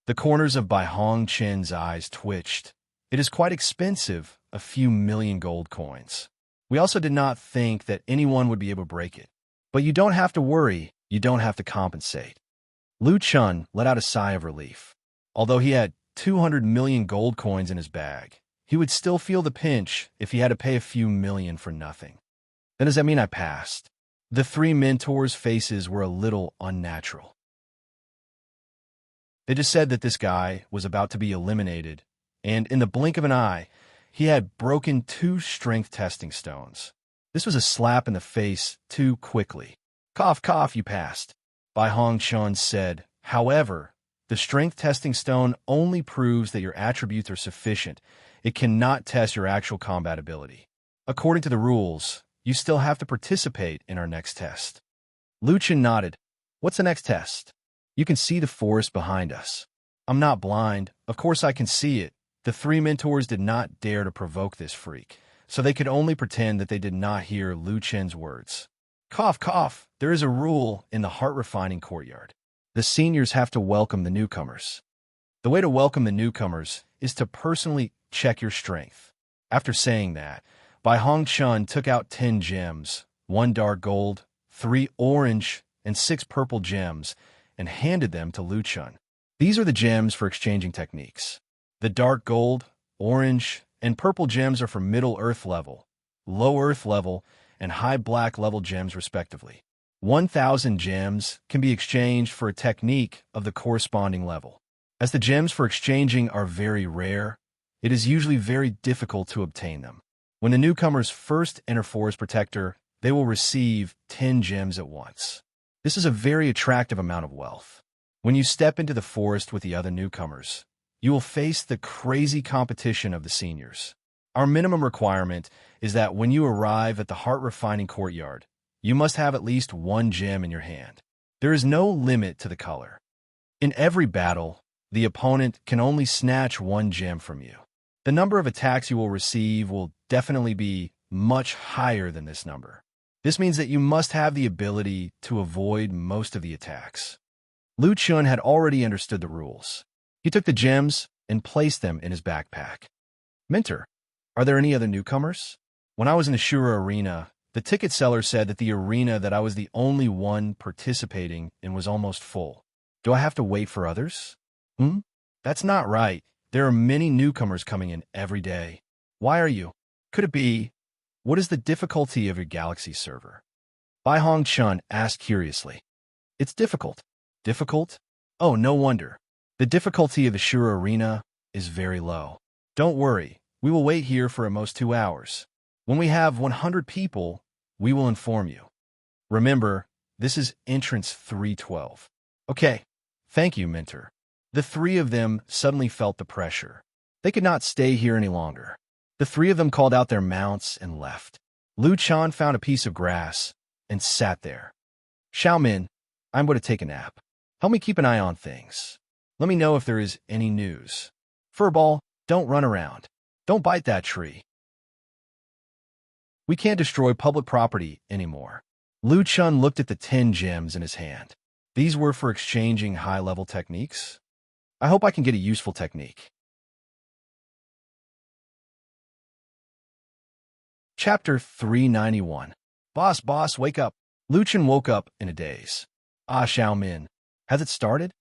The corners of Bai Hong Chen's eyes twitched. It is quite expensive, a few million gold coins. We also did not think that anyone would be able to break it. But you don't have to worry, you don't have to compensate. Lu Chun let out a sigh of relief. Although he had 200 million gold coins in his bag, he would still feel the pinch if he had to pay a few million for nothing. Then does that mean I passed? The three mentors' faces were a little unnatural. They just said that this guy was about to be eliminated, and in the blink of an eye, he had broken 2 strength testing stones. This was a slap in the face too quickly. Cough, cough, you passed, Bai Hong Chun said. However, the strength testing stone only proves that your attributes are sufficient. It cannot test your actual combat ability. According to the rules, you still have to participate in our next test. Luchan nodded. What's the next test? You can see the forest behind us. I'm not blind. Of course I can see it. The three mentors did not dare to provoke this freak, so they could only pretend that they did not hear Luchan's words. Cough, cough. There is a rule in the heart-refining courtyard. The seniors have to welcome the newcomers. The way to welcome the newcomers is to personally check your strength. After saying that, Bai Hong Chun took out 10 gems, 1 dark gold, 3 orange, and 6 purple gems, and handed them to Lu Chun. These are the gems for exchanging techniques. The dark gold, orange, and purple gems are for middle earth level, low earth level, and high black level gems respectively. 1,000 gems can be exchanged for a technique of the corresponding level. As the gems for exchanging are very rare, it is usually very difficult to obtain them. When the newcomers first enter Forest Protector, they will receive 10 gems at once. This is a very attractive amount of wealth. When you step into the forest with the other newcomers, you will face the crazy competition of the seniors. Our minimum requirement is that when you arrive at the heart-refining courtyard, you must have at least 1 gem in your hand. There is no limit to the color. In every battle, the opponent can only snatch 1 gem from you. The number of attacks you will receive will definitely be much higher than this number. This means that you must have the ability to avoid most of the attacks. Lu Chun had already understood the rules. He took the gems and placed them in his backpack. Mentor, are there any other newcomers? When I was in the Shura arena, the ticket seller said that the arena that I was the only one participating in was almost full. Do I have to wait for others? That's not right. There are many newcomers coming in every day. Why are you? Could it be? What is the difficulty of your Galaxy server? Bai Hong Chun asked curiously. It's difficult. Difficult? Oh, no wonder. The difficulty of the Shura arena is very low. Don't worry, we will wait here for at most 2 hours. When we have 100 people, we will inform you. Remember, this is entrance 312. Okay, thank you, Mentor. The 3 of them suddenly felt the pressure. They could not stay here any longer. The 3 of them called out their mounts and left. Lu Chan found a piece of grass and sat there. Xiaomin, I'm going to take a nap. Help me keep an eye on things. Let me know if there is any news. Furball, don't run around. Don't bite that tree. We can't destroy public property anymore. Lu Chun looked at the 10 gems in his hand. These were for exchanging high-level techniques. I hope I can get a useful technique. Chapter 391. Boss, wake up. Lu Chun woke up in a daze. Ah, Xiaomin. Has it started?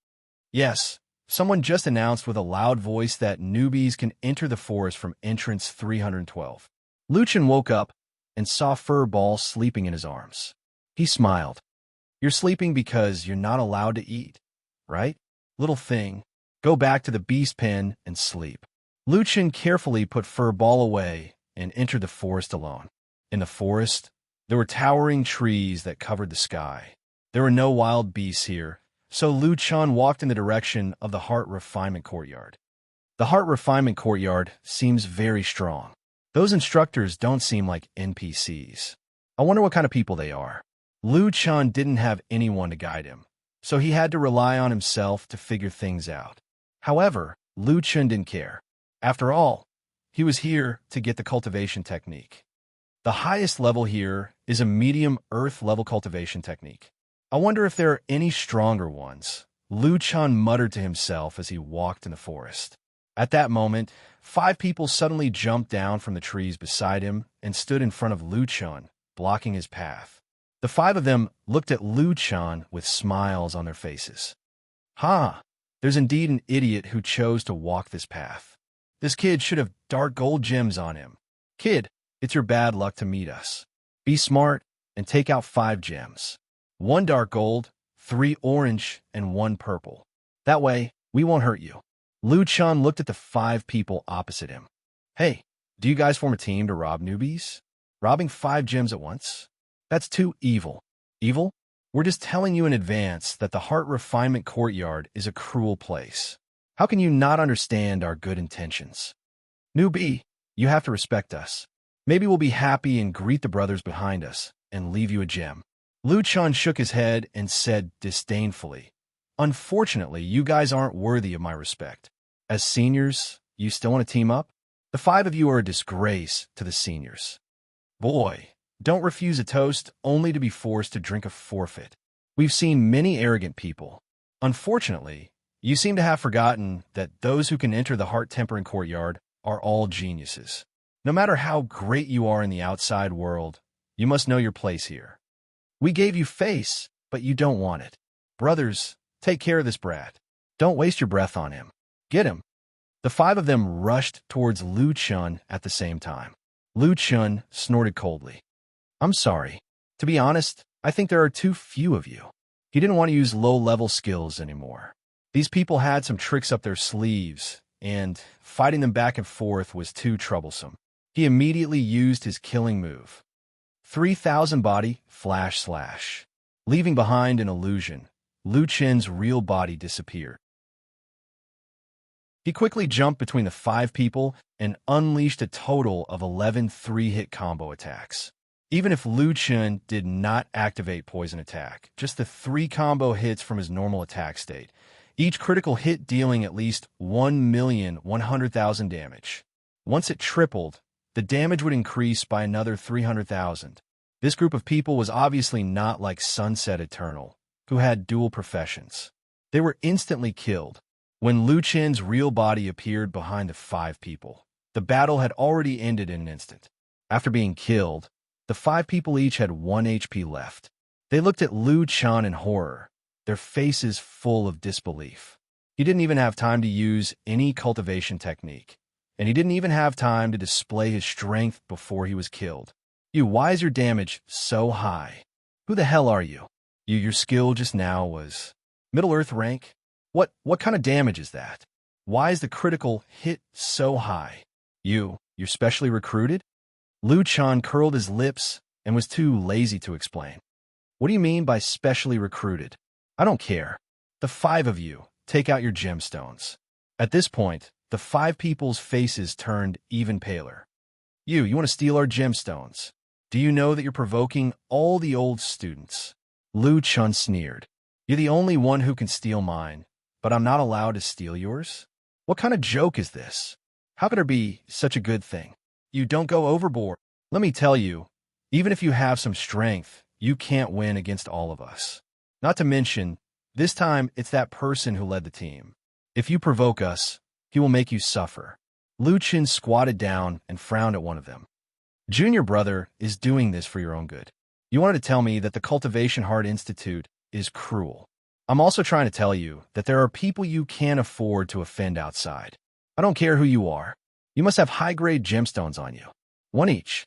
Yes. Someone just announced with a loud voice that newbies can enter the forest from entrance 312. Lu Chun woke up and saw Furball sleeping in his arms. He smiled. You're sleeping because you're not allowed to eat, right? Little thing, go back to the beast pen and sleep. Lu Chun carefully put Furball away and entered the forest alone. In the forest, there were towering trees that covered the sky. There were no wild beasts here, so Lu Chun walked in the direction of the Heart Refinement Courtyard. The Heart Refinement Courtyard seems very strong. Those instructors don't seem like NPCs. I wonder what kind of people they are. Lu Chun didn't have anyone to guide him, so he had to rely on himself to figure things out. However, Lu Chun didn't care. After all, he was here to get the cultivation technique. The highest level here is a medium earth level cultivation technique. I wonder if there are any stronger ones. Lu Chun muttered to himself as he walked in the forest. At that moment, 5 people suddenly jumped down from the trees beside him and stood in front of Lu Chun, blocking his path. The 5 of them looked at Lu Chun with smiles on their faces. There's indeed an idiot who chose to walk this path. This kid should have dark gold gems on him. Kid, it's your bad luck to meet us. Be smart and take out 5 gems. 1 dark gold, 3 orange, and 1 purple. That way, we won't hurt you. Lu Chun looked at the 5 people opposite him. Hey, do you guys form a team to rob newbies? Robbing 5 gems at once? That's too evil. Evil? We're just telling you in advance that the Heart Refinement Courtyard is a cruel place. How can you not understand our good intentions? Newbie, you have to respect us. Maybe we'll be happy and greet the brothers behind us and leave you a gem. Lu Chun shook his head and said disdainfully, "Unfortunately, you guys aren't worthy of my respect. As seniors, you still want to team up? The five of you are a disgrace to the seniors. Boy, don't refuse a toast only to be forced to drink a forfeit. We've seen many arrogant people. Unfortunately, you seem to have forgotten that those who can enter the heart-tempering courtyard are all geniuses. No matter how great you are in the outside world, you must know your place here. We gave you face, but you don't want it. Brothers, take care of this brat. Don't waste your breath on him. Get him." The five of them rushed towards Lu Chun at the same time. Lu Chun snorted coldly. "I'm sorry. To be honest, I think there are too few of you." He didn't want to use low-level skills anymore. These people had some tricks up their sleeves, and fighting them back and forth was too troublesome. He immediately used his killing move. 3,000 body flash slash. Leaving behind an illusion, Lu Chen's real body disappeared. He quickly jumped between the five people and unleashed a total of 11 three-hit combo attacks. Even if Lu Chen did not activate Poison Attack, just the 3 combo hits from his normal attack state, each critical hit dealing at least 1,100,000 damage. Once it tripled, the damage would increase by another 300,000. This group of people was obviously not like Sunset Eternal, who had dual professions. They were instantly killed. When Lu Chen's real body appeared behind the 5 people, the battle had already ended in an instant. After being killed, the 5 people each had 1 HP left. They looked at Lu Chen in horror, their faces full of disbelief. He didn't even have time to use any cultivation technique, and he didn't even have time to display his strength before he was killed. Why is your damage so high? Who the hell are you? Your skill just now was Middle-Earth rank? What kind of damage is that? Why is the critical hit so high? You're specially recruited? Lu Chen curled his lips and was too lazy to explain. What do you mean by specially recruited? I don't care. The 5 of you, take out your gemstones. At this point, the 5 people's faces turned even paler. You want to steal our gemstones? Do you know that you're provoking all the old students? Lu Chen sneered. You're the only one who can steal mine, but I'm not allowed to steal yours? What kind of joke is this? How could there be such a good thing? You don't go overboard. Let me tell you, even if you have some strength, you can't win against all of us. Not to mention, this time it's that person who led the team. If you provoke us, he will make you suffer. Lu Chen squatted down and frowned at one of them. Junior brother is doing this for your own good. You wanted to tell me that the Cultivation Heart Institute is cruel. I'm also trying to tell you that there are people you can't afford to offend outside. I don't care who you are. You must have high-grade gemstones on you. 1 each.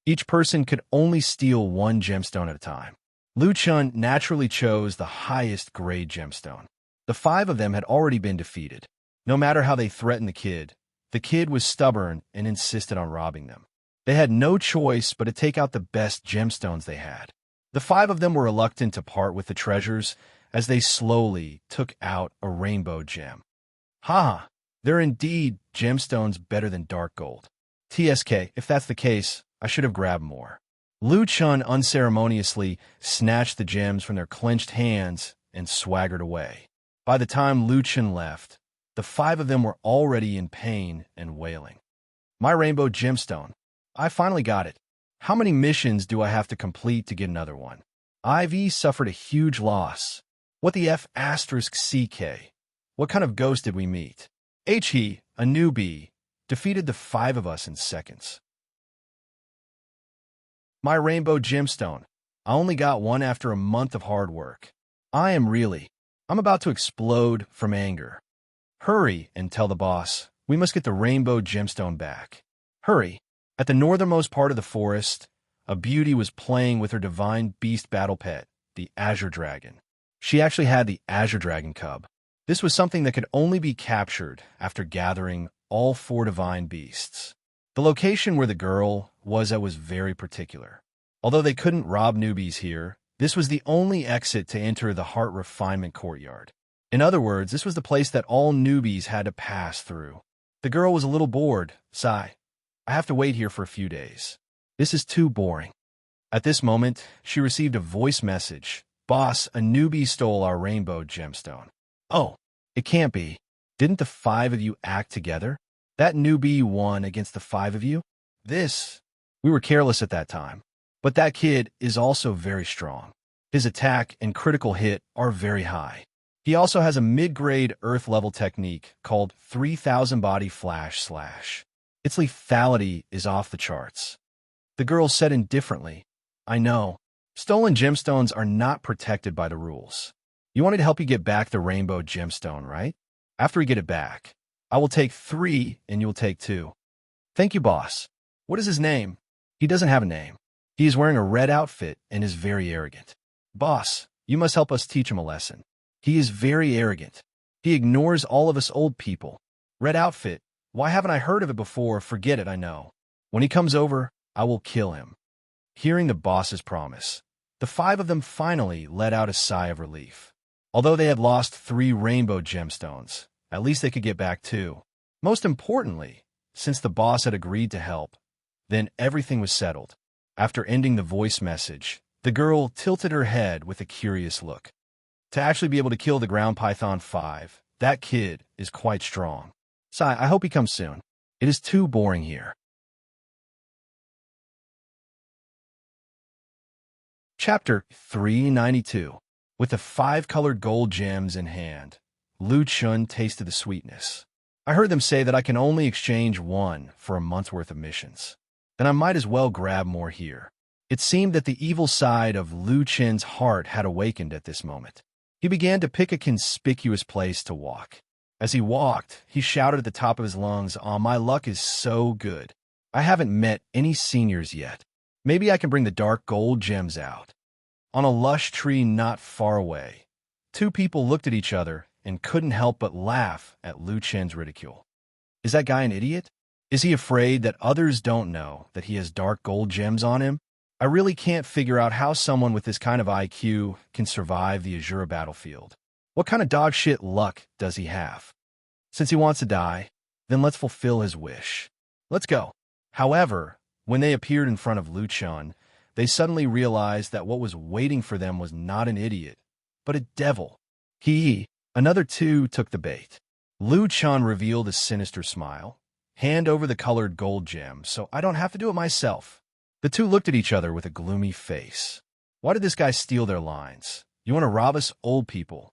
Each person could only steal 1 gemstone at a time. Lu Chen naturally chose the highest grade gemstone. The 5 of them had already been defeated. No matter how they threatened the kid was stubborn and insisted on robbing them. They had no choice but to take out the best gemstones they had. The 5 of them were reluctant to part with the treasures as they slowly took out a rainbow gem. Ha! They're indeed gemstones better than dark gold. TSK, if that's the case, I should have grabbed more. Lu Chen unceremoniously snatched the gems from their clenched hands and swaggered away. By the time Lu Chen left, the 5 of them were already in pain and wailing. My rainbow gemstone. I finally got it. How many missions do I have to complete to get another one? IV suffered a huge loss. What the F asterisk CK? What kind of ghost did we meet? HE, a newbie, defeated the 5 of us in seconds. My rainbow gemstone. I only got one after a month of hard work. I'm about to explode from anger. Hurry and tell the boss, we must get the rainbow gemstone back. Hurry. At the northernmost part of the forest, a beauty was playing with her divine beast battle pet, the Azure Dragon. She actually had the Azure Dragon cub. This was something that could only be captured after gathering all 4 divine beasts. The location where the girl was at was very particular. Although they couldn't rob newbies here, this was the only exit to enter the Heart Refinement Courtyard. In other words, this was the place that all newbies had to pass through. The girl was a little bored. Sigh. I have to wait here for a few days. This is too boring. At this moment, she received a voice message. Boss, a newbie stole our rainbow gemstone. Oh, it can't be. Didn't the 5 of you act together? That newbie won against the 5 of you? We were careless at that time. But that kid is also very strong. His attack and critical hit are very high. He also has a mid-grade Earth-level technique called 3000 body flash slash. Its lethality is off the charts. The girl said indifferently, I know. Stolen gemstones are not protected by the rules. You wanted to help you get back the rainbow gemstone, right? After we get it back, I will take 3 and you'll take 2. Thank you, boss. What is his name? He doesn't have a name. He is wearing a red outfit and is very arrogant. Boss, you must help us teach him a lesson. He is very arrogant. He ignores all of us old people. Red outfit, why haven't I heard of it before? Forget it, I know. When he comes over, I will kill him. Hearing the boss's promise, the 5 of them finally let out a sigh of relief. Although they had lost 3 rainbow gemstones, at least they could get back 2. Most importantly, since the boss had agreed to help, then everything was settled. After ending the voice message, the girl tilted her head with a curious look. To actually be able to kill the ground python 5, that kid is quite strong. Sigh, I hope he comes soon. It is too boring here. Chapter 392. With the 5 colored gold gems in hand, Lu Chun tasted the sweetness. I heard them say that I can only exchange 1 for a month's worth of missions. Then I might as well grab more here. It seemed that the evil side of Lu Chen's heart had awakened at this moment. He began to pick a conspicuous place to walk. As he walked, he shouted at the top of his lungs, "Oh, my luck is so good. I haven't met any seniors yet. Maybe I can bring the dark gold gems out." On a lush tree not far away, 2 people looked at each other and couldn't help but laugh at Lu Chen's ridicule. Is that guy an idiot? Is he afraid that others don't know that he has dark gold gems on him? I really can't figure out how someone with this kind of IQ can survive the Azura battlefield. What kind of dog shit luck does he have? Since he wants to die, then let's fulfill his wish. Let's go. However, when they appeared in front of Lu Chun, they suddenly realized that what was waiting for them was not an idiot, but a devil. Another 2 took the bait. Lu Chun revealed a sinister smile. Hand over the colored gold gem so I don't have to do it myself. The 2 looked at each other with a gloomy face. Why did this guy steal their lines? You want to rob us old people?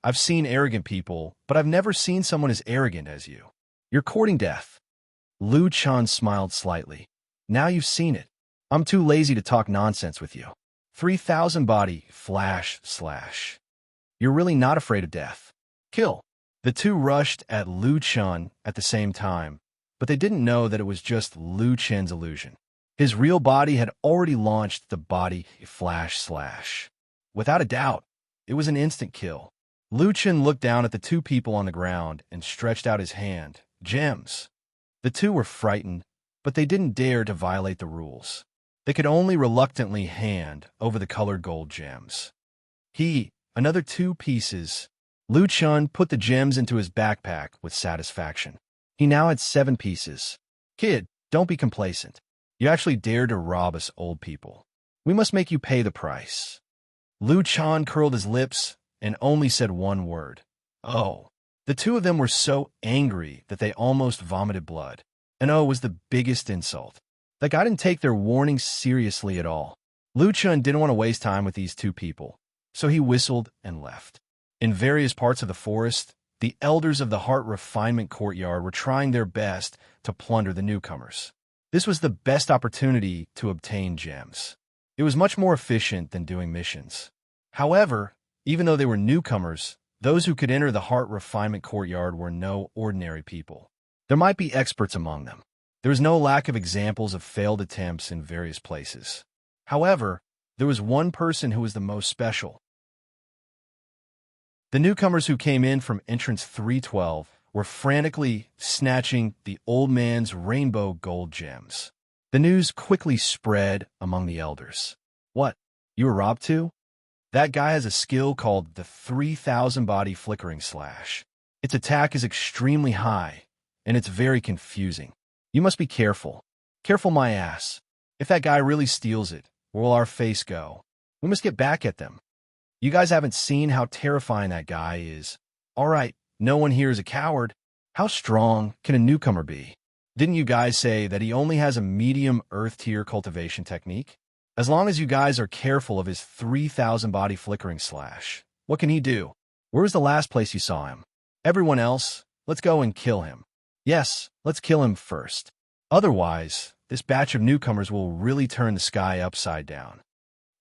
I've seen arrogant people, but I've never seen someone as arrogant as you. You're courting death. Lu Chun smiled slightly. Now you've seen it. I'm too lazy to talk nonsense with you. 3000 body flash slash. You're really not afraid of death. Kill. The 2 rushed at Lu Chun at the same time, but they didn't know that it was just Lu Chen's illusion. His real body had already launched the body flash slash. Without a doubt, it was an instant kill. Lu Chen looked down at the 2 people on the ground and stretched out his hand. Gems. The 2 were frightened, but they didn't dare to violate the rules. They could only reluctantly hand over the colored gold gems. Another 2 pieces. Lu Chun put the gems into his backpack with satisfaction. He now had 7 pieces. Kid, don't be complacent. You actually dared to rob us old people. We must make you pay the price. Lu Chun curled his lips and only said 1 word. Oh. The 2 of them were so angry that they almost vomited blood. And oh was the biggest insult. That guy didn't take their warning seriously at all. Lu Chun didn't want to waste time with these 2 people, so he whistled and left. In various parts of the forest, the elders of the Heart Refinement Courtyard were trying their best to plunder the newcomers. This was the best opportunity to obtain gems. It was much more efficient than doing missions. However, even though they were newcomers, those who could enter the Heart Refinement Courtyard were no ordinary people. There might be experts among them. There was no lack of examples of failed attempts in various places. However, there was one person who was the most special. The newcomers who came in from entrance 312 were frantically snatching the old man's rainbow gold gems. The news quickly spread among the elders. What? You were robbed too? That guy has a skill called the 3000 body flickering slash. Its attack is extremely high, and it's very confusing. You must be careful. Careful my ass. If that guy really steals it, where will our face go? We must get back at them. You guys haven't seen how terrifying that guy is. All right, no one here is a coward. How strong can a newcomer be? Didn't you guys say that he only has a medium earth tier cultivation technique? As long as you guys are careful of his 3,000 body flickering slash, what can he do? Where was the last place you saw him? Everyone else, let's go and kill him. Yes, let's kill him first. Otherwise, this batch of newcomers will really turn the sky upside down.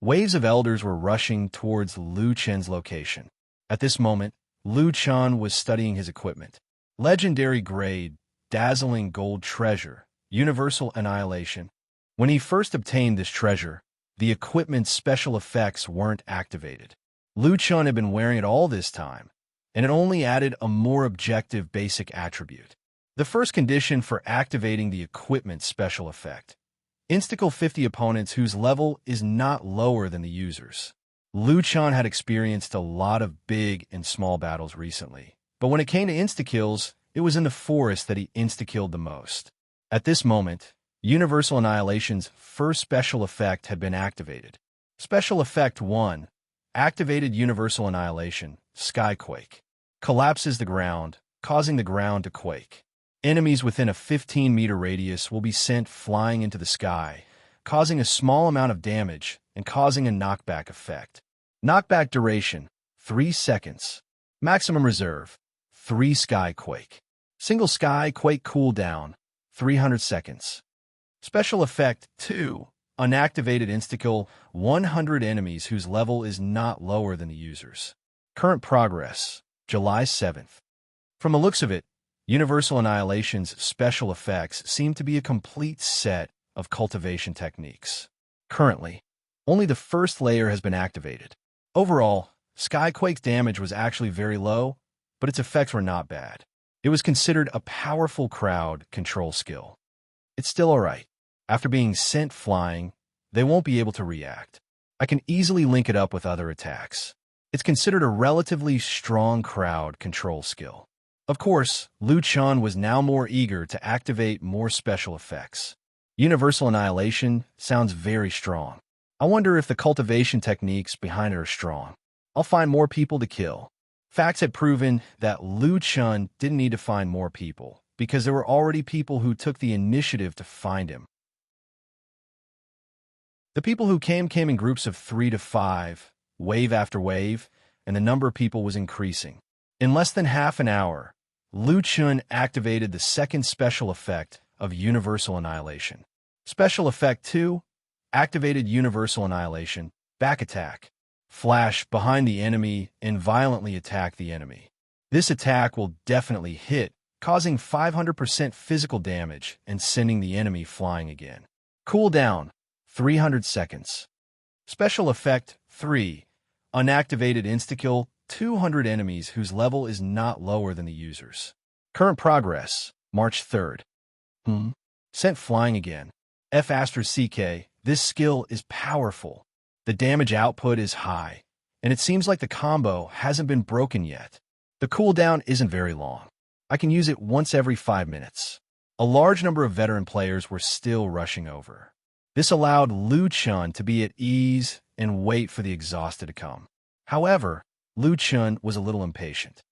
Waves of elders were rushing towards Lu Chen's location. At this moment, Lu Chen was studying his equipment. Legendary grade, dazzling gold treasure, universal annihilation. When he first obtained this treasure, the equipment's special effects weren't activated. Lu Chen had been wearing it all this time, and it only added a more objective basic attribute. The first condition for activating the equipment's special effect: insta-kill 50 opponents whose level is not lower than the user's. Lu Chen had experienced a lot of big and small battles recently, but when it came to insta-kills, it was in the forest that he insta-killed the most. At this moment, Universal Annihilation's first special effect had been activated. Special Effect 1, activated Universal Annihilation, Skyquake. Collapses the ground, causing the ground to quake. Enemies within a 15-meter radius will be sent flying into the sky, causing a small amount of damage and causing a knockback effect. Knockback duration, 3 seconds. Maximum reserve, 3 Skyquake. Single Skyquake cooldown, 300 seconds. Special Effect 2, unactivated insta-kill 100 enemies whose level is not lower than the user's. Current progress, July 7th. From the looks of it, Universal Annihilation's special effects seem to be a complete set of cultivation techniques. Currently, only the first layer has been activated. Overall, Skyquake's damage was actually very low, but its effects were not bad. It was considered a powerful crowd control skill. It's still alright. After being sent flying, they won't be able to react. I can easily link it up with other attacks. It's considered a relatively strong crowd control skill. Of course, Lu Chen was now more eager to activate more special effects. Universal Annihilation sounds very strong. I wonder if the cultivation techniques behind it are strong. I'll find more people to kill. Facts had proven that Lu Chen didn't need to find more people, because there were already people who took the initiative to find him. The people who came in groups of 3 to 5, wave after wave, and the number of people was increasing. In less than half an hour, Lu Chen activated the second special effect of Universal Annihilation. Special Effect 2, activated Universal Annihilation, back attack. Flash behind the enemy and violently attack the enemy. This attack will definitely hit, causing 500% physical damage and sending the enemy flying again. Cooldown, 300 seconds. Special Effect 3, unactivated insta-kill 200 enemies whose level is not lower than the user's. Current progress, March 3rd. Sent flying again. F***CK, this skill is powerful. The damage output is high, and it seems like the combo hasn't been broken yet. The cooldown isn't very long. I can use it once every 5 minutes. A large number of veteran players were still rushing over. This allowed Lu Chen to be at ease and wait for the exhausted to come. However, Lu Chen was a little impatient.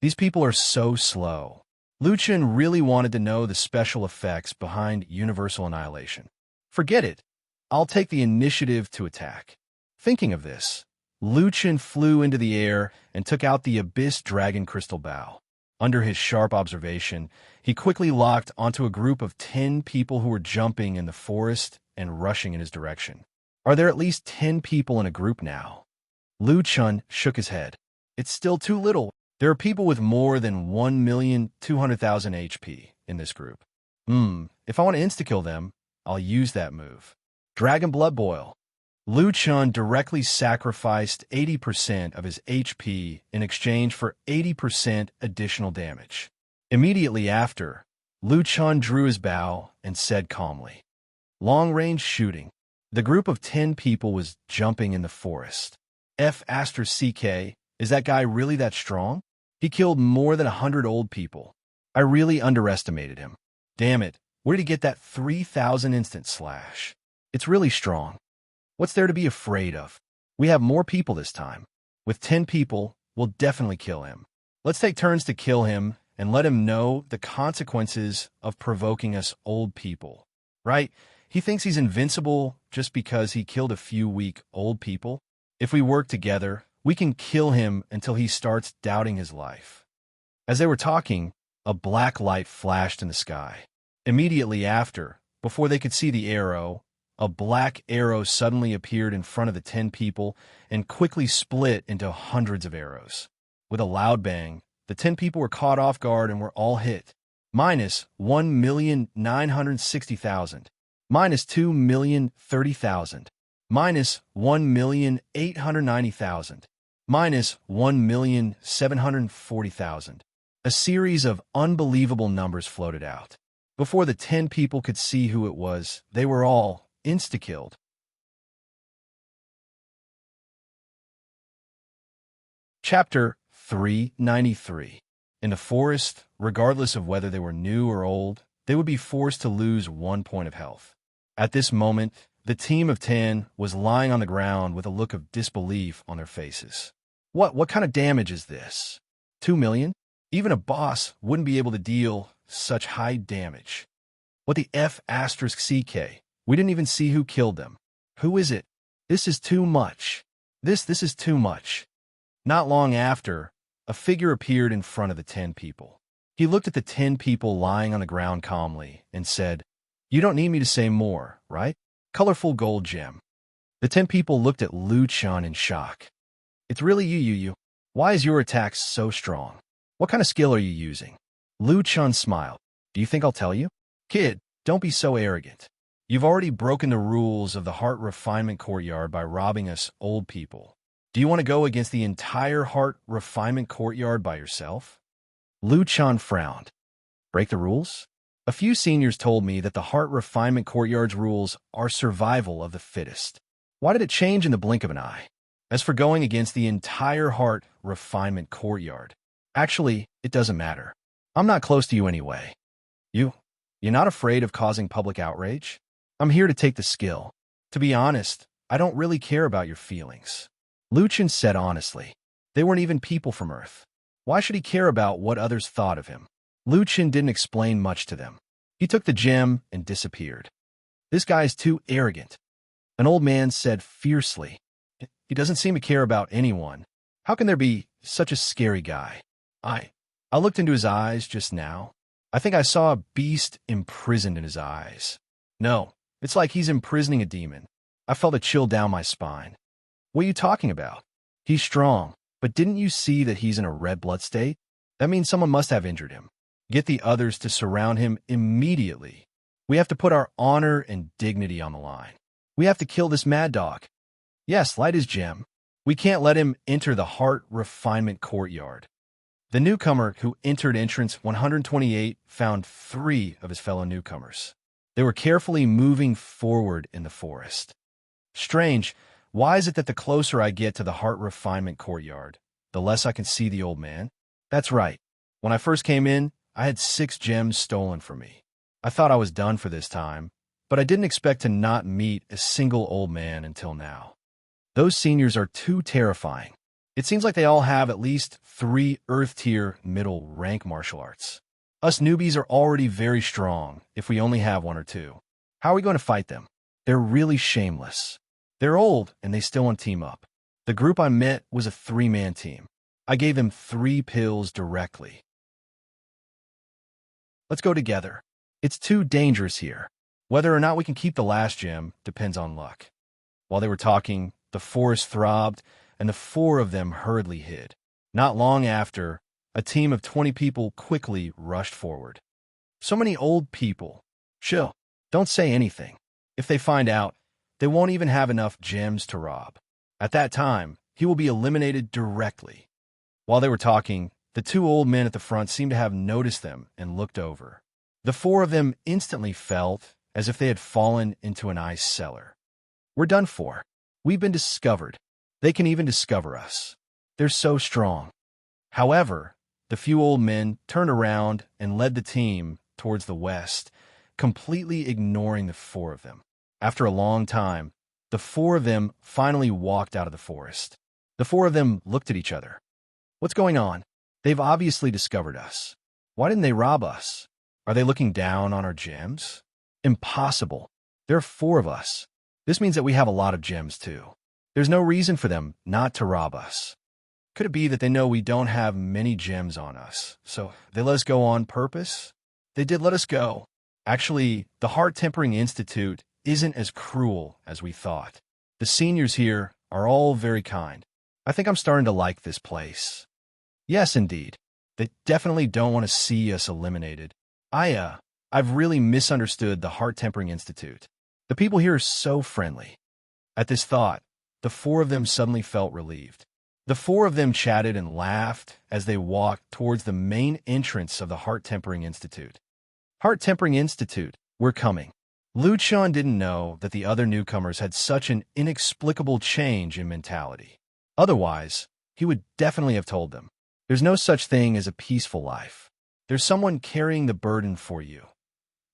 These people are so slow. Lu Chen really wanted to know the special effects behind Universal Annihilation. Forget it. I'll take the initiative to attack. Thinking of this, Lu Chen flew into the air and took out the Abyss Dragon Crystal Bow. Under his sharp observation, he quickly locked onto a group of 10 people who were jumping in the forest and rushing in his direction. Are there at least 10 people in a group now? Lu Chen shook his head. It's still too little. There are people with more than 1,200,000 HP in this group. If I want to insta-kill them, I'll use that move. Dragon Blood Boil. Lu Chen directly sacrificed 80% of his HP in exchange for 80% additional damage. Immediately after, Lu Chen drew his bow and said calmly, "Long-range shooting." The group of 10 people was jumping in the forest. F***CK, is that guy really that strong? He killed more than 100 old people. I really underestimated him. Damn it, where did he get that 3,000 instant slash? It's really strong. What's there to be afraid of? We have more people this time. With 10 people, we'll definitely kill him. Let's take turns to kill him and let him know the consequences of provoking us old people. Right? He thinks he's invincible just because he killed a few weak old people. If we work together, we can kill him until he starts doubting his life. As they were talking, a black light flashed in the sky. Immediately after, before they could see the arrow, a black arrow suddenly appeared in front of the 10 people and quickly split into hundreds of arrows. With a loud bang, the 10 people were caught off guard and were all hit. Minus 1,960,000. Minus 2,030,000. Minus 1,890,000. Minus 1,740,000. A series of unbelievable numbers floated out. Before the 10 people could see who it was, they were all insta-killed. Chapter 393. In the forest, regardless of whether they were new or old, they would be forced to lose 1 point of health. At this moment, the team of 10 was lying on the ground with a look of disbelief on their faces. What kind of damage is this? 2 million? Even a boss wouldn't be able to deal such high damage. What the F***CK? We didn't even see who killed them. Who is it? This is too much. This is too much. Not long after, a figure appeared in front of the 10 people. He looked at the 10 people lying on the ground calmly and said, "You don't need me to say more, right? Colorful gold gem." The 10 people looked at Liu Chan in shock. "It's really you. Why is your attack so strong? What kind of skill are you using?" Liu Chan smiled. "Do you think I'll tell you? Kid, don't be so arrogant. You've already broken the rules of the Heart Refinement Courtyard by robbing us old people. Do you want to go against the entire Heart Refinement Courtyard by yourself?" Liu Chan frowned. "Break the rules? A few seniors told me that the Heart Refinement Courtyard's rules are survival of the fittest. Why did it change in the blink of an eye? As for going against the entire Heart Refinement Courtyard, actually, it doesn't matter. I'm not close to you anyway. You're not afraid of causing public outrage? I'm here to take the skill. To be honest, I don't really care about your feelings." Liu Chan said honestly. They weren't even people from Earth. Why should he care about what others thought of him? Liu Chan didn't explain much to them. He took the gem and disappeared. "This guy's too arrogant," an old man said fiercely. "He doesn't seem to care about anyone. How can there be such a scary guy? I looked into his eyes just now. I think I saw a beast imprisoned in his eyes. No, it's like he's imprisoning a demon. I felt a chill down my spine." "What are you talking about? He's strong, but didn't you see that he's in a red blood state? That means someone must have injured him. Get the others to surround him immediately. We have to put our honor and dignity on the line. We have to kill this mad dog. Yes, light his gem. We can't let him enter the Heart Refinement Courtyard." The newcomer who entered entrance 128 found 3 of his fellow newcomers. They were carefully moving forward in the forest. "Strange. Why is it that the closer I get to the Heart Refinement Courtyard, the less I can see the old man? That's right. When I first came in, I had 6 gems stolen from me. I thought I was done for this time, but I didn't expect to not meet a single old man until now. Those seniors are too terrifying. It seems like they all have at least 3 Earth-tier middle rank martial arts. Us newbies are already very strong if we only have 1 or 2. How are we going to fight them? They're really shameless. They're old and they still want to team up. The group I met was a 3-man team. I gave them 3 pills directly. Let's go together. It's too dangerous here. Whether or not we can keep the last gem depends on luck." While they were talking, the forest throbbed, and the 4 of them hurriedly hid. Not long after, a team of 20 people quickly rushed forward. "So many old people. Chill. Don't say anything. If they find out, they won't even have enough gems to rob. At that time, he will be eliminated directly." While they were talking, the 2 old men at the front seemed to have noticed them and looked over. The 4 of them instantly felt as if they had fallen into an ice cellar. "We're done for. We've been discovered. They can even discover us. They're so strong." However, the few old men turned around and led the team towards the west, completely ignoring the 4 of them. After a long time, the four of them finally walked out of the forest. The four of them looked at each other. What's going on? They've obviously discovered us. Why didn't they rob us? Are they looking down on our gems? Impossible. There are four of us. This means that we have a lot of gems too. There's no reason for them not to rob us. Could it be that they know we don't have many gems on us, so they let us go on purpose? They did let us go. Actually, the Heart Tempering Institute isn't as cruel as we thought. The seniors here are all very kind. I think I'm starting to like this place. Yes, indeed. They definitely don't want to see us eliminated. I've really misunderstood the Heart Tempering Institute. The people here are so friendly. At this thought, the four of them suddenly felt relieved. The four of them chatted and laughed as they walked towards the main entrance of the Heart Tempering Institute. Heart Tempering Institute, we're coming. Lucian didn't know that the other newcomers had such an inexplicable change in mentality. Otherwise, he would definitely have told them. There's no such thing as a peaceful life. There's someone carrying the burden for you.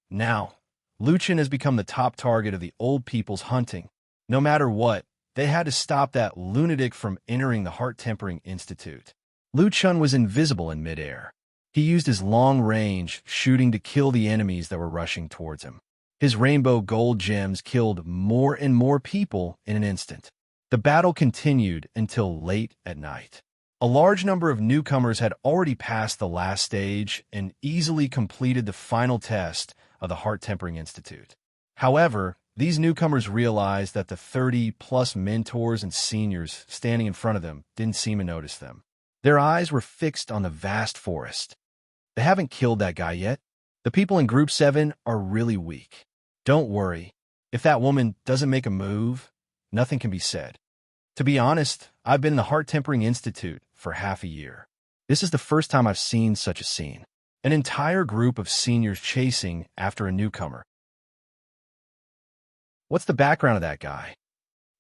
Now, Lucian has become the top target of the old people's hunting. No matter what, they had to stop that lunatic from entering the Heart Tempering Institute. Lucian was invisible in midair. He used his long-range shooting to kill the enemies that were rushing towards him. His rainbow gold gems killed more and more people in an instant. The battle continued until late at night. A large number of newcomers had already passed the last stage and easily completed the final test of the Heart Tempering Institute. However, these newcomers realized that the 30-plus mentors and seniors standing in front of them didn't seem to notice them. Their eyes were fixed on the vast forest. They haven't killed that guy yet. The people in Group 7 are really weak. Don't worry. If that woman doesn't make a move, nothing can be said. To be honest, I've been in the Heart Tempering Institute for half a year. This is the first time I've seen such a scene. An entire group of seniors chasing after a newcomer. What's the background of that guy?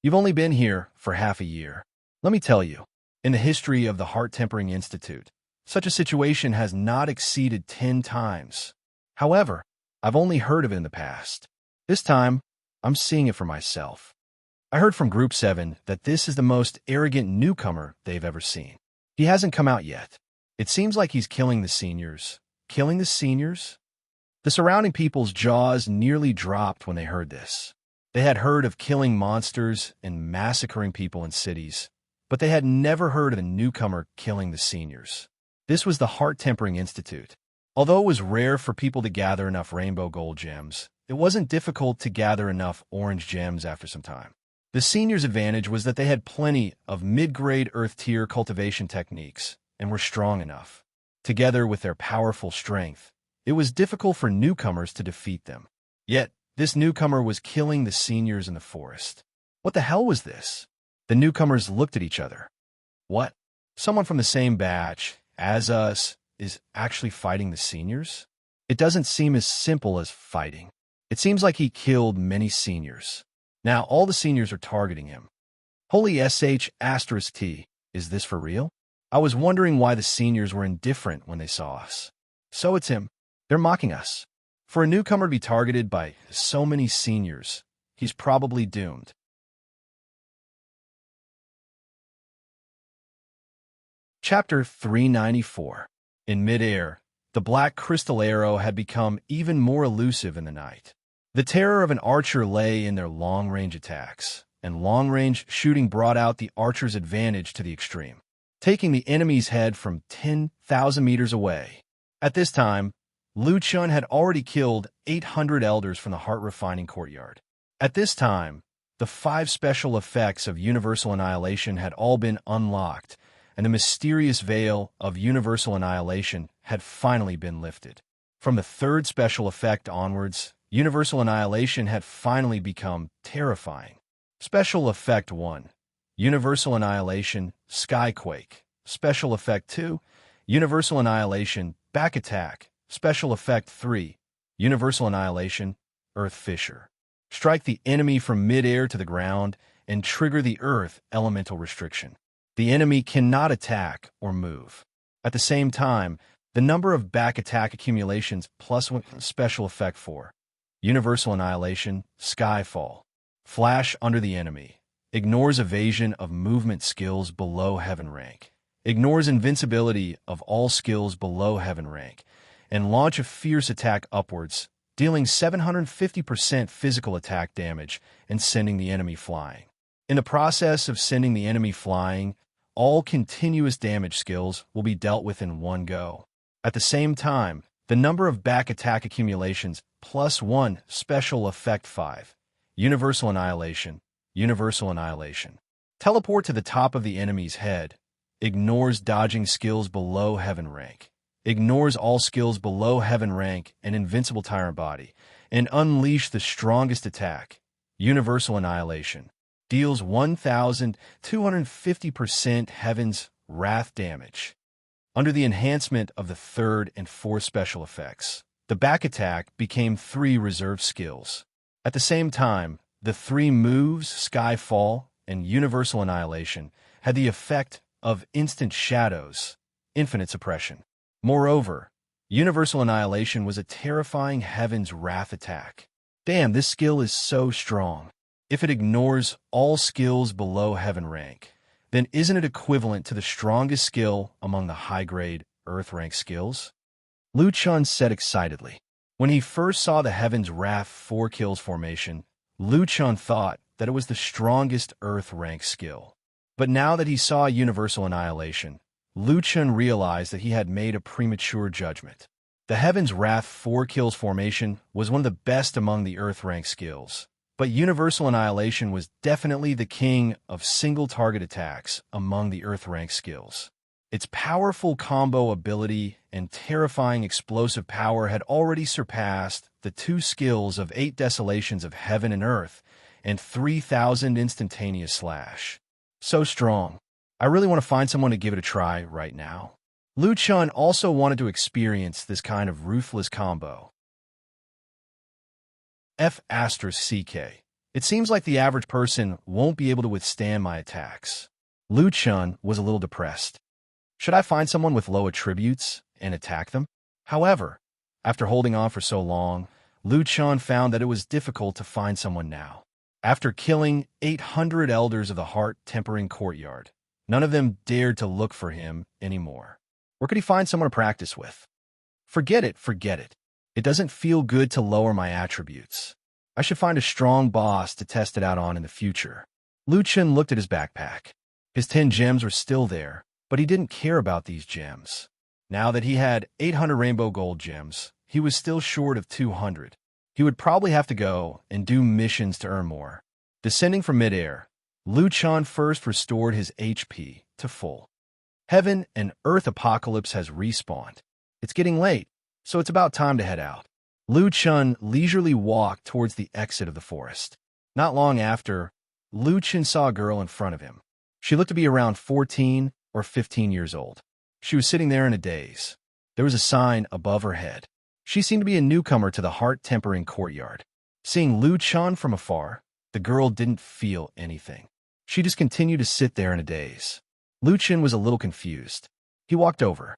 You've only been here for half a year. Let me tell you, in the history of the Heart Tempering Institute, such a situation has not exceeded 10 times. However, I've only heard of it in the past. This time, I'm seeing it for myself. I heard from Group 7 that this is the most arrogant newcomer they've ever seen. He hasn't come out yet. It seems like he's killing the seniors. Killing the seniors? The surrounding people's jaws nearly dropped when they heard this. They had heard of killing monsters and massacring people in cities, but they had never heard of a newcomer killing the seniors. This was the Heart Tempering Institute. Although it was rare for people to gather enough rainbow gold gems, it wasn't difficult to gather enough orange gems after some time. The seniors' advantage was that they had plenty of mid-grade Earth-tier cultivation techniques and were strong enough. Together with their powerful strength, it was difficult for newcomers to defeat them. Yet, this newcomer was killing the seniors in the forest. What the hell was this? The newcomers looked at each other. What? Someone from the same batch as us is actually fighting the seniors? It doesn't seem as simple as fighting. It seems like he killed many seniors. Now all the seniors are targeting him. Holy sh*T, is this for real? I was wondering why the seniors were indifferent when they saw us. So it's him. They're mocking us. For a newcomer to be targeted by so many seniors, he's probably doomed. Chapter 394. In midair, the black crystal arrow had become even more elusive in the night. The terror of an archer lay in their long-range attacks, and long-range shooting brought out the archer's advantage to the extreme, taking the enemy's head from 10,000 meters away. At this time, Lucian had already killed 800 elders from the Heart Refining Courtyard. At this time, the 5 special effects of Universal Annihilation had all been unlocked, and the mysterious veil of Universal Annihilation had finally been lifted. From the 3rd special effect onwards, Universal Annihilation had finally become terrifying. Special Effect 1. Universal Annihilation, Skyquake. Special Effect 2. Universal Annihilation, Back Attack. Special Effect 3. Universal Annihilation, Earth Fissure. Strike the enemy from mid-air to the ground and trigger the Earth Elemental Restriction. The enemy cannot attack or move. At the same time, the number of back attack accumulations plus Special Effect 4. Universal annihilation, skyfall. Flash under the enemy. Ignores evasion of movement skills below heaven rank. Ignores invincibility of all skills below heaven rank. And launch a fierce attack upwards, dealing 750% physical attack damage and sending the enemy flying. In the process of sending the enemy flying, all continuous damage skills will be dealt with in one go. At the same time, the number of back attack accumulations +1 special effect 5. Universal annihilation. Universal annihilation. Teleport to the top of the enemy's head. Ignores dodging skills below heaven rank. Ignores all skills below heaven rank and invincible tyrant body. And unleash the strongest attack. Universal annihilation. Deals 1,250% heaven's wrath damage. Under the enhancement of the third and fourth special effects, the back attack became 3 reserve skills. At the same time, the 3 moves, Skyfall and Universal Annihilation, had the effect of instant shadows, infinite suppression. Moreover, Universal Annihilation was a terrifying Heaven's Wrath attack. Damn, this skill is so strong. If it ignores all skills below Heaven rank, then isn't it equivalent to the strongest skill among the high-grade Earth rank skills? Liu Chun said excitedly. When he first saw the Heaven's Wrath 4 kills formation, Liu Chun thought that it was the strongest Earth rank skill. But now that he saw Universal Annihilation, Liu Chun realized that he had made a premature judgment. The Heaven's Wrath 4 kills formation was one of the best among the Earth rank skills, but Universal Annihilation was definitely the king of single-target attacks among the Earth rank skills. Its powerful combo ability and terrifying explosive power had already surpassed the 2 skills of 8 Desolations of Heaven and Earth and 3,000 instantaneous slash. So strong. I really want to find someone to give it a try right now. Liu Chun also wanted to experience this kind of ruthless combo. F***CK. It seems like the average person won't be able to withstand my attacks. Liu Chun was a little depressed. Should I find someone with low attributes and attack them? However, after holding on for so long, Liu Chun found that it was difficult to find someone now. After killing 800 elders of the heart-tempering courtyard, none of them dared to look for him anymore. Where could he find someone to practice with? Forget it, forget it. It doesn't feel good to lower my attributes. I should find a strong boss to test it out on in the future. Liu Chun looked at his backpack. His 10 gems were still there, but he didn't care about these gems. Now that he had 800 rainbow gold gems, he was still short of 200. He would probably have to go and do missions to earn more. Descending from midair, Liu Chun first restored his HP to full. Heaven and Earth Apocalypse has respawned. It's getting late, so it's about time to head out. Liu Chun leisurely walked towards the exit of the forest. Not long after, Liu Chun saw a girl in front of him. She looked to be around 14 or 15 years old. She was sitting there in a daze. There was a sign above her head. She seemed to be a newcomer to the heart-tempering courtyard. Seeing Liu Chun from afar, the girl didn't feel anything. She just continued to sit there in a daze. Liu Chun was a little confused. He walked over.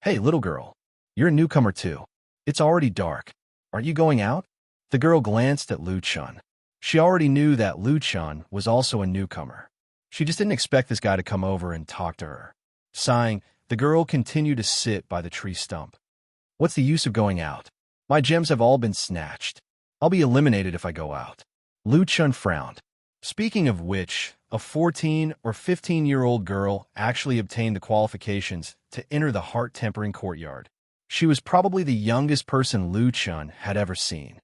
Hey, little girl. You're a newcomer too. It's already dark. Aren't you going out? The girl glanced at Liu Chun. She already knew that Liu Chun was also a newcomer. She just didn't expect this guy to come over and talk to her. Sighing, the girl continued to sit by the tree stump. What's the use of going out? My gems have all been snatched. I'll be eliminated if I go out. Liu Chun frowned. Speaking of which, a 14 or 15-year-old girl actually obtained the qualifications to enter the heart-tempering courtyard. She was probably the youngest person Liu Chun had ever seen.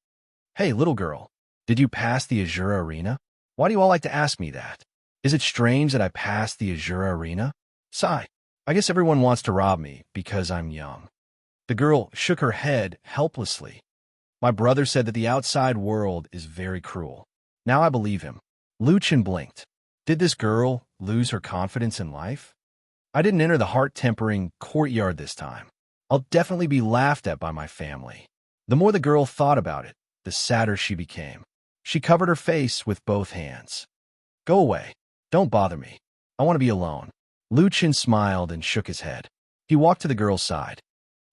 Hey, little girl, did you pass the Azure Arena? Why do you all like to ask me that? Is it strange that I passed the Azure Arena? Sigh. I guess everyone wants to rob me because I'm young. The girl shook her head helplessly. My brother said that the outside world is very cruel. Now I believe him. Liu Chun blinked. Did this girl lose her confidence in life? I didn't enter the heart-tempering courtyard this time. I'll definitely be laughed at by my family. The more the girl thought about it, the sadder she became. She covered her face with both hands. Go away. Don't bother me. I want to be alone. Liu Chun smiled and shook his head. He walked to the girl's side.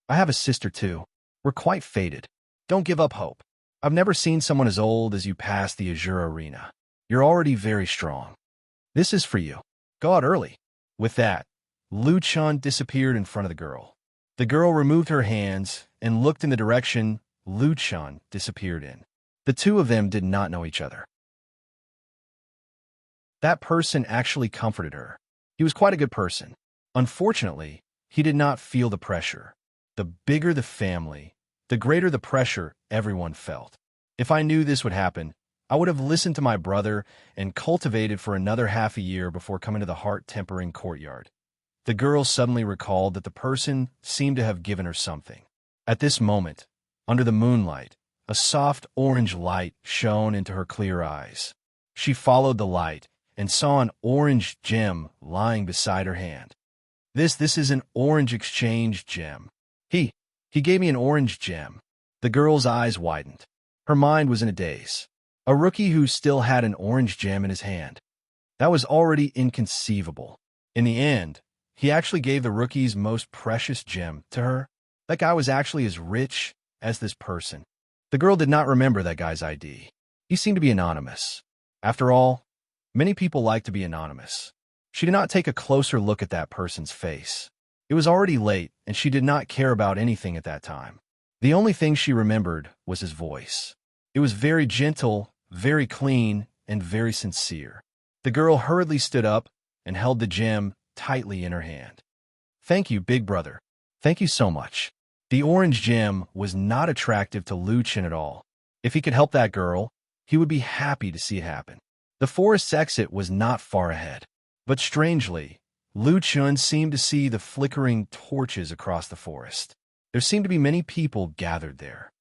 I have a sister too. We're quite fated. Don't give up hope. I've never seen someone as old as you pass the Azure Arena. You're already very strong. This is for you. Go out early." With that, Lu Chun disappeared in front of the girl. The girl removed her hands and looked in the direction Lu Chun disappeared in. The two of them did not know each other. That person actually comforted her. He was quite a good person. Unfortunately, he did not feel the pressure. The bigger the family, the greater the pressure everyone felt. If I knew this would happen, I would have listened to my brother and cultivated for another half a year before coming to the heart-tempering courtyard. The girl suddenly recalled that the person seemed to have given her something. At this moment, under the moonlight, a soft orange light shone into her clear eyes. She followed the light and saw an orange gem lying beside her hand. This is an orange exchange gem. He gave me an orange gem. The girl's eyes widened. Her mind was in a daze. A rookie who still had an orange gem in his hand. That was already inconceivable. In the end, he actually gave the rookie's most precious gem to her. That guy was actually as rich as this person. The girl did not remember that guy's ID. He seemed to be anonymous. After all, many people like to be anonymous. She did not take a closer look at that person's face. It was already late, and she did not care about anything at that time. The only thing she remembered was his voice. It was very gentle, very clean, and very sincere. The girl hurriedly stood up and held the gem tightly in her hand. "Thank you, big brother. Thank you so much." The orange gem was not attractive to Lu Chen at all. If he could help that girl, he would be happy to see it happen. The forest's exit was not far ahead. But strangely, Lu Chun seemed to see the flickering torches across the forest. There seemed to be many people gathered there.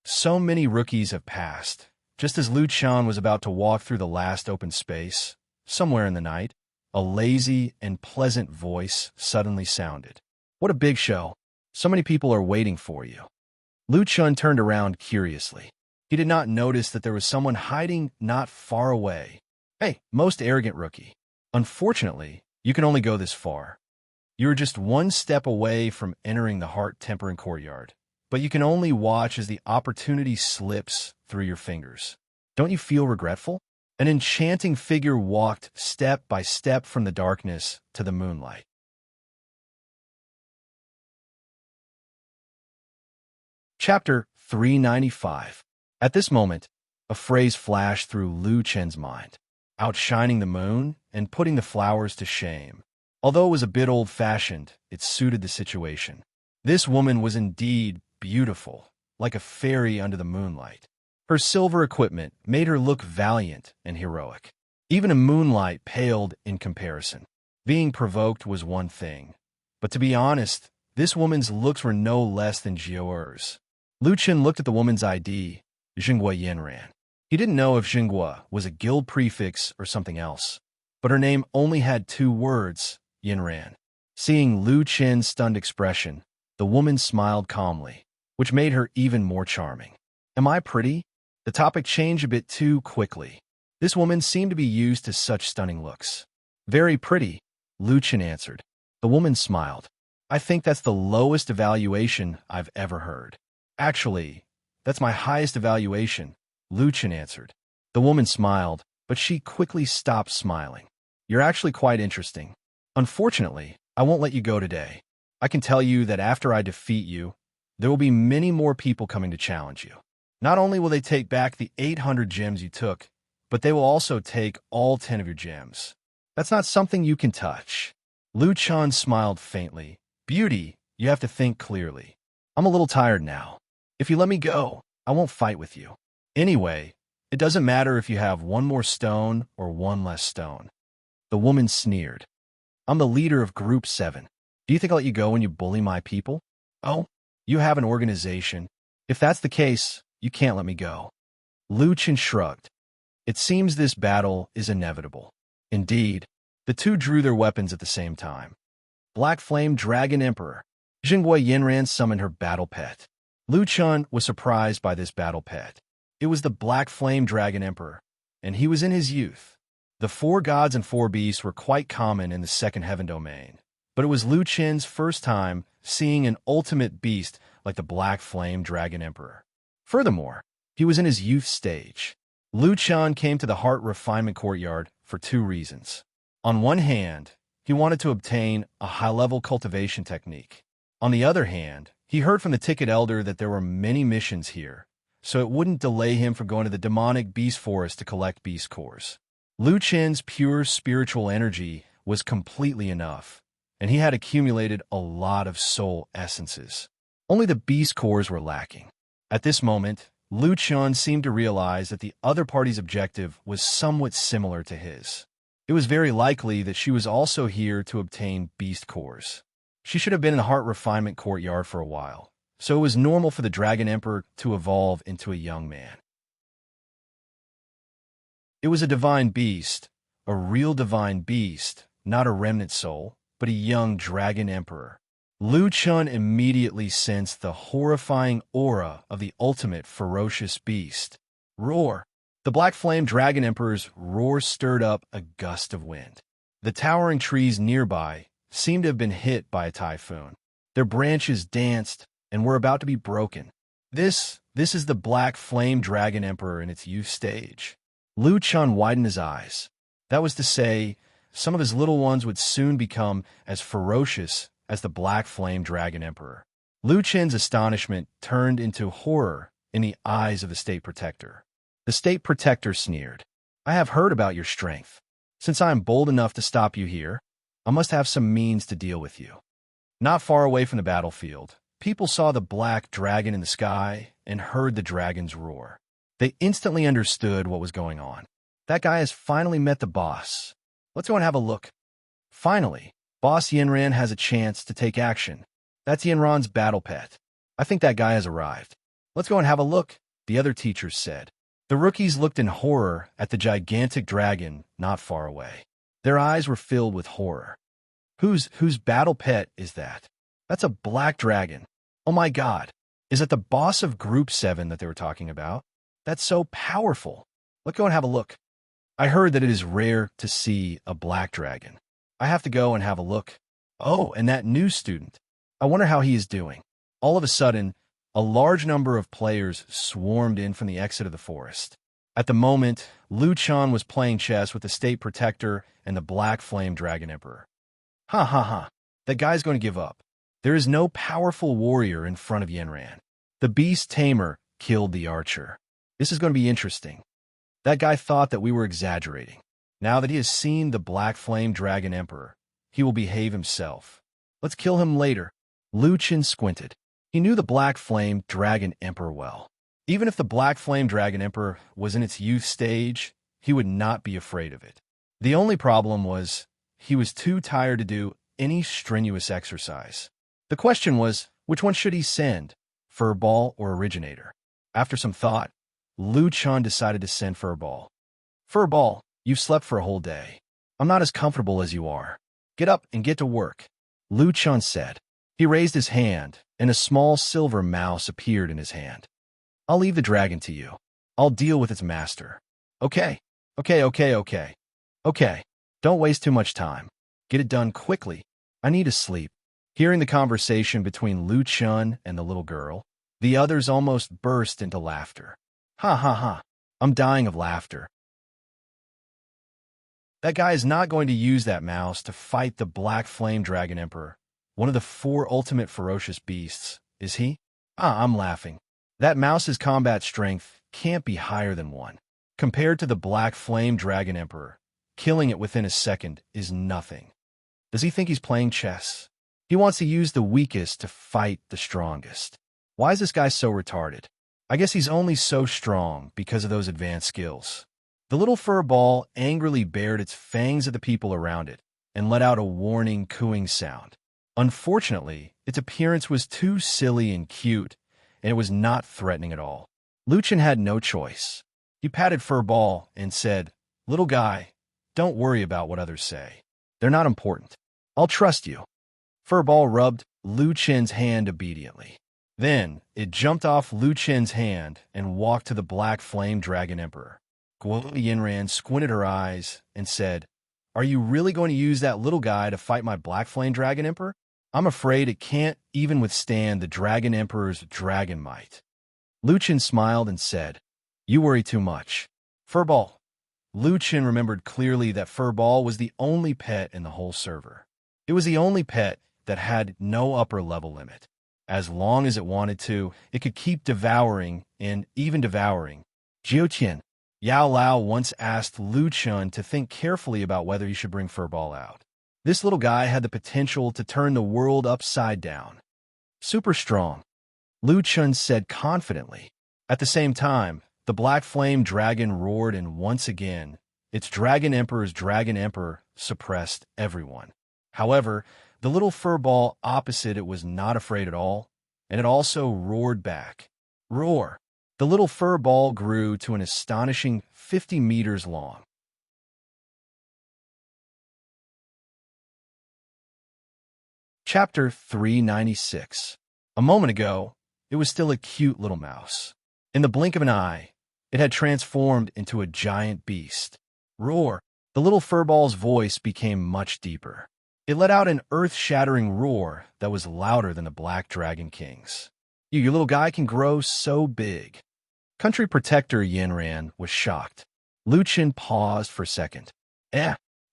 So many rookies have passed. Just as Lu Chun was about to walk through the last open space, somewhere in the night, a lazy and pleasant voice suddenly sounded. "What a big show. So many people are waiting for you." Lu Chun turned around curiously. He did not notice that there was someone hiding not far away. "Hey, most arrogant rookie. Unfortunately, you can only go this far. You are just one step away from entering the heart-tempering courtyard, but you can only watch as the opportunity slips through your fingers. Don't you feel regretful?" An enchanting figure walked step by step from the darkness to the moonlight. Chapter 395. At this moment, a phrase flashed through Lu Chen's mind. Outshining the moon and putting the flowers to shame. Although it was a bit old-fashioned, it suited the situation. This woman was indeed beautiful, like a fairy under the moonlight. Her silver equipment made her look valiant and heroic. Even a moonlight paled in comparison. Being provoked was one thing, but to be honest, this woman's looks were no less than Jiaoer's. Lu Chen looked at the woman's ID, Jinghua Yanran. He didn't know if Jinghua was a guild prefix or something else, but her name only had two words, Yanran. Seeing Lu Chen's stunned expression, the woman smiled calmly, which made her even more charming. "Am I pretty?" The topic changed a bit too quickly. This woman seemed to be used to such stunning looks. "Very pretty," Lu Chen answered. The woman smiled. "I think that's the lowest evaluation I've ever heard." "Actually, that's my highest evaluation," Lu Chen answered. The woman smiled, but she quickly stopped smiling. "You're actually quite interesting. Unfortunately, I won't let you go today. I can tell you that after I defeat you, there will be many more people coming to challenge you. Not only will they take back the 800 gems you took, but they will also take all 10 of your gems. That's not something you can touch." Lu Chen smiled faintly. "Beauty, you have to think clearly. I'm a little tired now. If you let me go, I won't fight with you. Anyway, it doesn't matter if you have one more stone or one less stone." The woman sneered. "I'm the leader of Group 7. Do you think I'll let you go when you bully my people? Oh, you have an organization. If that's the case, you can't let me go." Lu Chen shrugged. It seems this battle is inevitable. Indeed, the two drew their weapons at the same time. Black Flame Dragon Emperor. Jinghua Yanran summoned her battle pet. Lu Chen was surprised by this battle pet. It was the Black Flame Dragon Emperor, and he was in his youth. The 4 gods and 4 beasts were quite common in the second heaven domain, but it was Lu Chen's first time seeing an ultimate beast like the Black Flame Dragon Emperor. Furthermore, He was in his youth stage. Lu Chen came to the Heart Refinement Courtyard for two reasons. On one hand, he wanted to obtain a high-level cultivation technique. On the other hand, he heard from the Ticket Elder that there were many missions here, so it wouldn't delay him from going to the demonic beast forest to collect beast cores. Lu Chen's pure spiritual energy was completely enough, and he had accumulated a lot of soul essences. Only the beast cores were lacking. At this moment, Lu Chen seemed to realize that the other party's objective was somewhat similar to his. It was very likely that she was also here to obtain beast cores. She should have been in the Heart Refinement Courtyard for a while, so it was normal for the Dragon Emperor to evolve into a young man. It was a divine beast, a real divine beast, not a remnant soul, but a young Dragon Emperor. Lu Chen immediately sensed the horrifying aura of the ultimate ferocious beast. Roar! The Black Flame Dragon Emperor's roar stirred up a gust of wind. The towering trees nearby seemed to have been hit by a typhoon. Their branches danced and were about to be broken. This is the Black Flame Dragon Emperor in its youth stage. Lu Chen widened his eyes. That was to say, some of his little ones would soon become as ferocious as the Black Flame Dragon Emperor. Lu Chen's astonishment turned into horror in the eyes of the State Protector. The State Protector sneered. I have heard about your strength. Since I am bold enough to stop you here, I must have some means to deal with you. Not far away from the battlefield, people saw the black dragon in the sky and heard the dragon's roar. They instantly understood what was going on. That guy has finally met the boss. Let's go and have a look. Finally, Boss Yanran has a chance to take action. That's Yanran's battle pet. I think that guy has arrived. Let's go and have a look, the other teachers said. The rookies looked in horror at the gigantic dragon not far away. Their eyes were filled with horror. Whose battle pet is that? That's a black dragon. Oh my God. Is it the boss of Group 7 that they were talking about? That's so powerful. Let's go and have a look. I heard that it is rare to see a black dragon. I have to go and have a look. Oh, and that new student. I wonder how he is doing. All of a sudden, a large number of players swarmed in from the exit of the forest. At the moment, Lu Chen was playing chess with the State Protector and the Black Flame Dragon Emperor. Ha ha ha. That guy's going to give up. There is no powerful warrior in front of Yanran. The Beast Tamer killed the archer. This is going to be interesting. That guy thought that we were exaggerating. Now that he has seen the Black Flame Dragon Emperor, he will behave himself. Let's kill him later. Lu Chen squinted. He knew the Black Flame Dragon Emperor well. Even if the Black Flame Dragon Emperor was in its youth stage, he would not be afraid of it. The only problem was he was too tired to do any strenuous exercise. The question was, which one should he send, Furball or Originator? After some thought, Lu Chen decided to send Furball. Furball, you've slept for a whole day. I'm not as comfortable as you are. Get up and get to work, Lu Chen said. He raised his hand, and a small silver mouse appeared in his hand. I'll leave the dragon to you. I'll deal with its master. Okay. Okay. Don't waste too much time. Get it done quickly. I need to sleep. Hearing the conversation between Lu Chen and the little girl, the others almost burst into laughter. Ha ha ha. I'm dying of laughter. That guy is not going to use that mouse to fight the Black Flame Dragon Emperor, one of the 4 ultimate ferocious beasts, is he? I'm laughing. That mouse's combat strength can't be higher than 1. Compared to the Black Flame Dragon Emperor, killing it within a second is nothing. Does he think he's playing chess? He wants to use the weakest to fight the strongest. Why is this guy so retarded? I guess he's only so strong because of those advanced skills. The little fur ball angrily bared its fangs at the people around it and let out a warning cooing sound. Unfortunately, its appearance was too silly and cute, and it was not threatening at all. Lu Chen had no choice. He patted Furball and said, Little guy, don't worry about what others say. They're not important. I'll trust you. Furball rubbed Lu Chen's hand obediently. Then, it jumped off Lu Chen's hand and walked to the Black Flame Dragon Emperor. Guo Yinran squinted her eyes and said, Are you really going to use that little guy to fight my Black Flame Dragon Emperor? I'm afraid it can't even withstand the Dragon Emperor's dragon might. Lu Chen smiled and said, You worry too much. Furball. Lu Chen remembered clearly that Furball was the only pet in the whole server. It was the only pet that had no upper level limit. As long as it wanted to, it could keep devouring and even devouring. Jiuqian. Yao Lao once asked Lu Chen to think carefully about whether he should bring Furball out. This little guy had the potential to turn the world upside down. Super strong, Lu Chen said confidently. At the same time, the black flame dragon roared, and once again, its dragon emperor's dragon emperor suppressed everyone. However, the little furball opposite it was not afraid at all, and it also roared back. Roar! The little fur ball grew to an astonishing 50 meters long. Chapter 396. A moment ago, it was still a cute little mouse. In the blink of an eye, it had transformed into a giant beast. Roar! The little furball's voice became much deeper. It let out an earth-shattering roar that was louder than the Black Dragon King's. Your little guy can grow so big. Country Protector Yanran was shocked. Lu Chen paused for a second.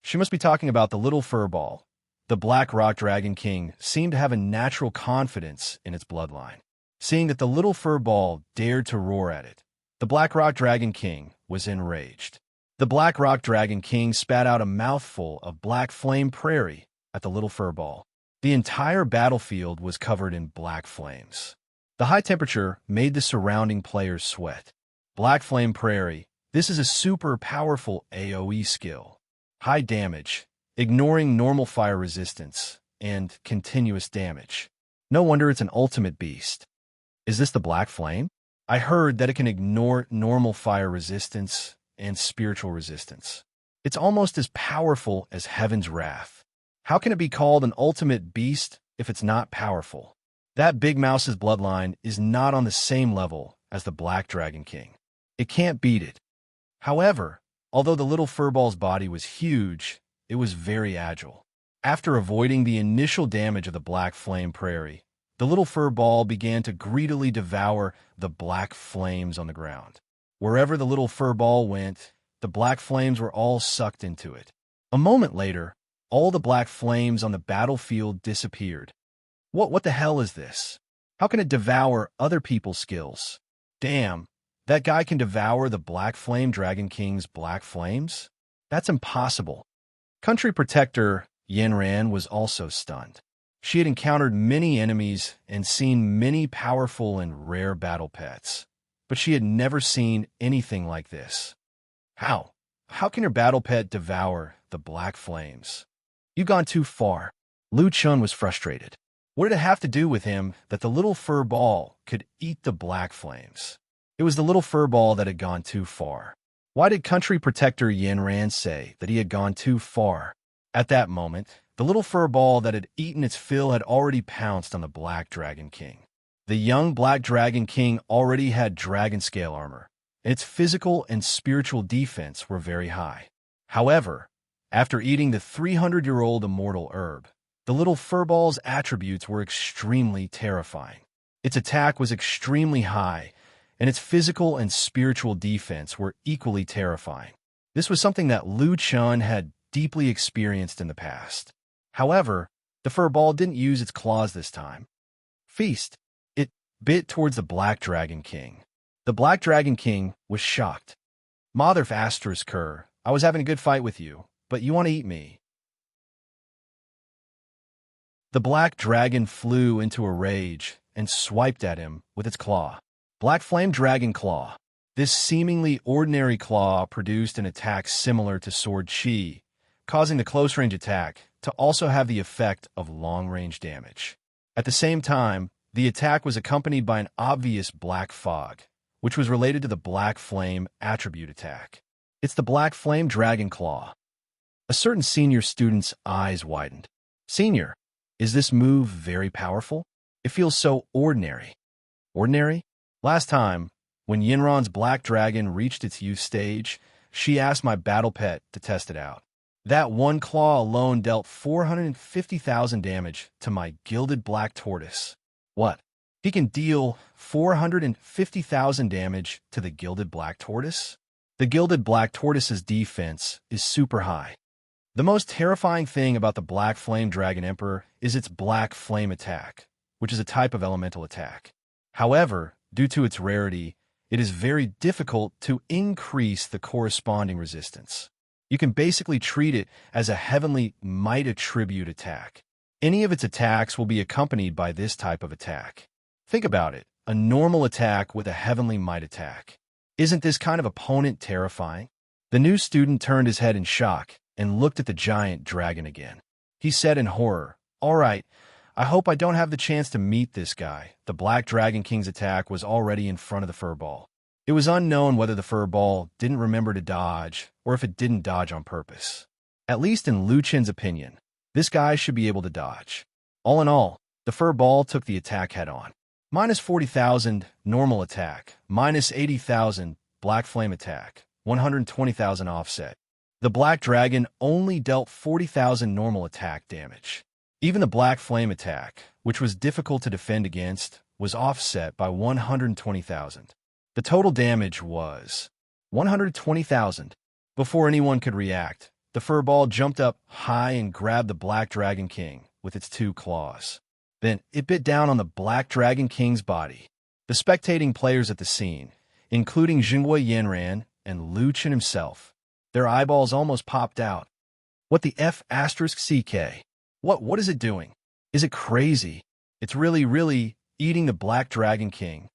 She must be talking about the little furball. The Black Rock Dragon King seemed to have a natural confidence in its bloodline. Seeing that the little furball dared to roar at it, the Black Rock Dragon King was enraged. The Black Rock Dragon King spat out a mouthful of black flame prairie at the little furball. The entire battlefield was covered in black flames. The high temperature made the surrounding players sweat. Black Flame Prairie. This is a super powerful AoE skill. High damage, ignoring normal fire resistance, and continuous damage. No wonder it's an ultimate beast. Is this the Black Flame? I heard that it can ignore normal fire resistance and spiritual resistance. It's almost as powerful as Heaven's Wrath. How can it be called an ultimate beast if it's not powerful? That big mouse's bloodline is not on the same level as the Black Dragon King. It can't beat it. However, although the little furball's body was huge, it was very agile. After avoiding the initial damage of the Black Flame Prairie, the little furball began to greedily devour the black flames on the ground. Wherever the little furball went, the black flames were all sucked into it. A moment later, all the black flames on the battlefield disappeared. What the hell is this? How can it devour other people's skills? Damn, that guy can devour the Black Flame Dragon King's black flames? That's impossible. Country Protector Yanran was also stunned. She had encountered many enemies and seen many powerful and rare battle pets, but she had never seen anything like this. How? How can your battle pet devour the black flames? You've gone too far. Lu Chen was frustrated. What did it have to do with him that the little fur ball could eat the black flames? It was the little fur ball that had gone too far. Why did Country Protector Yanran say that he had gone too far? At that moment, the little fur ball that had eaten its fill had already pounced on the Black Dragon King. The young Black Dragon King already had dragon scale armor, and its physical and spiritual defense were very high. However, after eating the 300-year-old immortal herb, the little furball's attributes were extremely terrifying. Its attack was extremely high, and its physical and spiritual defense were equally terrifying. This was something that Lu Chen had deeply experienced in the past. However, the furball didn't use its claws this time. Feast! It bit towards the Black Dragon King. The Black Dragon King was shocked. Mother of Astra's cur, I was having a good fight with you, but you want to eat me. The black dragon flew into a rage and swiped at him with its claw. Black Flame Dragon Claw. This seemingly ordinary claw produced an attack similar to Sword Chi, causing the close-range attack to also have the effect of long-range damage. At the same time, the attack was accompanied by an obvious black fog, which was related to the Black Flame attribute attack. It's the Black Flame Dragon Claw. A certain senior student's eyes widened. Senior, is this move very powerful? It feels so ordinary. Ordinary? Last time, when Yinran's Black Dragon reached its youth stage, she asked my battle pet to test it out. That one claw alone dealt 450,000 damage to my gilded black tortoise. What? He can deal 450,000 damage to the Gilded Black Tortoise. The Gilded Black Tortoise's defense is super high. The most terrifying thing about the Black Flame Dragon Emperor is its Black Flame attack, which is a type of elemental attack. However, due to its rarity, it is very difficult to increase the corresponding resistance. You can basically treat it as a heavenly might attribute attack. Any of its attacks will be accompanied by this type of attack. Think about it, a normal attack with a heavenly might attack. Isn't this kind of opponent terrifying? The new student turned his head in shock and looked at the giant dragon again. He said in horror, "All right, I hope I don't have the chance to meet this guy." The Black Dragon King's attack was already in front of the furball. It was unknown whether the furball didn't remember to dodge or if it didn't dodge on purpose. At least in Lu Chen's opinion, this guy should be able to dodge. All in all, the furball took the attack head-on. Minus 40,000 normal attack, minus 80,000 Black Flame attack, 120,000 offset. The Black Dragon only dealt 40,000 normal attack damage. Even the Black Flame attack, which was difficult to defend against, was offset by 120,000. The total damage was 120,000. Before anyone could react, the furball jumped up high and grabbed the Black Dragon King with its two claws. Then it bit down on the Black Dragon King's body. The spectating players at the scene, including Jingwei Yanran and Lu Chen himself, their eyeballs almost popped out. What the F***CK? What is it doing? Is it crazy? It's really eating the Black Dragon King.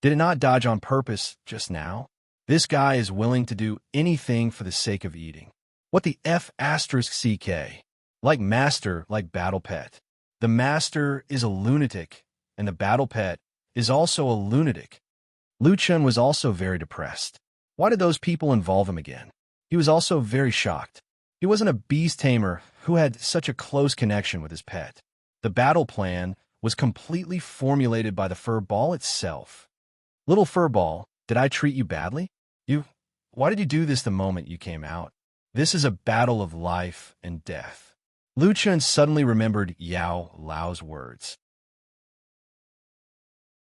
Did it not dodge on purpose just now? This guy is willing to do anything for the sake of eating. What the F***CK? Like master, like battle pet. The master is a lunatic, and the battle pet is also a lunatic. Lu Chen was also very depressed. Why did those people involve him again? He was also very shocked. He wasn't a beast tamer who had such a close connection with his pet. The battle plan was completely formulated by the furball itself. Little furball, did I treat you badly? Why did you do this the moment you came out? This is a battle of life and death. Lu Chen suddenly remembered Yao Lao's words.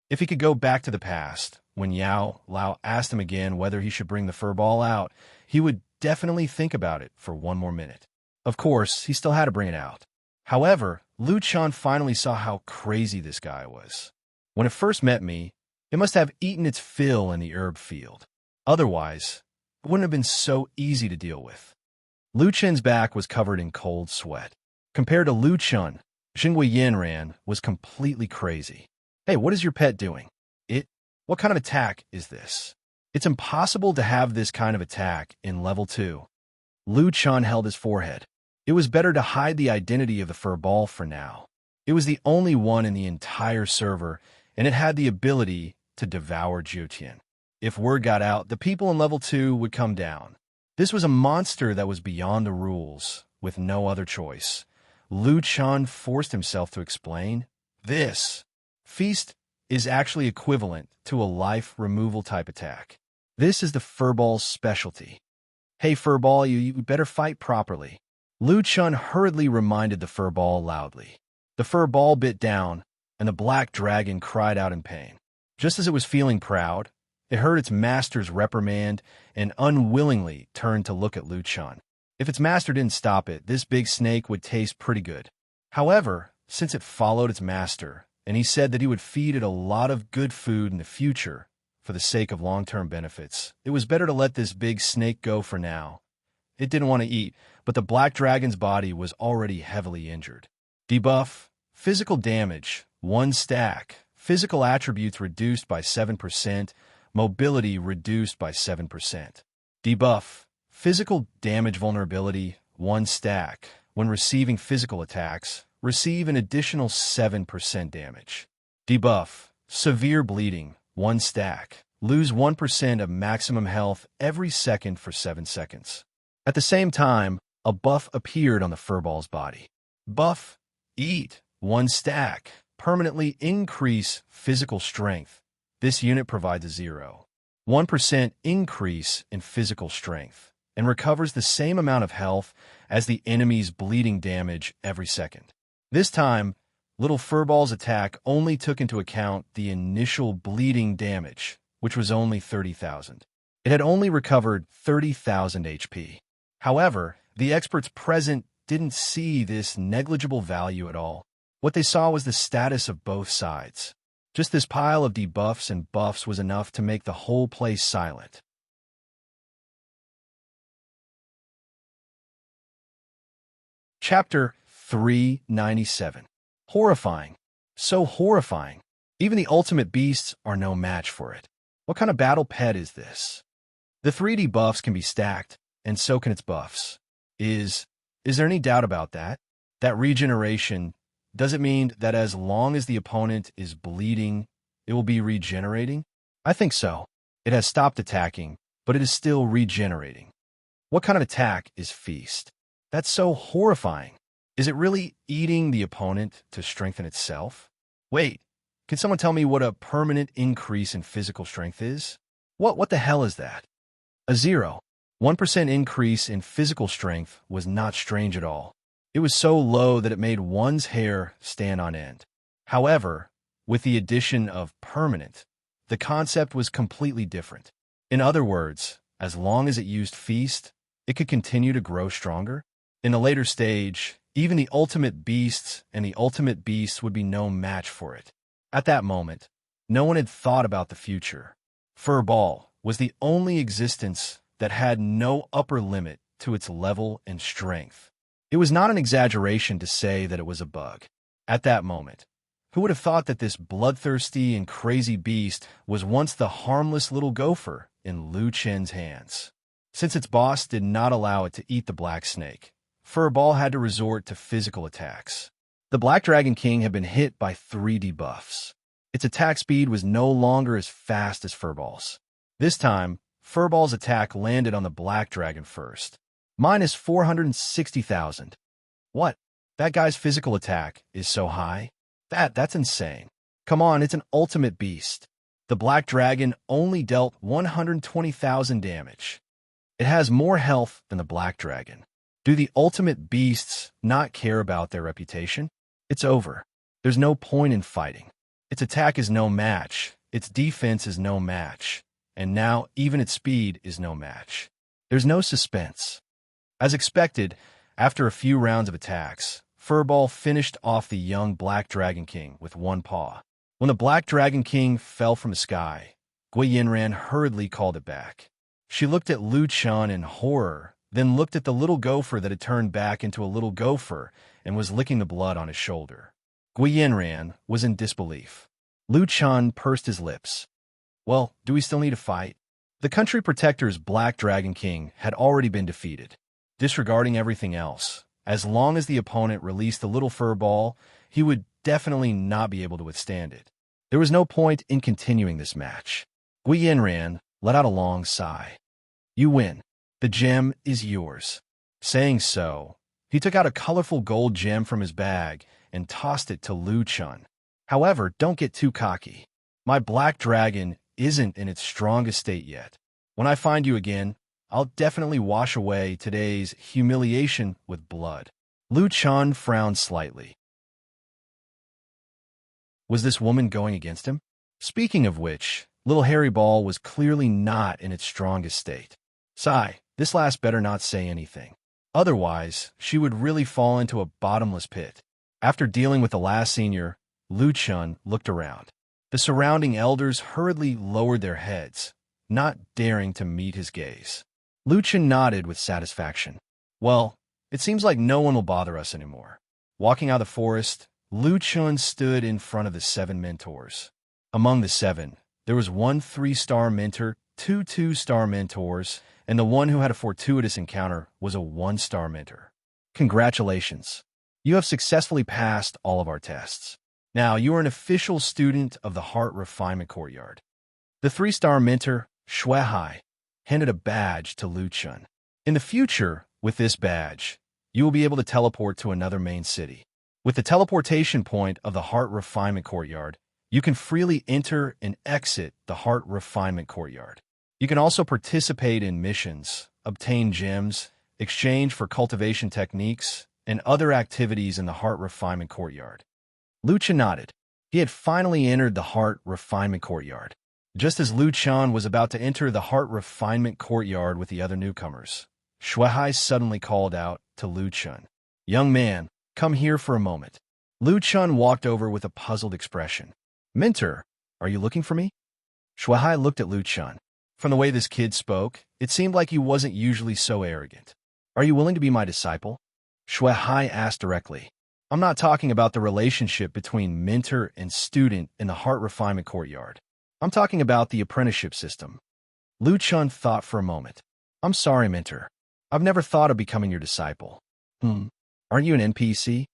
If he could go back to the past, when Yao Lao asked him again whether he should bring the furball out, he would definitely think about it for one more minute. Of course, he still had to bring it out. However, Lu Chen finally saw how crazy this guy was. When it first met me, it must have eaten its fill in the herb field. Otherwise, it wouldn't have been so easy to deal with. Lu Chen's back was covered in cold sweat. Compared to Lu Chen, Jingwei Yanran was completely crazy. Hey, what is your pet doing? What kind of attack is this? It's impossible to have this kind of attack in level 2. Lu Chen held his forehead. It was better to hide the identity of the furball for now. It was the only one in the entire server, and it had the ability to devour Jiutian. If word got out, the people in level 2 would come down. This was a monster that was beyond the rules, with no other choice. Lu Chen forced himself to explain. This feast is actually equivalent to a life removal type attack. This is the furball's specialty. Hey furball, you better fight properly. Lu Chen hurriedly reminded the furball loudly. The furball bit down, and the black dragon cried out in pain. Just as it was feeling proud, it heard its master's reprimand and unwillingly turned to look at Lu Chen. If its master didn't stop it, this big snake would taste pretty good. However, since it followed its master, and he said that he would feed it a lot of good food in the future for the sake of long-term benefits, it was better to let this big snake go for now. It didn't want to eat, but the black dragon's body was already heavily injured. Debuff, physical damage, 1 stack, physical attributes reduced by 7%, mobility reduced by 7%. Debuff, physical damage vulnerability, 1 stack. When receiving physical attacks, receive an additional 7% damage. Debuff, severe bleeding, 1 stack. Lose 1% of maximum health every second for 7 seconds. At the same time, a buff appeared on the furball's body. Buff, eat, 1 stack. Permanently increase physical strength. This unit provides a 1% increase in physical strength and recovers the same amount of health as the enemy's bleeding damage every second. This time, Little Furball's attack only took into account the initial bleeding damage, which was only 30,000. It had only recovered 30,000 HP. However, the experts present didn't see this negligible value at all. What they saw was the status of both sides. Just this pile of debuffs and buffs was enough to make the whole place silent. Chapter 397. Horrifying. So horrifying. Even the ultimate beasts are no match for it. What kind of battle pet is this? The 3D buffs can be stacked, and so can its buffs. Is there any doubt about that? That regeneration, does it mean that as long as the opponent is bleeding, it will be regenerating? I think so. It has stopped attacking, but it is still regenerating. What kind of attack is Feast? That's so horrifying. Is it really eating the opponent to strengthen itself? Wait, can someone tell me what a permanent increase in physical strength is? What the hell is that? A 1% increase in physical strength was not strange at all. It was so low that it made one's hair stand on end. However, with the addition of permanent, the concept was completely different. In other words, as long as it used Feast, it could continue to grow stronger. In a later stage, even the ultimate beasts and the ultimate beasts would be no match for it. At that moment, no one had thought about the future. Furball was the only existence that had no upper limit to its level and strength. It was not an exaggeration to say that it was a bug. At that moment, who would have thought that this bloodthirsty and crazy beast was once the harmless little gopher in Lu Chen's hands? Since its boss did not allow it to eat the black snake, Furball had to resort to physical attacks. The Black Dragon King had been hit by 3 debuffs. Its attack speed was no longer as fast as Furball's. This time, Furball's attack landed on the Black Dragon first. Minus 460,000. What? That guy's physical attack is so high? That's insane. Come on, it's an ultimate beast. The Black Dragon only dealt 120,000 damage. It has more health than the Black Dragon. Do the ultimate beasts not care about their reputation? It's over. There's no point in fighting. Its attack is no match. Its defense is no match. And now even its speed is no match. There's no suspense. As expected, after a few rounds of attacks, Furball finished off the young Black Dragon King with one paw. When the Black Dragon King fell from the sky, Gui Yinran hurriedly called it back. She looked at Lu Chen in horror, then looked at the little gopher that had turned back into a little gopher and was licking the blood on his shoulder. Gui Yinran was in disbelief. Lu Chen pursed his lips. Well, do we still need to fight? The country protector's Black Dragon King had already been defeated. Disregarding everything else, as long as the opponent released the little Furball, he would definitely not be able to withstand it. There was no point in continuing this match. Gui Yinran let out a long sigh. You win. The gem is yours. Saying so, he took out a colorful gold gem from his bag and tossed it to Lu Chen. However, don't get too cocky. My Black Dragon isn't in its strongest state yet. When I find you again, I'll definitely wash away today's humiliation with blood. Lu Chen frowned slightly. Was this woman going against him? Speaking of which, little Hairy Ball was clearly not in its strongest state. Sigh, this lass better not say anything. Otherwise, she would really fall into a bottomless pit. After dealing with the last senior, Lu Chen looked around. The surrounding elders hurriedly lowered their heads, not daring to meet his gaze. Lu Chen nodded with satisfaction. Well, it seems like no one will bother us anymore. Walking out of the forest, Lu Chen stood in front of the 7 mentors. Among the 7, there was one 3-star mentor, 2 2-star mentors, and the one who had a fortuitous encounter was a 1-star mentor. Congratulations. You have successfully passed all of our tests. Now you are an official student of the Heart Refinement Courtyard. The 3-star mentor, Shui Hai, handed a badge to Lu Chen. In the future, with this badge, you will be able to teleport to another main city. With the teleportation point of the Heart Refinement Courtyard, you can freely enter and exit the Heart Refinement Courtyard. You can also participate in missions, obtain gems, exchange for cultivation techniques, and other activities in the Heart Refinement Courtyard. Lu Chen nodded. He had finally entered the Heart Refinement Courtyard. Just as Lu Chen was about to enter the Heart Refinement Courtyard with the other newcomers, Shuai suddenly called out to Lu Chen, "Young man, come here for a moment." Lu Chen walked over with a puzzled expression. "Mentor, are you looking for me?" Shuai looked at Lu Chen. From the way this kid spoke, it seemed like he wasn't usually so arrogant. "Are you willing to be my disciple?" Shuai asked directly. "I'm not talking about the relationship between mentor and student in the Heart Refinement Courtyard. I'm talking about the apprenticeship system." Lu Chen thought for a moment. "I'm sorry, mentor. I've never thought of becoming your disciple." Aren't you an NPC?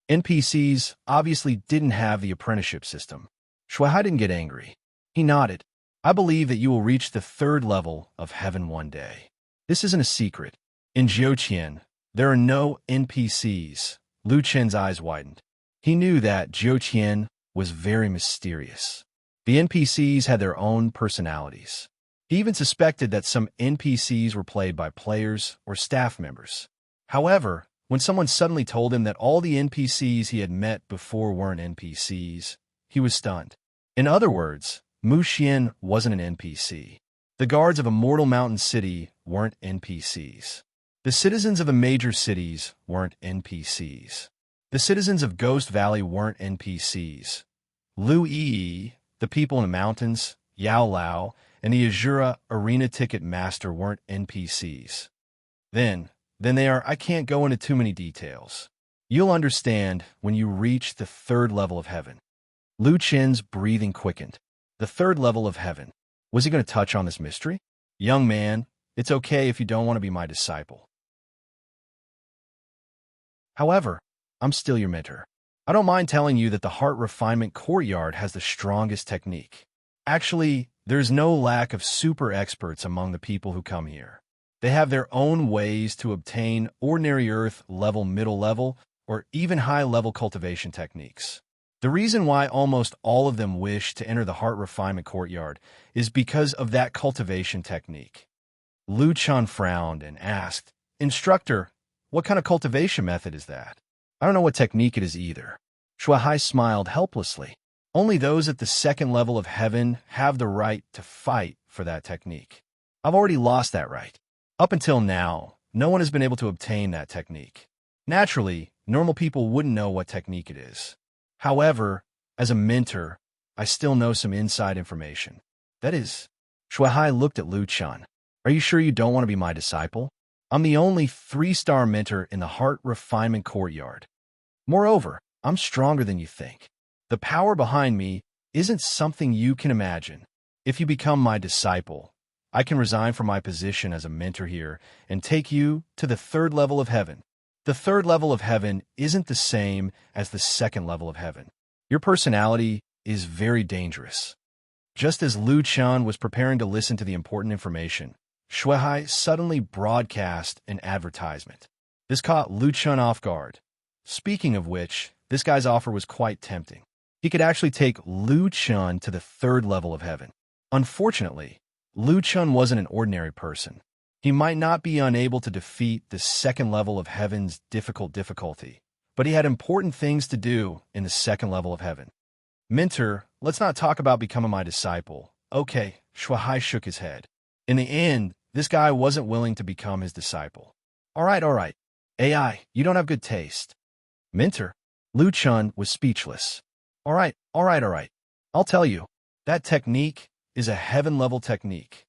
NPCs obviously didn't have the apprenticeship system. Shuai didn't get angry. He nodded. "I believe that you will reach the 3rd level of heaven one day. This isn't a secret. In Jiuqian, there are no NPCs." Lu Chen's eyes widened. He knew that Jiuqian was very mysterious. The NPCs had their own personalities. He even suspected that some NPCs were played by players or staff members. However, when someone suddenly told him that all the NPCs he had met before weren't NPCs, he was stunned. In other words, Mu Xian wasn't an NPC. The guards of Immortal Mountain City weren't NPCs. The citizens of the major cities weren't NPCs. The citizens of Ghost Valley weren't NPCs. Lu Yi, the people in the mountains, Yao Lao, and the Azura Arena Ticket Master weren't NPCs. Then they are. I can't go into too many details. You'll understand when you reach the 3rd level of heaven. Lu Chen's breathing quickened. The 3rd level of heaven. Was he going to touch on this mystery? "Young man, it's okay if you don't want to be my disciple. However, I'm still your mentor. I don't mind telling you that the Heart Refinement Courtyard has the strongest technique. Actually, there's no lack of super experts among the people who come here. They have their own ways to obtain ordinary earth level, middle level, or even high-level cultivation techniques. The reason why almost all of them wish to enter the Heart Refinement Courtyard is because of that cultivation technique." Lu Chen frowned and asked, "Instructor, what kind of cultivation method is that?" "I don't know what technique it is either." Shuai smiled helplessly. "Only those at the 2nd level of heaven have the right to fight for that technique. I've already lost that right. Up until now, no one has been able to obtain that technique. Naturally, normal people wouldn't know what technique it is. However, as a mentor, I still know some inside information. That is..." Shuai looked at Lu Chen. "Are you sure you don't want to be my disciple? I'm the only 3-star mentor in the Heart Refinement Courtyard. Moreover, I'm stronger than you think. The power behind me isn't something you can imagine. If you become my disciple, I can resign from my position as a mentor here and take you to the 3rd level of heaven. The 3rd level of heaven isn't the same as the 2nd level of heaven. Your personality is very dangerous." Just as Lu Chen was preparing to listen to the important information, Shuai suddenly broadcast an advertisement. This caught Lu Chen off guard. Speaking of which, this guy's offer was quite tempting. He could actually take Lu Chen to the 3rd level of heaven. Unfortunately, Lu Chen wasn't an ordinary person. He might not be unable to defeat the 2nd level of heaven's difficulty, but he had important things to do in the 2nd level of heaven. "Mentor, let's not talk about becoming my disciple." "Okay," Shuai shook his head. In the end, this guy wasn't willing to become his disciple. All right. AI, you don't have good taste." "Mentor?" Lu Chen was speechless. All right. I'll tell you. That technique is a heaven-level technique."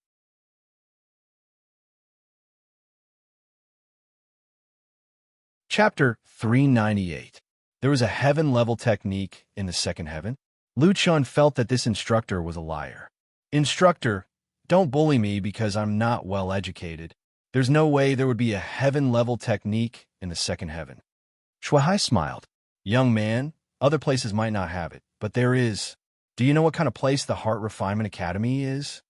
Chapter 398. There was a heaven-level technique in the 2nd heaven. Lu Chen felt that this instructor was a liar. "Instructor, don't bully me because I'm not well educated. There's no way there would be a heaven-level technique in the 2nd heaven." Shuai smiled. "Young man, other places might not have it, but there is. Do you know what kind of place the Heart Refinement Academy is?"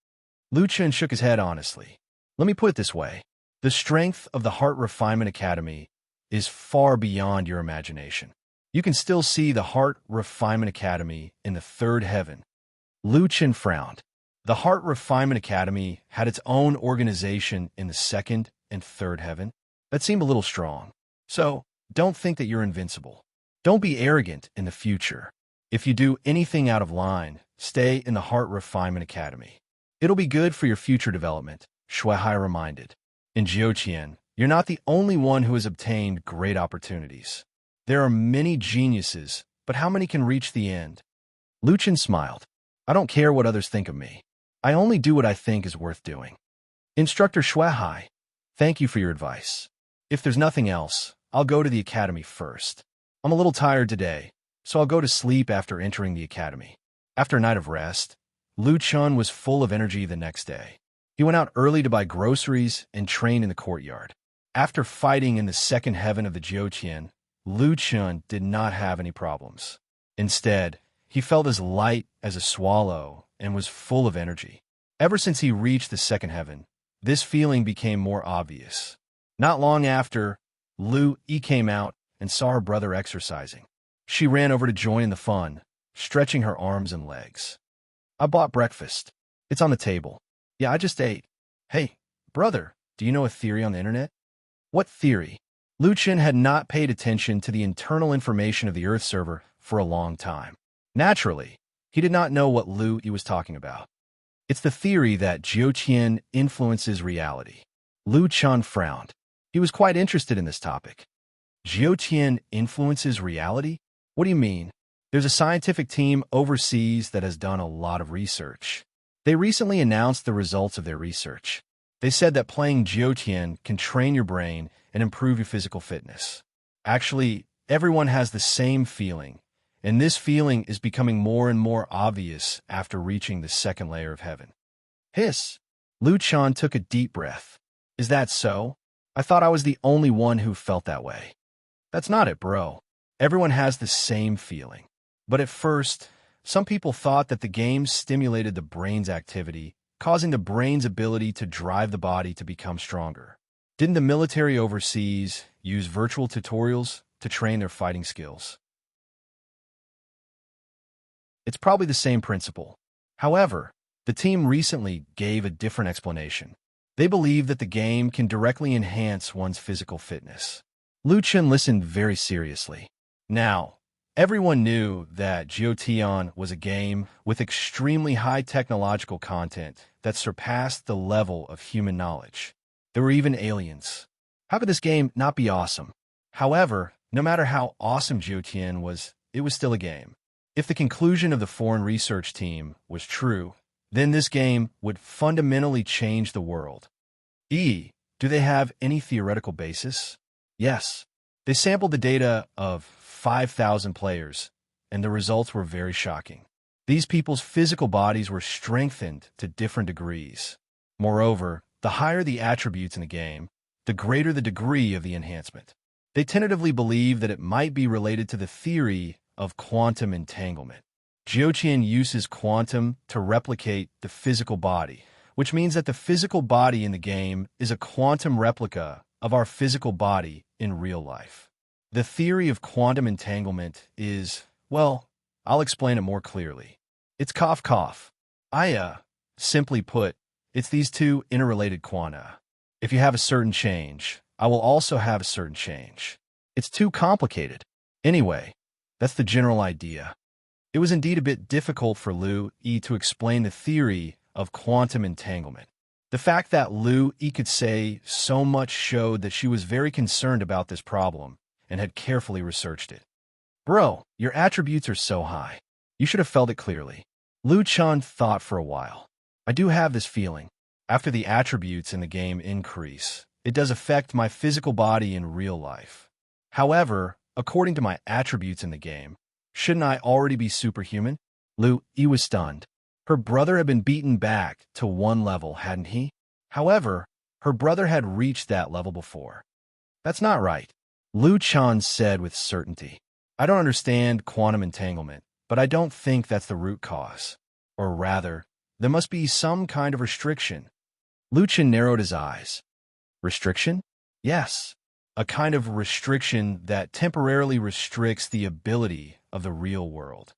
Lu Chen shook his head honestly. "Let me put it this way. The strength of the Heart Refinement Academy is far beyond your imagination. You can still see the Heart Refinement Academy in the 3rd heaven." Lu Chen frowned. The Heart Refinement Academy had its own organization in the 2nd and 3rd heaven. That seemed a little strong. So, don't think that you're invincible. Don't be arrogant in the future. If you do anything out of line, stay in the Heart Refinement Academy. It'll be good for your future development, Shuai reminded. In Jiuqian, you're not the only one who has obtained great opportunities. There are many geniuses, but how many can reach the end? Lu Chen smiled. I don't care what others think of me. I only do what I think is worth doing. Instructor Shuai, thank you for your advice. If there's nothing else, I'll go to the academy first. I'm a little tired today, so I'll go to sleep after entering the academy. After a night of rest, Lu Chun was full of energy the next day. He went out early to buy groceries and train in the courtyard. After fighting in the second heaven of the Jiuqian, Lu Chun did not have any problems. Instead, he felt as light as a swallow and was full of energy. Ever since he reached the second heaven, this feeling became more obvious. Not long after, Lu Yi came out and saw her brother exercising. She ran over to join in the fun, stretching her arms and legs. I bought breakfast. It's on the table. Yeah, I just ate. Hey, brother, do you know a theory on the internet? What theory? Lu Chen had not paid attention to the internal information of the Earth server for a long time. Naturally, he did not know what Lu Yi was talking about. It's the theory that Jiuqian influences reality. Lu Chen frowned. He was quite interested in this topic. Jiuqian influences reality? What do you mean? There's a scientific team overseas that has done a lot of research. They recently announced the results of their research. They said that playing Jiuqian can train your brain and improve your physical fitness. Actually, everyone has the same feeling, and this feeling is becoming more and more obvious after reaching the second layer of heaven. Hiss! Lu Chen took a deep breath. Is that so? I thought I was the only one who felt that way. That's not it, bro. Everyone has the same feeling. But at first, some people thought that the game stimulated the brain's activity, causing the brain's ability to drive the body to become stronger. Didn't the military overseas use virtual tutorials to train their fighting skills? It's probably the same principle. However, the team recently gave a different explanation. They believe that the game can directly enhance one's physical fitness. Lu Chen listened very seriously. Now, everyone knew that Jiuqian was a game with extremely high technological content that surpassed the level of human knowledge. There were even aliens. How could this game not be awesome? However, no matter how awesome Jiuqian was, it was still a game. If the conclusion of the foreign research team was true, then this game would fundamentally change the world. Do they have any theoretical basis? Yes. They sampled the data of 5,000 players, and the results were very shocking. These people's physical bodies were strengthened to different degrees. Moreover, the higher the attributes in the game, the greater the degree of the enhancement. They tentatively believe that it might be related to the theory of quantum entanglement. Jiuqian uses quantum to replicate the physical body, which means that the physical body in the game is a quantum replica of our physical body in real life. The theory of quantum entanglement is, well, I'll explain it more clearly. It's cough cough. Simply put, it's these two interrelated quanta. If you have a certain change, I will also have a certain change. It's too complicated. Anyway, that's the general idea. It was indeed a bit difficult for Lu Yi to explain the theory of quantum entanglement. The fact that Lu Yi could say so much showed that she was very concerned about this problem and had carefully researched it. Bro, your attributes are so high. You should have felt it clearly. Lu Chen thought for a while. I do have this feeling. After the attributes in the game increase, it does affect my physical body in real life. However, according to my attributes in the game, shouldn't I already be superhuman? Lu Yi was stunned. Her brother had been beaten back to one level, hadn't he? However, her brother had reached that level before. That's not right, Lu Chen said with certainty. I don't understand quantum entanglement, but I don't think that's the root cause. Or rather, there must be some kind of restriction. Lu Chen narrowed his eyes. Restriction? Yes. A kind of restriction that temporarily restricts the ability of the real world.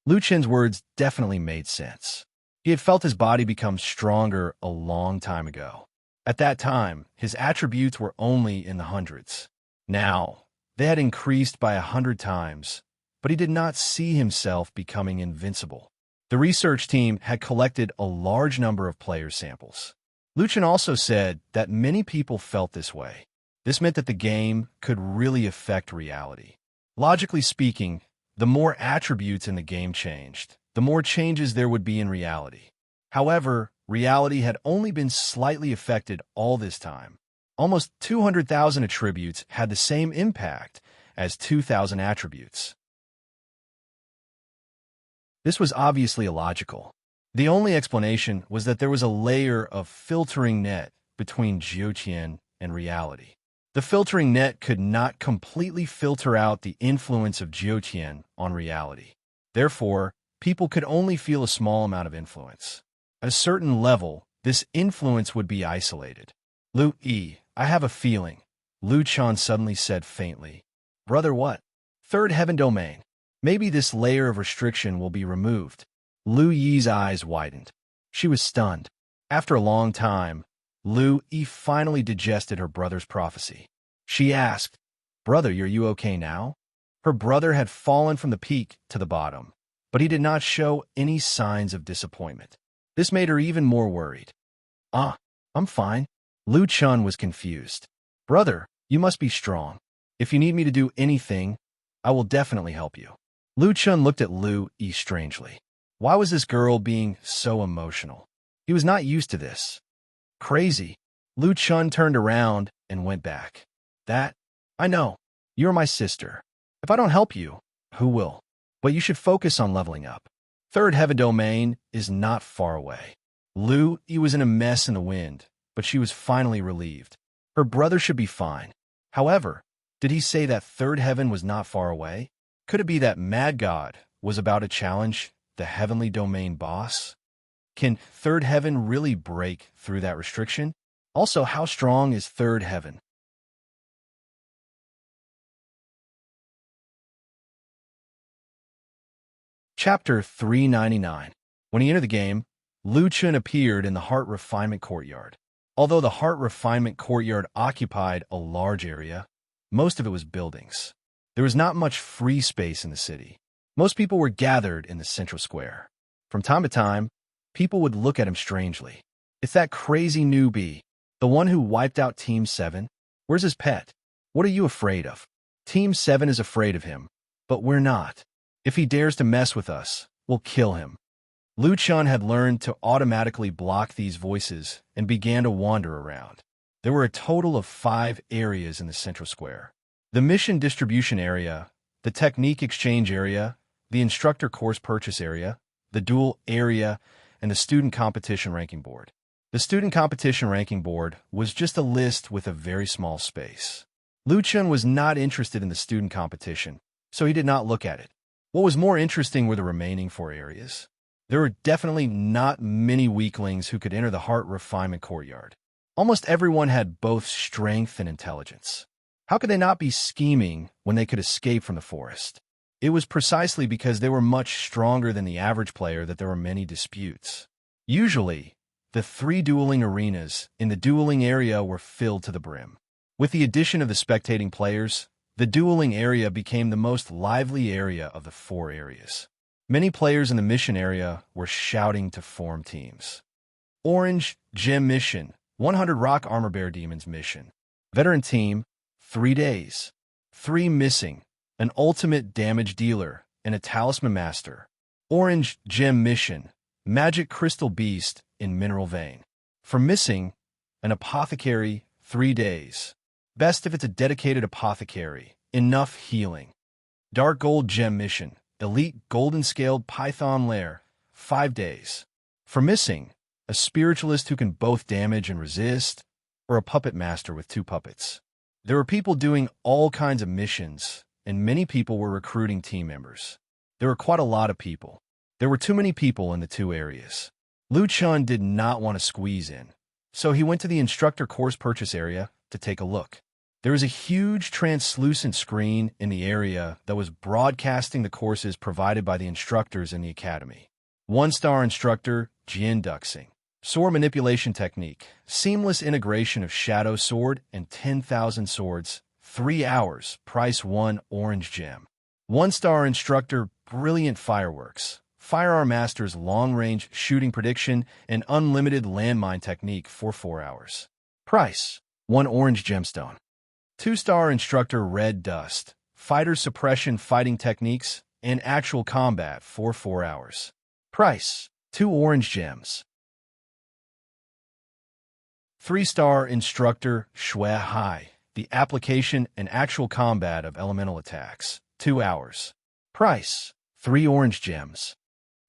Lu Chen's words definitely made sense. He had felt his body become stronger a long time ago. At that time, his attributes were only in the hundreds. Now, they had increased by 100 times, but he did not see himself becoming invincible. The research team had collected a large number of players' samples. Luchan also said that many people felt this way. This meant that the game could really affect reality. Logically speaking, the more attributes in the game changed, the more changes there would be in reality. However, reality had only been slightly affected all this time. Almost 200,000 attributes had the same impact as 2,000 attributes. This was obviously illogical. The only explanation was that there was a layer of filtering net between Jiutian and reality. The filtering net could not completely filter out the influence of Jiutian on reality. Therefore, people could only feel a small amount of influence. At a certain level, this influence would be isolated. I have a feeling, Lu Chan suddenly said faintly. Brother, what? Third heaven domain. Maybe this layer of restriction will be removed. Lu Yi's eyes widened. She was stunned. After a long time, Lu Yi finally digested her brother's prophecy. She asked, Brother, are you okay now? Her brother had fallen from the peak to the bottom, but he did not show any signs of disappointment. This made her even more worried. I'm fine. Lu Chun was confused. Brother, you must be strong. If you need me to do anything, I will definitely help you. Lu Chun looked at Lu Yi strangely. Why was this girl being so emotional? He was not used to this. Crazy. Lu Chun turned around and went back. I know. You're my sister. If I don't help you, who will? But you should focus on leveling up. Third heaven domain is not far away. Lu Yi was in a mess in the wind, but she was finally relieved. Her brother should be fine. However, did he say that third heaven was not far away? Could it be that Mad God was about to challenge the heavenly domain boss? Can third heaven really break through that restriction? Also, how strong is third heaven? Chapter 399. When he entered the game, Lu Chun appeared in the Heart Refinement Courtyard. Although the Heart Refinement Courtyard occupied a large area, most of it was buildings. There was not much free space in the city. Most people were gathered in the central square. From time to time, people would look at him strangely. It's that crazy newbie, the one who wiped out Team 7. Where's his pet? What are you afraid of? Team 7 is afraid of him, but we're not. If he dares to mess with us, we'll kill him. Lu Chun had learned to automatically block these voices and began to wander around. There were a total of 5 areas in the central square. The mission distribution area, the technique exchange area, the instructor course purchase area, the duel area, and the student competition ranking board. The student competition ranking board was just a list with a very small space. Lu Chun was not interested in the student competition, so he did not look at it. What was more interesting were the remaining 4 areas. There were definitely not many weaklings who could enter the Heart Refinement Courtyard. Almost everyone had both strength and intelligence. How could they not be scheming when they could escape from the forest? It was precisely because they were much stronger than the average player that there were many disputes. Usually, the 3 dueling arenas in the dueling area were filled to the brim. With the addition of the spectating players, the dueling area became the most lively area of the 4 areas. Many players in the mission area were shouting to form teams. Orange, Gem Mission, 100 Rock Armor Bear Demons Mission. Veteran Team, 3 days. 3 missing, an Ultimate Damage Dealer, and a Talisman Master. Orange, Gem Mission, Magic Crystal Beast in Mineral Vein. For missing, an Apothecary, 3 days. Best if it's a dedicated apothecary. Enough healing. Dark Gold Gem Mission. Elite Golden Scaled Python Lair. 5 days. For missing, a spiritualist who can both damage and resist, or a puppet master with 2 puppets. There were people doing all kinds of missions, and many people were recruiting team members. There were quite a lot of people. There were too many people in the 2 areas. Lu Chun did not want to squeeze in, so he went to the instructor course purchase area to take a look. There was a huge translucent screen in the area that was broadcasting the courses provided by the instructors in the academy. 1-star instructor, Jian Duxing. Sword manipulation technique, seamless integration of Shadow Sword and 10,000 swords, 3 hours, price 1 orange gem. 1-star instructor, brilliant fireworks. Firearm master's long-range shooting prediction and unlimited landmine technique for 4 hours. Price: 1 orange gemstone. 2-star instructor, red dust. Fighter suppression fighting techniques and actual combat for 4 hours. Price: 2 orange gems. 3-star instructor, shui hai. The application and actual combat of elemental attacks. 2 hours. Price: 3 orange gems.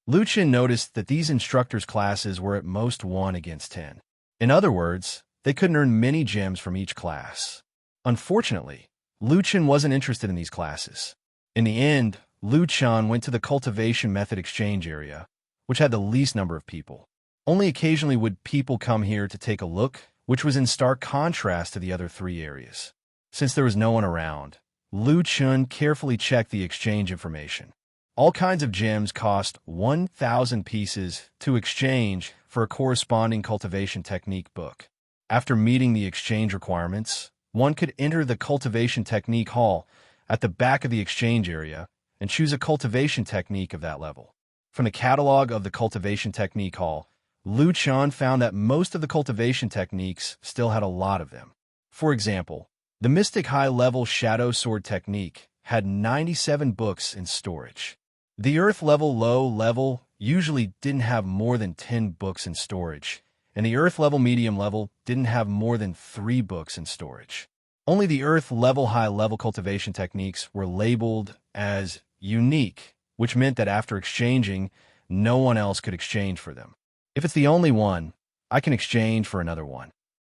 Lu Chen noticed that these instructors' classes were at most 1 against 10. In other words, they couldn't earn many gems from each class. Unfortunately, Lu Chen wasn't interested in these classes. In the end, Lu Chen went to the cultivation method exchange area, which had the least number of people. Only occasionally would people come here to take a look, which was in stark contrast to the other 3 areas. Since there was no one around, Lu Chen carefully checked the exchange information. All kinds of gems cost 1,000 pieces to exchange for a corresponding cultivation technique book. After meeting the exchange requirements, one could enter the cultivation technique hall at the back of the exchange area and choose a cultivation technique of that level. From the catalog of the cultivation technique hall, Lu Chen found that most of the cultivation techniques still had a lot of them. For example, the Mystic high-level Shadow Sword technique had 97 books in storage. The Earth level low level usually didn't have more than 10 books in storage, and the Earth level medium level didn't have more than 3 books in storage. Only the Earth level high level cultivation techniques were labeled as unique, which meant that after exchanging, no one else could exchange for them. If it's the only one, I can exchange for another one.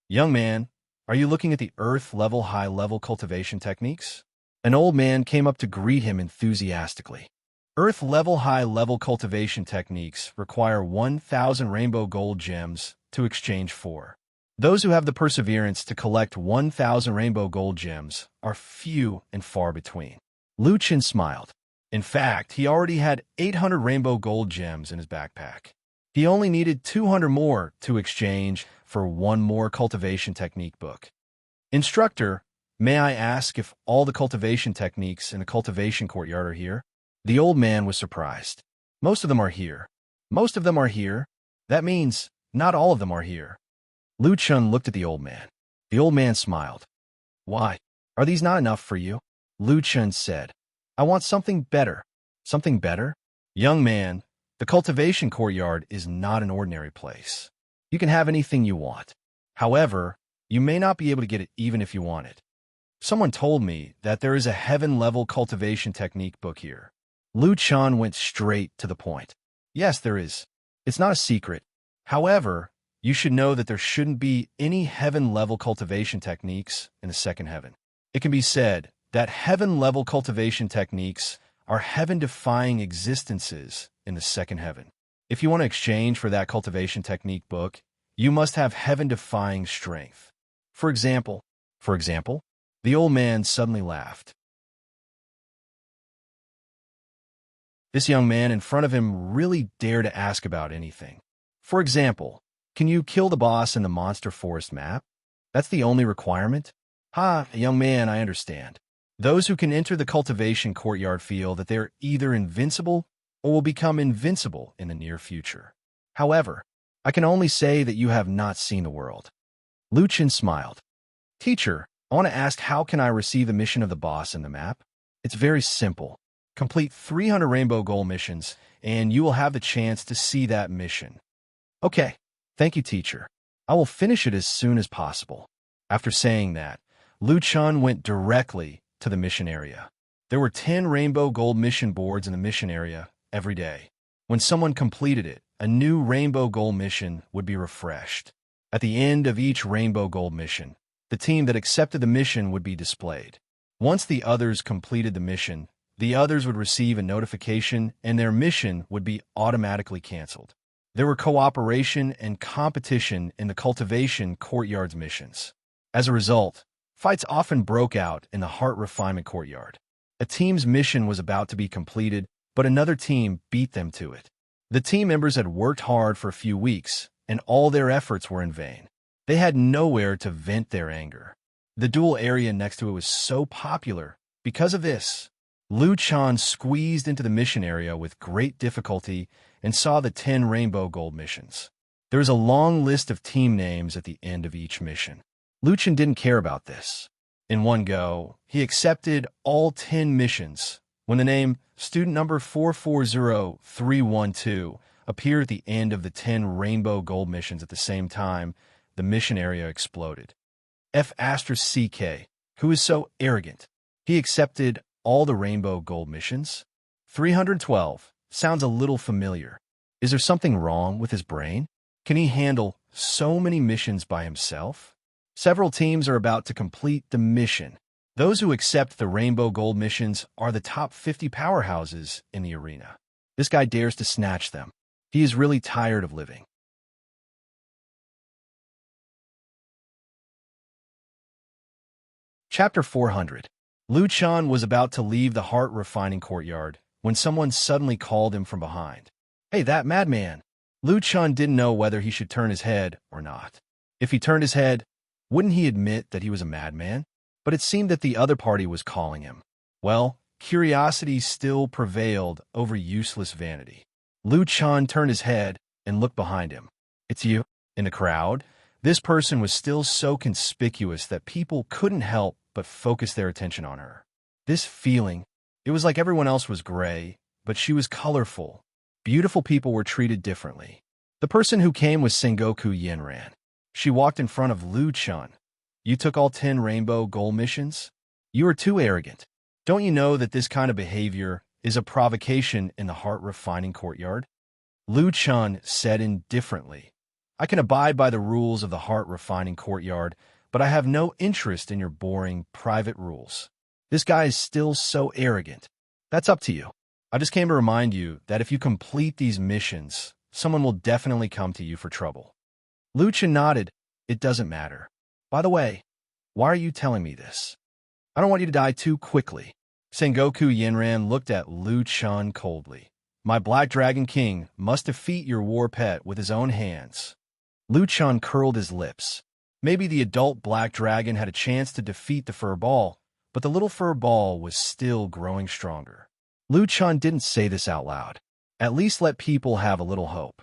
Young man, are you looking at the Earth level high level cultivation techniques? An old man came up to greet him enthusiastically. Earth level high level cultivation techniques require 1,000 rainbow gold gems to exchange for. Those who have the perseverance to collect 1,000 rainbow gold gems are few and far between. Lu Chen smiled. In fact, he already had 800 rainbow gold gems in his backpack. He only needed 200 more to exchange for 1 more cultivation technique book. Instructor, may I ask if all the cultivation techniques in the cultivation courtyard are here? The old man was surprised. Most of them are here. Most of them are here? That means not all of them are here. Lu Chen looked at the old man. The old man smiled. Why? Are these not enough for you? Lu Chen said. I want something better. Something better? Young man, the cultivation courtyard is not an ordinary place. You can have anything you want. However, you may not be able to get it even if you want it. Someone told me that there is a heaven-level cultivation technique book here. Lu Chen went straight to the point. Yes, there is. It's not a secret. However, you should know that there shouldn't be any heaven-level cultivation techniques in the second heaven. It can be said that heaven-level cultivation techniques are heaven-defying existences in the second heaven. If you want to exchange for that cultivation technique book, you must have heaven-defying strength. For example, the old man suddenly laughed. This young man in front of him really dared to ask about anything. For example, can you kill the boss in the Monster Forest map? That's the only requirement? Ha, young man, I understand. Those who can enter the cultivation courtyard feel that they're either invincible or will become invincible in the near future. However, I can only say that you have not seen the world. Lu Chen smiled. Teacher, I want to ask, how can I receive the mission of the boss in the map? It's very simple. Complete 300 rainbow gold missions, and you will have the chance to see that mission. Okay, thank you, teacher. I will finish it as soon as possible. After saying that, Lu Chen went directly to the mission area. There were 10 rainbow gold mission boards in the mission area every day. When someone completed it, a new rainbow gold mission would be refreshed. At the end of each rainbow gold mission, the team that accepted the mission would be displayed. Once the others completed the mission, the others would receive a notification and their mission would be automatically canceled. There were cooperation and competition in the cultivation courtyard's missions. As a result, fights often broke out in the heart refinement courtyard. A team's mission was about to be completed, but another team beat them to it. The team members had worked hard for a few weeks, and all their efforts were in vain. They had nowhere to vent their anger. The duel area next to it was so popular. Because of this, Lu Chan squeezed into the mission area with great difficulty and saw the 10 rainbow gold missions. There was a long list of team names at the end of each mission. Lu Chan didn't care about this. In one go, he accepted all 10 missions. When the name student number 440312 appeared at the end of the 10 rainbow gold missions at the same time, the mission area exploded. F***CK, who is so arrogant. He accepted all the rainbow gold missions? 312 sounds a little familiar. Is there something wrong with his brain? Can he handle so many missions by himself? Several teams are about to complete the mission. Those who accept the rainbow gold missions are the top 50 powerhouses in the arena. This guy dares to snatch them. He is really tired of living. Chapter 400. Lu Chan was about to leave the heart-refining courtyard when someone suddenly called him from behind. Hey, that madman! Lu Chan didn't know whether he should turn his head or not. If he turned his head, wouldn't he admit that he was a madman? But it seemed that the other party was calling him. Well, curiosity still prevailed over useless vanity. Lu Chan turned his head and looked behind him. It's you. In the crowd, this person was still so conspicuous that people couldn't help but focus their attention on her. This feeling, it was like everyone else was gray, but she was colorful. Beautiful people were treated differently. The person who came was Sengoku Yenran. She walked in front of Lu Chan. You took all 10 rainbow gold missions? You are too arrogant. Don't you know that this kind of behavior is a provocation in the heart-refining courtyard? Lu Chan said indifferently. I can abide by the rules of the heart-refining courtyard, but I have no interest in your boring, private rules. This guy is still so arrogant. That's up to you. I just came to remind you that if you complete these missions, someone will definitely come to you for trouble. Lu Chan nodded. It doesn't matter. By the way, why are you telling me this? I don't want you to die too quickly. Sengoku Yenran looked at Lu Chan coldly. My Black Dragon King must defeat your war pet with his own hands. Lu Chan curled his lips. Maybe the adult Black Dragon had a chance to defeat the fur ball, but the little fur ball was still growing stronger. Lu Chan didn't say this out loud. At least let people have a little hope.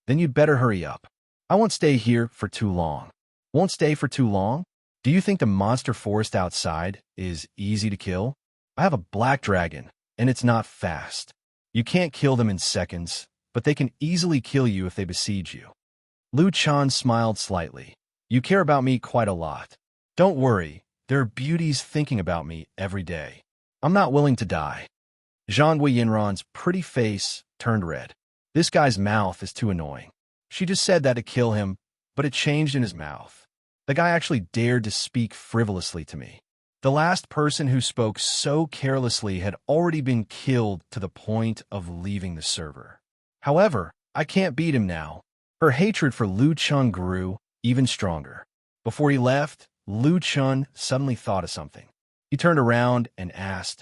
Then you'd better hurry up. I won't stay here for too long. Won't stay for too long? Do you think the monster forest outside is easy to kill? I have a black dragon, and it's not fast. You can't kill them in seconds, but they can easily kill you if they besiege you. Lu Chan smiled slightly. You care about me quite a lot. Don't worry, there are beauties thinking about me every day. I'm not willing to die. Zhang Yenran's pretty face turned red. This guy's mouth is too annoying. She just said that to kill him, but it changed in his mouth. The guy actually dared to speak frivolously to me. The last person who spoke so carelessly had already been killed to the point of leaving the server. However, I can't beat him now. Her hatred for Lu Chan grew even stronger. Before he left, Lu Chan suddenly thought of something. He turned around and asked,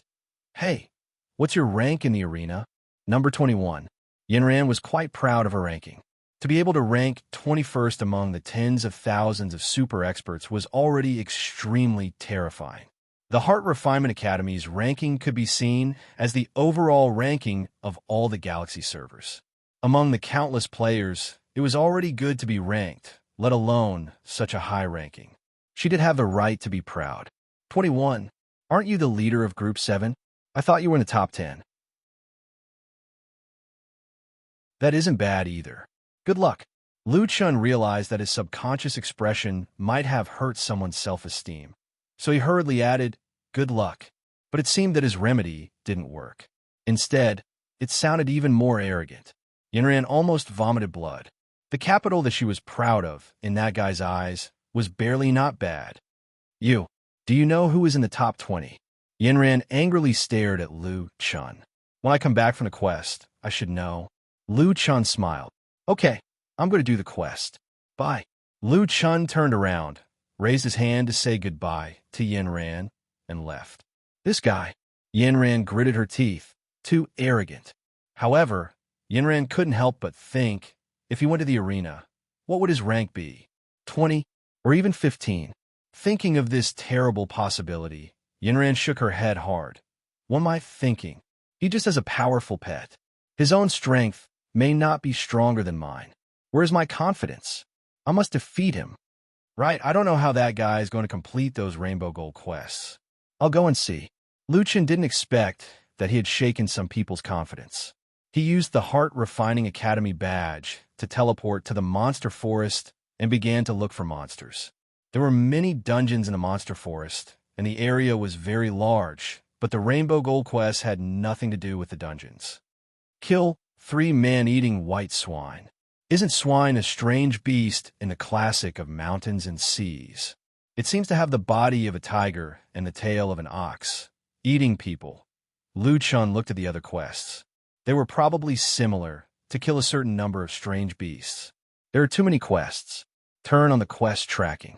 Hey, what's your rank in the arena? Number 21. Yenran was quite proud of her ranking. To be able to rank 21st among the tens of thousands of super experts was already extremely terrifying. The Heart Refinement Academy's ranking could be seen as the overall ranking of all the Galaxy servers. Among the countless players, it was already good to be ranked, let alone such a high ranking. She did have the right to be proud. 21. Aren't you the leader of Group 7? I thought you were in the top 10. That isn't bad either. Good luck. Lu Chan realized that his subconscious expression might have hurt someone's self-esteem. So he hurriedly added, good luck. But it seemed that his remedy didn't work. Instead, it sounded even more arrogant. Yenran almost vomited blood. The capital that she was proud of, in that guy's eyes, was barely not bad. You. Do you know who is in the top 20? Yenran angrily stared at Lu Chan. When I come back from the quest, I should know. Lu Chan smiled. Okay, I'm going to do the quest. Bye. Lu Chan turned around, raised his hand to say goodbye to Yenran, and left. This guy. Yenran gritted her teeth. Too arrogant. However, Yenran couldn't help but think, if he went to the arena, what would his rank be? 20? Or even 15? Thinking of this terrible possibility, Yenran shook her head hard. What am I thinking? He just has a powerful pet. His own strength may not be stronger than mine. Where's my confidence? I must defeat him. Right, I don't know how that guy is going to complete those rainbow gold quests. I'll go and see. Luchan didn't expect that he had shaken some people's confidence. He used the Heart Refining Academy badge to teleport to the monster forest and began to look for monsters. There were many dungeons in the monster forest, and the area was very large, but the rainbow gold quests had nothing to do with the dungeons. Kill 3 man-eating white swine. Isn't swine a strange beast in the classic of mountains and seas? It seems to have the body of a tiger and the tail of an ox. Eating people. Luchan looked at the other quests. They were probably similar, to kill a certain number of strange beasts. There are too many quests. Turn on the quest tracking.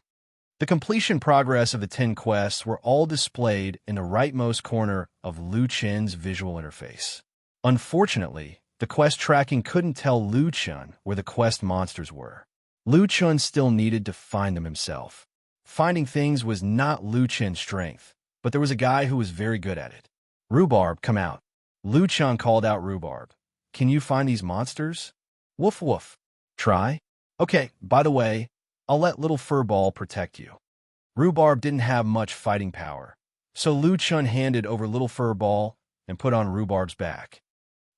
The completion progress of the 10 quests were all displayed in the rightmost corner of Luchan's visual interface. Unfortunately, the quest tracking couldn't tell Luchan where the quest monsters were. Luchan still needed to find them himself. Finding things was not Luchan's strength, but there was a guy who was very good at it. Rhubarb, come out. Luchan called out Rhubarb. Can you find these monsters? Woof woof. Try? Okay, by the way, I'll let Little Furball protect you. Rhubarb didn't have much fighting power, so Luchan handed over Little Furball and put on Rhubarb's back.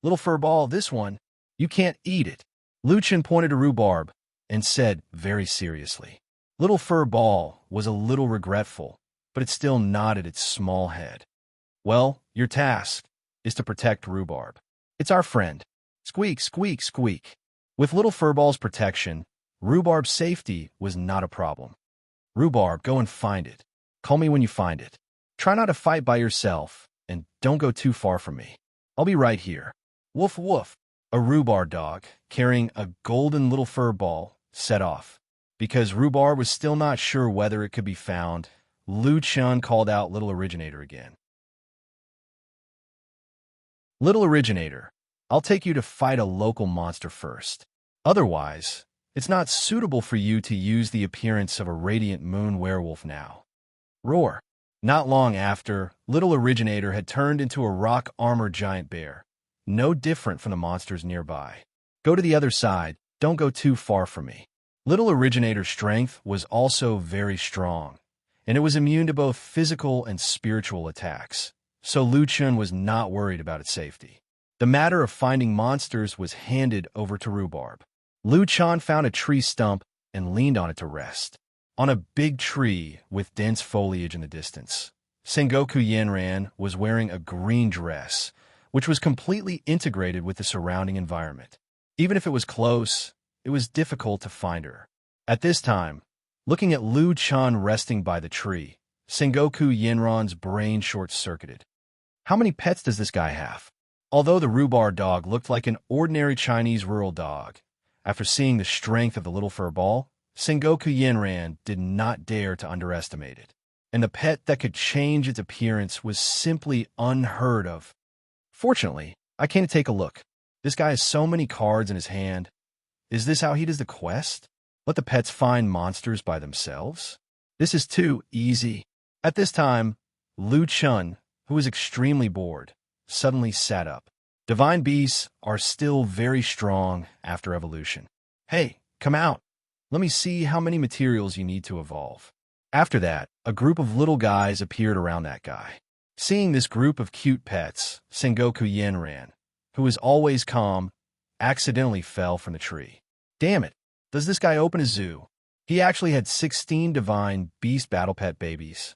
Little Furball, this one, you can't eat it. Luchan pointed to Rhubarb and said very seriously. Little Furball was a little regretful, but it still nodded its small head. Well, your task is to protect Rhubarb. It's our friend. Squeak, squeak, squeak. With Little Furball's protection, Rhubarb's safety was not a problem. Rhubarb, go and find it. Call me when you find it. Try not to fight by yourself, and don't go too far from me. I'll be right here. Woof woof. A Rhubarb dog, carrying a golden Little Furball, set off. Because Rhubarb was still not sure whether it could be found, Luchan called out Little Originator again. Little Originator, I'll take you to fight a local monster first. Otherwise, it's not suitable for you to use the appearance of a radiant moon werewolf now. Roar. Not long after, Little Originator had turned into a rock-armored giant bear, no different from the monsters nearby. Go to the other side, don't go too far from me. Little Originator's strength was also very strong, and it was immune to both physical and spiritual attacks, so Luchan was not worried about its safety. The matter of finding monsters was handed over to Rhubarb. Luchan found a tree stump and leaned on it to rest. On a big tree with dense foliage in the distance, Sengoku Yenran was wearing a green dress, which was completely integrated with the surrounding environment. Even if it was close, it was difficult to find her. At this time, looking at Luchan resting by the tree, Sengoku Yenran's brain short-circuited. How many pets does this guy have? Although the Rhubarb dog looked like an ordinary Chinese rural dog, after seeing the strength of the Little Furball, Sengoku Yenran did not dare to underestimate it. And the pet that could change its appearance was simply unheard of. Fortunately, I came to take a look. This guy has so many cards in his hand. Is this how he does the quest? Let the pets find monsters by themselves? This is too easy. At this time, Luchan, who was extremely bored, suddenly sat up. Divine beasts are still very strong after evolution. Hey, come out. Let me see how many materials you need to evolve. After that, a group of little guys appeared around that guy. Seeing this group of cute pets, Sengoku Yenran, who was always calm, accidentally fell from the tree. Damn it, does this guy open a zoo? He actually had 16 divine beast battle pet babies.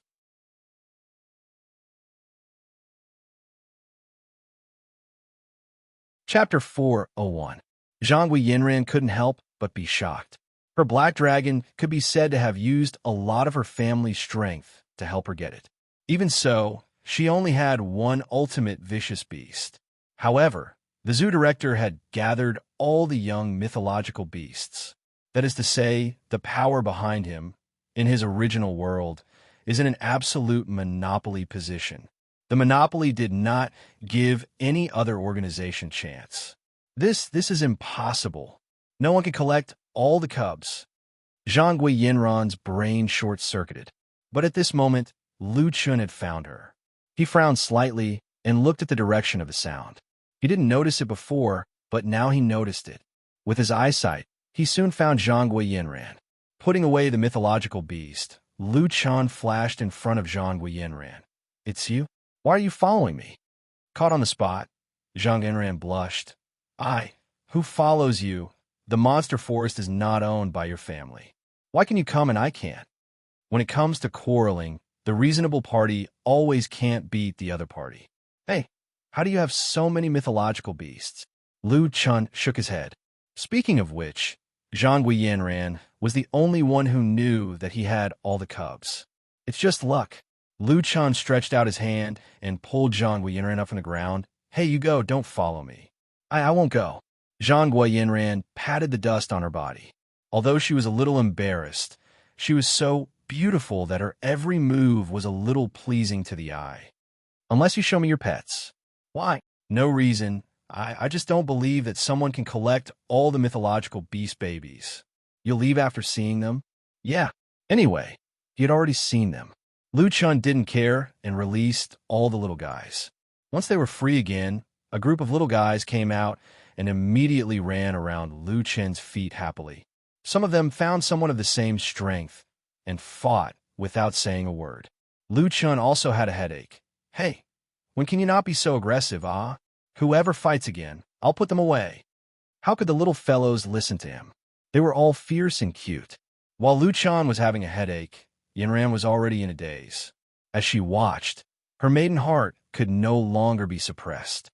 Chapter 401. Zhangui Yenran couldn't help but be shocked. Her black dragon could be said to have used a lot of her family's strength to help her get it. Even so, she only had one ultimate vicious beast. However, the zoo director had gathered all the young mythological beasts. That is to say, the power behind him, in his original world, is in an absolute monopoly position. The monopoly did not give any other organization chance. This is impossible. No one can collect all the cubs. Zhangui Yenran's brain short-circuited. But at this moment, Luchan had found her. He frowned slightly and looked at the direction of the sound. He didn't notice it before, but now he noticed it. With his eyesight, he soon found Zhang Yinran. Putting away the mythological beast, Lu Chan flashed in front of Zhang Yinran. "It's you? Why are you following me?" Caught on the spot, Zhang Yinran blushed. Who follows you? The monster forest is not owned by your family. Why can you come and I can't?" When it comes to quarreling, the reasonable party always can't beat the other party. "Hey, how do you have so many mythological beasts?" Lu Chun shook his head. Speaking of which, Zhang Yanran was the only one who knew that he had all the cubs. "It's just luck." Lu Chun stretched out his hand and pulled Zhang Yanran up from the ground. "Hey, you go, don't follow me." I won't go." Zhang Yanran patted the dust on her body. Although she was a little embarrassed, she was so beautiful that her every move was a little pleasing to the eye. "Unless you show me your pets." "Why?" "No reason. I just don't believe that someone can collect all the mythological beast babies." "You'll leave after seeing them?" "Yeah." Anyway, he had already seen them. Lu Chun didn't care and released all the little guys. Once they were free again, a group of little guys came out and immediately ran around Lu Chen's feet happily. Some of them found someone of the same strength and fought without saying a word. Lu Chun also had a headache. "Hey, when can you not be so aggressive, ah? Whoever fights again, I'll put them away." How could the little fellows listen to him? They were all fierce and cute. While Lu Chun was having a headache, Yinran was already in a daze. As she watched, her maiden heart could no longer be suppressed.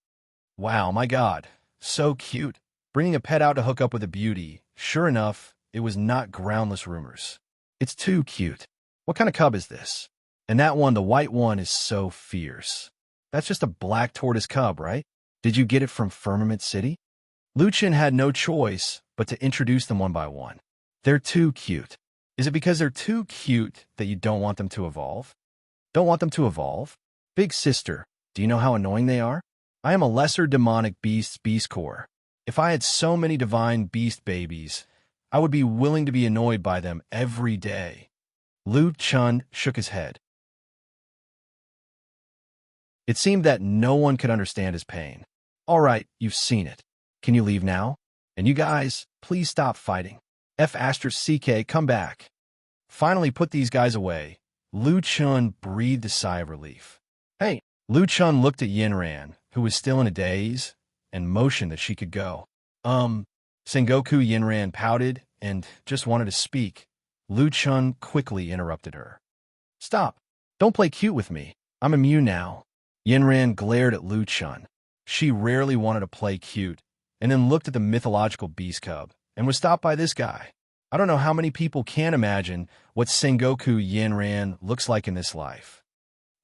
"Wow, my God, so cute." Bringing a pet out to hook up with a beauty, sure enough, it was not groundless rumors. "It's too cute. What kind of cub is this? And that one, the white one, is so fierce. That's just a black tortoise cub, right? Did you get it from Firmament City?" Lu Chen had no choice but to introduce them one by one. "They're too cute." "Is it because they're too cute that you don't want them to evolve?" "Don't want them to evolve? Big sister, do you know how annoying they are? I am a lesser demonic beast core. If I had so many divine beast babies, I would be willing to be annoyed by them every day." Lu Chun shook his head. It seemed that no one could understand his pain. "All right, you've seen it. Can you leave now? And you guys, please stop fighting. F***, come back." Finally put these guys away, Lu Chun breathed a sigh of relief. "Hey." Lu Chun looked at Yinran, who was still in a daze, and motioned that she could go. Sengoku Yinran pouted and just wanted to speak. Lu Chun quickly interrupted her. "Stop. Don't play cute with me. I'm immune now." Yinran glared at Lu Chun. She rarely wanted to play cute, and then looked at the mythological beast cub, and was stopped by this guy. I don't know how many people can imagine what Sengoku Yinran looks like in this life.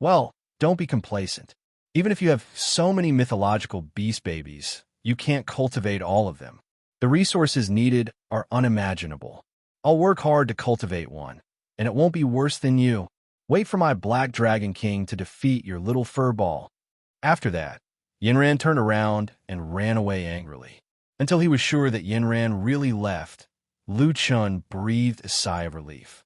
Well, don't be complacent. Even if you have so many mythological beast babies, you can't cultivate all of them. The resources needed are unimaginable. I'll work hard to cultivate one, and it won't be worse than you. Wait for my Black Dragon King to defeat your little furball. After that, Yinran turned around and ran away angrily. Until he was sure that Yinran really left, Lu Chun breathed a sigh of relief.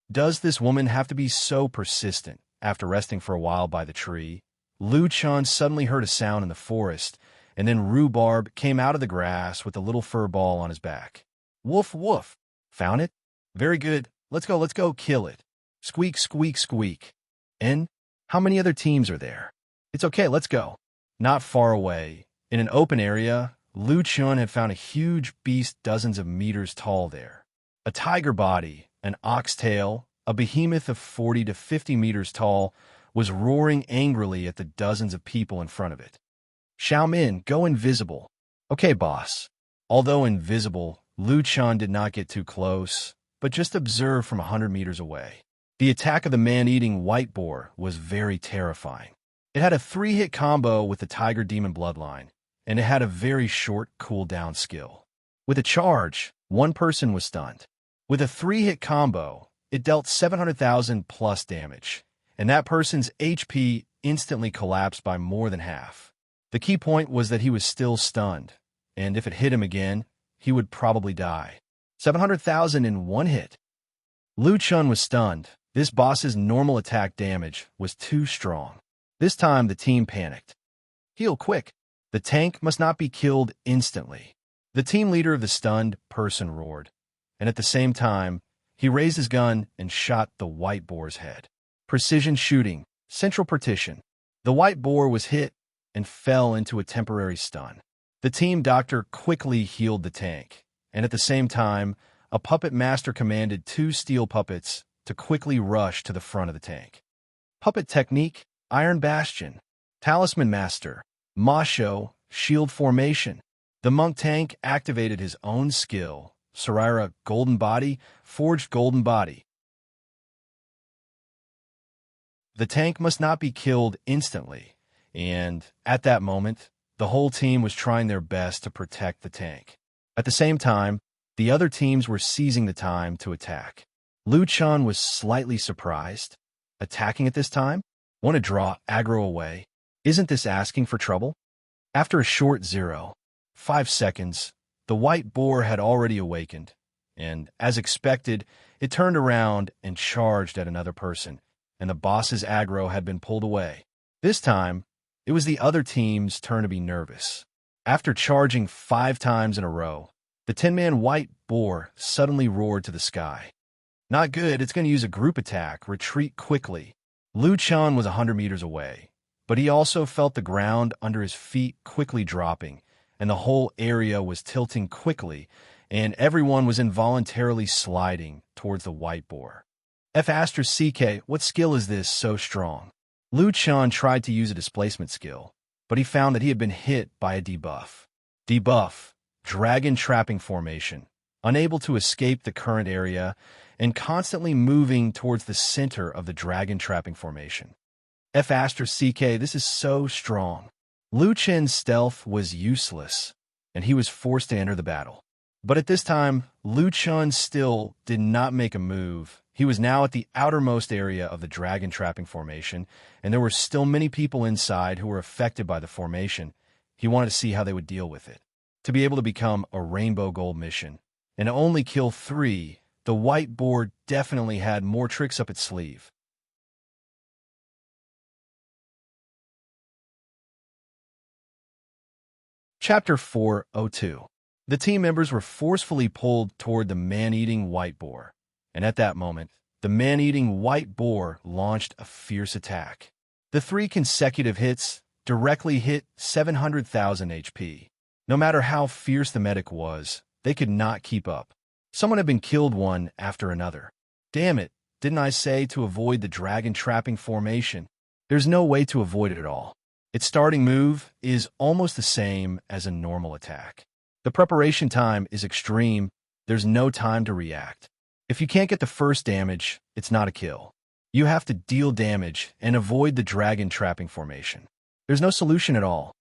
Does this woman have to be so persistent? After resting for a while by the tree, Lu Chun suddenly heard a sound in the forest, and then Rhubarb came out of the grass with a little fur ball on his back. "Woof, woof. Found it? Very good. Let's go kill it. Squeak, squeak, squeak." "And how many other teams are there?" "It's okay, let's go." Not far away, in an open area, Lu Chun had found a huge beast dozens of meters tall there. A tiger body, an ox tail, a behemoth of 40 to 50 meters tall, was roaring angrily at the dozens of people in front of it. "Xiaomin, go invisible." "Okay, boss." Although invisible, Lu Chun did not get too close, but just observed from 100 meters away. The attack of the man-eating white boar was very terrifying. It had a 3-hit combo with the Tiger Demon bloodline, and it had a very short cooldown skill. With a charge, one person was stunned. With a 3-hit combo, it dealt 700,000 plus damage, and that person's HP instantly collapsed by more than half. The key point was that he was still stunned, and if it hit him again, he would probably die. 700,000 in one hit. Lu Chun was stunned. This boss's normal attack damage was too strong. This time the team panicked. Heal quick. The tank must not be killed instantly. The team leader of the stunned person roared, and at the same time, he raised his gun and shot the white boar's head. Precision shooting, central partition. The white boar was hit and fell into a temporary stun. The team doctor quickly healed the tank, and at the same time, a puppet master commanded 2 steel puppets to quickly rush to the front of the tank. Puppet technique, Iron Bastion. Talisman Master, Masho, Shield Formation. The monk tank activated his own skill, Sarira, Golden Body, Forged Golden Body. The tank must not be killed instantly, and at that moment, the whole team was trying their best to protect the tank. At the same time, the other teams were seizing the time to attack. Liu Chan was slightly surprised. Attacking at this time? Want to draw aggro away? Isn't this asking for trouble? After a short 0.5 seconds, the white boar had already awakened, and, as expected, it turned around and charged at another person, and the boss's aggro had been pulled away. This time, it was the other team's turn to be nervous. After charging 5 times in a row, the 10-man white boar suddenly roared to the sky. Not good, it's going to use a group attack, retreat quickly. Liu Chan was 100 meters away, but he also felt the ground under his feet quickly dropping, and the whole area was tilting quickly, and everyone was involuntarily sliding towards the white boar. F***CK, what skill is this so strong? Liu Chan tried to use a displacement skill, but he found that he had been hit by a debuff. Debuff, Dragon Trapping Formation, unable to escape the current area, and constantly moving towards the center of the Dragon Trapping Formation. F***CK, this is so strong. Liu Chen's stealth was useless, and he was forced to enter the battle. But at this time, Liu Chen still did not make a move. He was now at the outermost area of the Dragon Trapping Formation, and there were still many people inside who were affected by the formation. He wanted to see how they would deal with it. To be able to become a Rainbow Gold mission, and only kill 3, the white boar definitely had more tricks up its sleeve. Chapter 402. The team members were forcefully pulled toward the man-eating white boar, and at that moment, the man-eating white boar launched a fierce attack. The 3 consecutive hits directly hit 700,000 HP. No matter how fierce the medic was, they could not keep up. Someone had been killed one after another. Damn it, didn't I say to avoid the Dragon Trapping Formation? There's no way to avoid it at all. Its starting move is almost the same as a normal attack. The preparation time is extreme. There's no time to react. If you can't get the first damage, it's not a kill. You have to deal damage and avoid the Dragon Trapping Formation. There's no solution at all.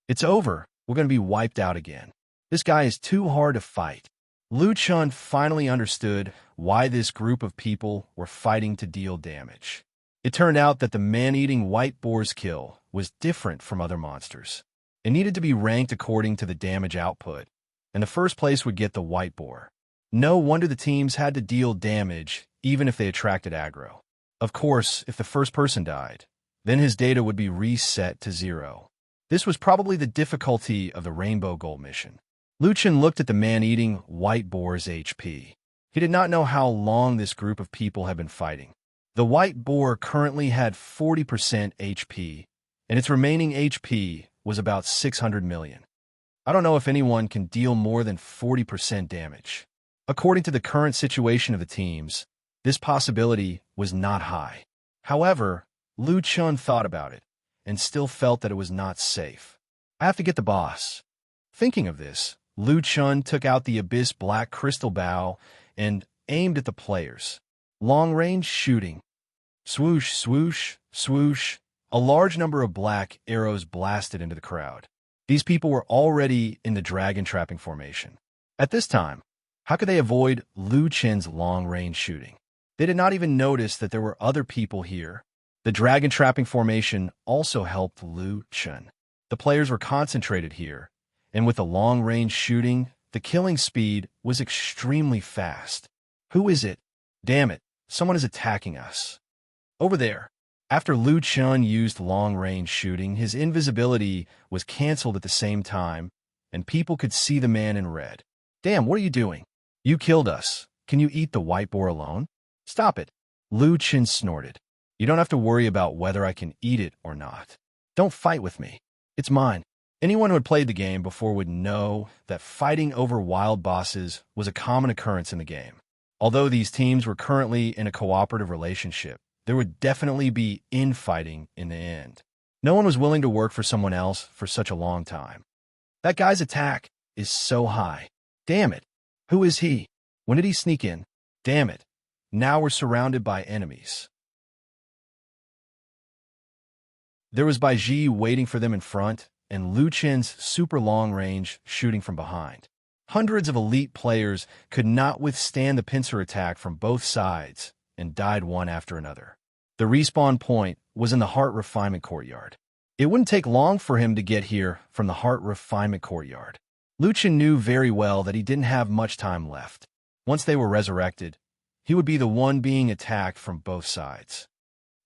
It's over. We're going to be wiped out again. This guy is too hard to fight. Liu Chan finally understood why this group of people were fighting to deal damage. It turned out that the man-eating white boar's kill was different from other monsters. It needed to be ranked according to the damage output, and the first place would get the white boar. No wonder the teams had to deal damage even if they attracted aggro. Of course, if the first person died, then his data would be reset to 0. This was probably the difficulty of the Rainbow Gold mission. Liu Chen looked at the man-eating white boar's HP. He did not know how long this group of people had been fighting. The white boar currently had 40% HP, and its remaining HP was about 600 million. I don't know if anyone can deal more than 40% damage. According to the current situation of the teams, this possibility was not high. However, Liu Chen thought about it, and still felt that it was not safe. I have to get the boss. Thinking of this, Liu Chen took out the Abyss Black Crystal Bow and aimed at the players. Long-range shooting. Swoosh, swoosh, swoosh. A large number of black arrows blasted into the crowd. These people were already in the Dragon Trapping Formation. At this time, how could they avoid Liu Chen's long-range shooting? They did not even notice that there were other people here. The Dragon Trapping Formation also helped Liu Chen. The players were concentrated here, and with the long-range shooting, the killing speed was extremely fast. Who is it? Damn it, someone is attacking us. Over there. After Liu Chun used long-range shooting, his invisibility was canceled at the same time, and people could see the man in red. Damn, what are you doing? You killed us. Can you eat the white boar alone? Stop it. Liu Chun snorted. You don't have to worry about whether I can eat it or not. Don't fight with me. It's mine. Anyone who had played the game before would know that fighting over wild bosses was a common occurrence in the game. Although these teams were currently in a cooperative relationship, there would definitely be infighting in the end. No one was willing to work for someone else for such a long time. That guy's attack is so high. Damn it. Who is he? When did he sneak in? Damn it. Now we're surrounded by enemies. There was Bai Ji waiting for them in front, and Liu Chen's super long-range shooting from behind. Hundreds of elite players could not withstand the pincer attack from both sides and died one after another. The respawn point was in the Heart Refinement Courtyard. It wouldn't take long for him to get here from the Heart Refinement Courtyard. Liu Chen knew very well that he didn't have much time left. Once they were resurrected, he would be the one being attacked from both sides.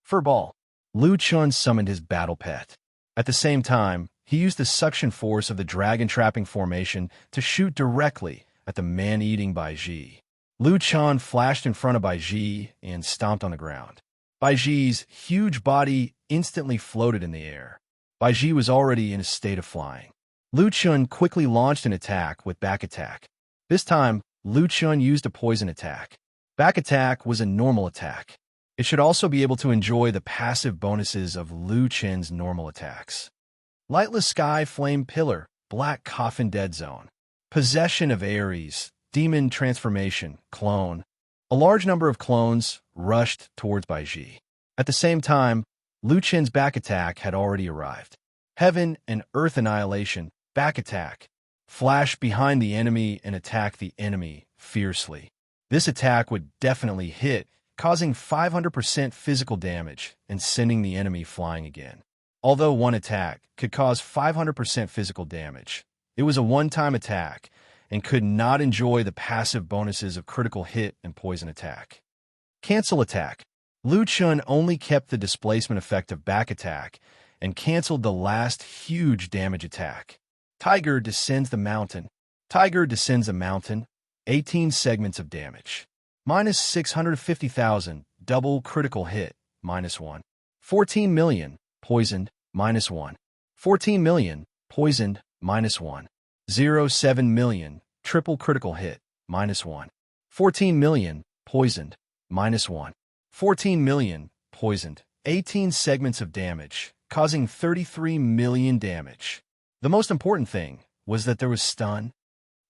Furball. Liu Chun summoned his battle pet. At the same time, he used the suction force of the dragon trapping formation to shoot directly at the man-eating Bai Ji. Liu Chun flashed in front of Bai Ji and stomped on the ground. Bai Ji's huge body instantly floated in the air. Bai Ji was already in a state of flying. Liu Chun quickly launched an attack with back attack. This time, Liu Chun used a poison attack. Back attack was a normal attack. It should also be able to enjoy the passive bonuses of Liu Chen's normal attacks. Lightless Sky Flame Pillar, Black Coffin Dead Zone. Possession of Ares, Demon Transformation, Clone. A large number of clones rushed towards Bai Ji. At the same time, Liu Chen's back attack had already arrived. Heaven and Earth Annihilation, back attack. Flash behind the enemy and attack the enemy fiercely. This attack would definitely hit, causing 500% physical damage and sending the enemy flying again. Although one attack could cause 500% physical damage, it was a one-time attack and could not enjoy the passive bonuses of critical hit and poison attack. Cancel attack. Liu Chun only kept the displacement effect of back attack and canceled the last huge damage attack. Tiger descends the mountain. Tiger descends a mountain, 18 segments of damage. Minus 650,000, double critical hit, -1. 14 million, poisoned, -1. 14 million, poisoned, -1. 07 million, triple critical hit, -1. 14 million, poisoned, -1. 14 million, poisoned, 18 segments of damage, causing 33 million damage. The most important thing was that there was stun.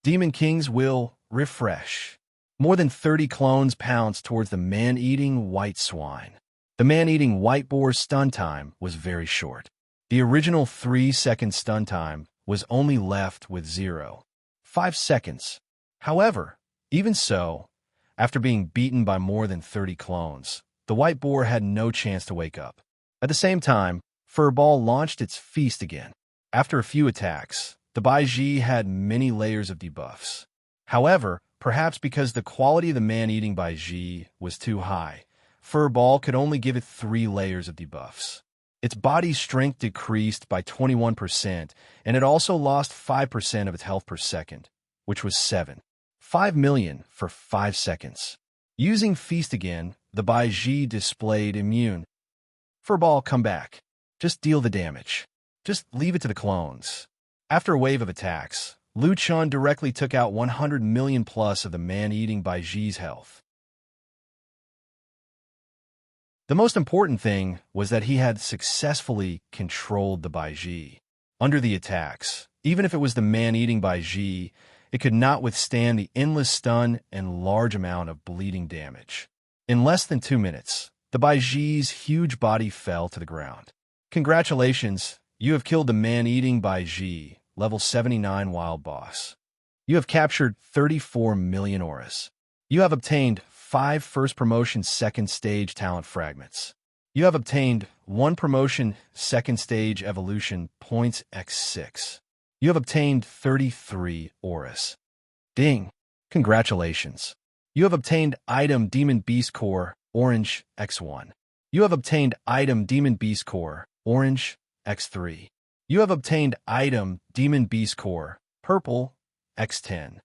Demon Kings will refresh. More than 30 clones pounced towards the man-eating white swine. The man-eating white boar's stun time was very short. The original 3-second stun time was only left with 0.5 seconds. However, even so, after being beaten by more than 30 clones, the white boar had no chance to wake up. At the same time, Furball launched its feast again. After a few attacks, the Bai Ji had many layers of debuffs. However, perhaps because the quality of the man-eating Bai Ji was too high, Furball could only give it 3 layers of debuffs. Its body strength decreased by 21%, and it also lost 5% of its health per second, which was 7.5 million for 5 seconds. Using Feast again, the Bai Ji displayed immune. Furball, come back. Just deal the damage. Just leave it to the clones. After a wave of attacks, Liu Chun directly took out 100 million plus of the man-eating Bai Ji's health. The most important thing was that he had successfully controlled the Bai Ji. Under the attacks, even if it was the man-eating Bai Ji, it could not withstand the endless stun and large amount of bleeding damage. In less than 2 minutes, the Bai Ji's huge body fell to the ground. Congratulations, you have killed the man-eating Bai Ji, level 79 wild boss. You have captured 34 million auras. You have obtained 5 first promotion second stage talent fragments. You have obtained 1 promotion second stage evolution points x6. You have obtained 33 auras. Ding! Congratulations. You have obtained item Demon Beast Core Orange x1. You have obtained item Demon Beast Core, orange, X3. You have obtained item Demon Beast Core, purple, X10.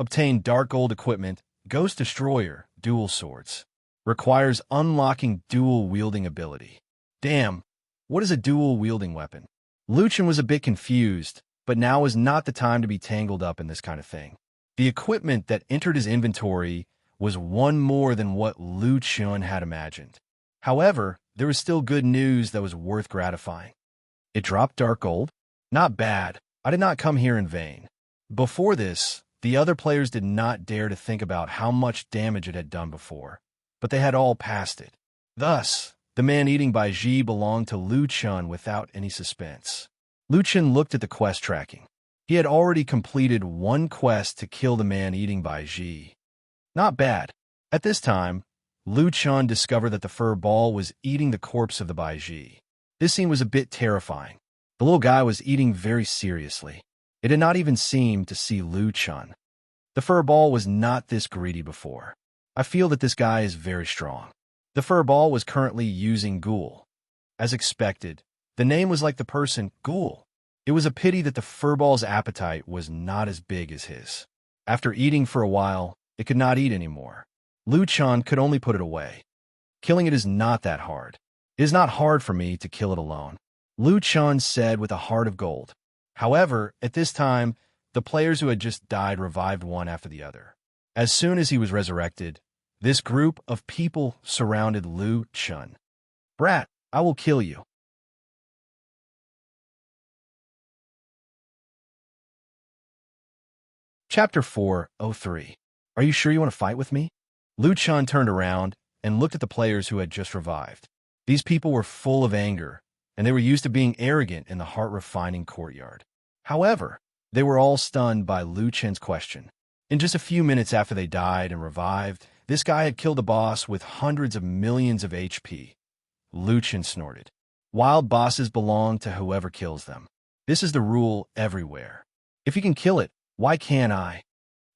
Obtain Dark Gold equipment, Ghost Destroyer, dual swords. Requires unlocking dual wielding ability. Damn, what is a dual wielding weapon? Luchan was a bit confused, but now is not the time to be tangled up in this kind of thing. The equipment that entered his inventory was one more than what Luchan had imagined. However, there was still good news that was worth gratifying. It dropped Dark Gold? Not bad. I did not come here in vain. Before this, the other players did not dare to think about how much damage it had done before, but they had all passed it. Thus, the man-eating Baiji belonged to Luchan without any suspense. Luchan looked at the quest tracking. He had already completed one quest to kill the man-eating Baiji. Not bad. At this time, Luchan discovered that the fur ball was eating the corpse of the Baiji. This scene was a bit terrifying. The little guy was eating very seriously. It did not even seem to see Luchan. The fur ball was not this greedy before. I feel that this guy is very strong. The fur ball was currently using Ghoul. As expected, the name was like the person, Ghoul. It was a pity that the furball's appetite was not as big as his. After eating for a while, it could not eat anymore. Luchan could only put it away. Killing it is not that hard. It is not hard for me to kill it alone, Luchan said with a heart of gold. However, at this time, the players who had just died revived one after the other. As soon as he was resurrected, this group of people surrounded Luchan. Brat, I will kill you. Chapter 4:03. Are you sure you want to fight with me? Luchan turned around and looked at the players who had just revived. These people were full of anger, and they were used to being arrogant in the heart-refining courtyard. However, they were all stunned by Luchan's question. In just a few minutes after they died and revived, this guy had killed a boss with hundreds of millions of HP. Luchan snorted. Wild bosses belong to whoever kills them. This is the rule everywhere. If you can kill it, why can't I?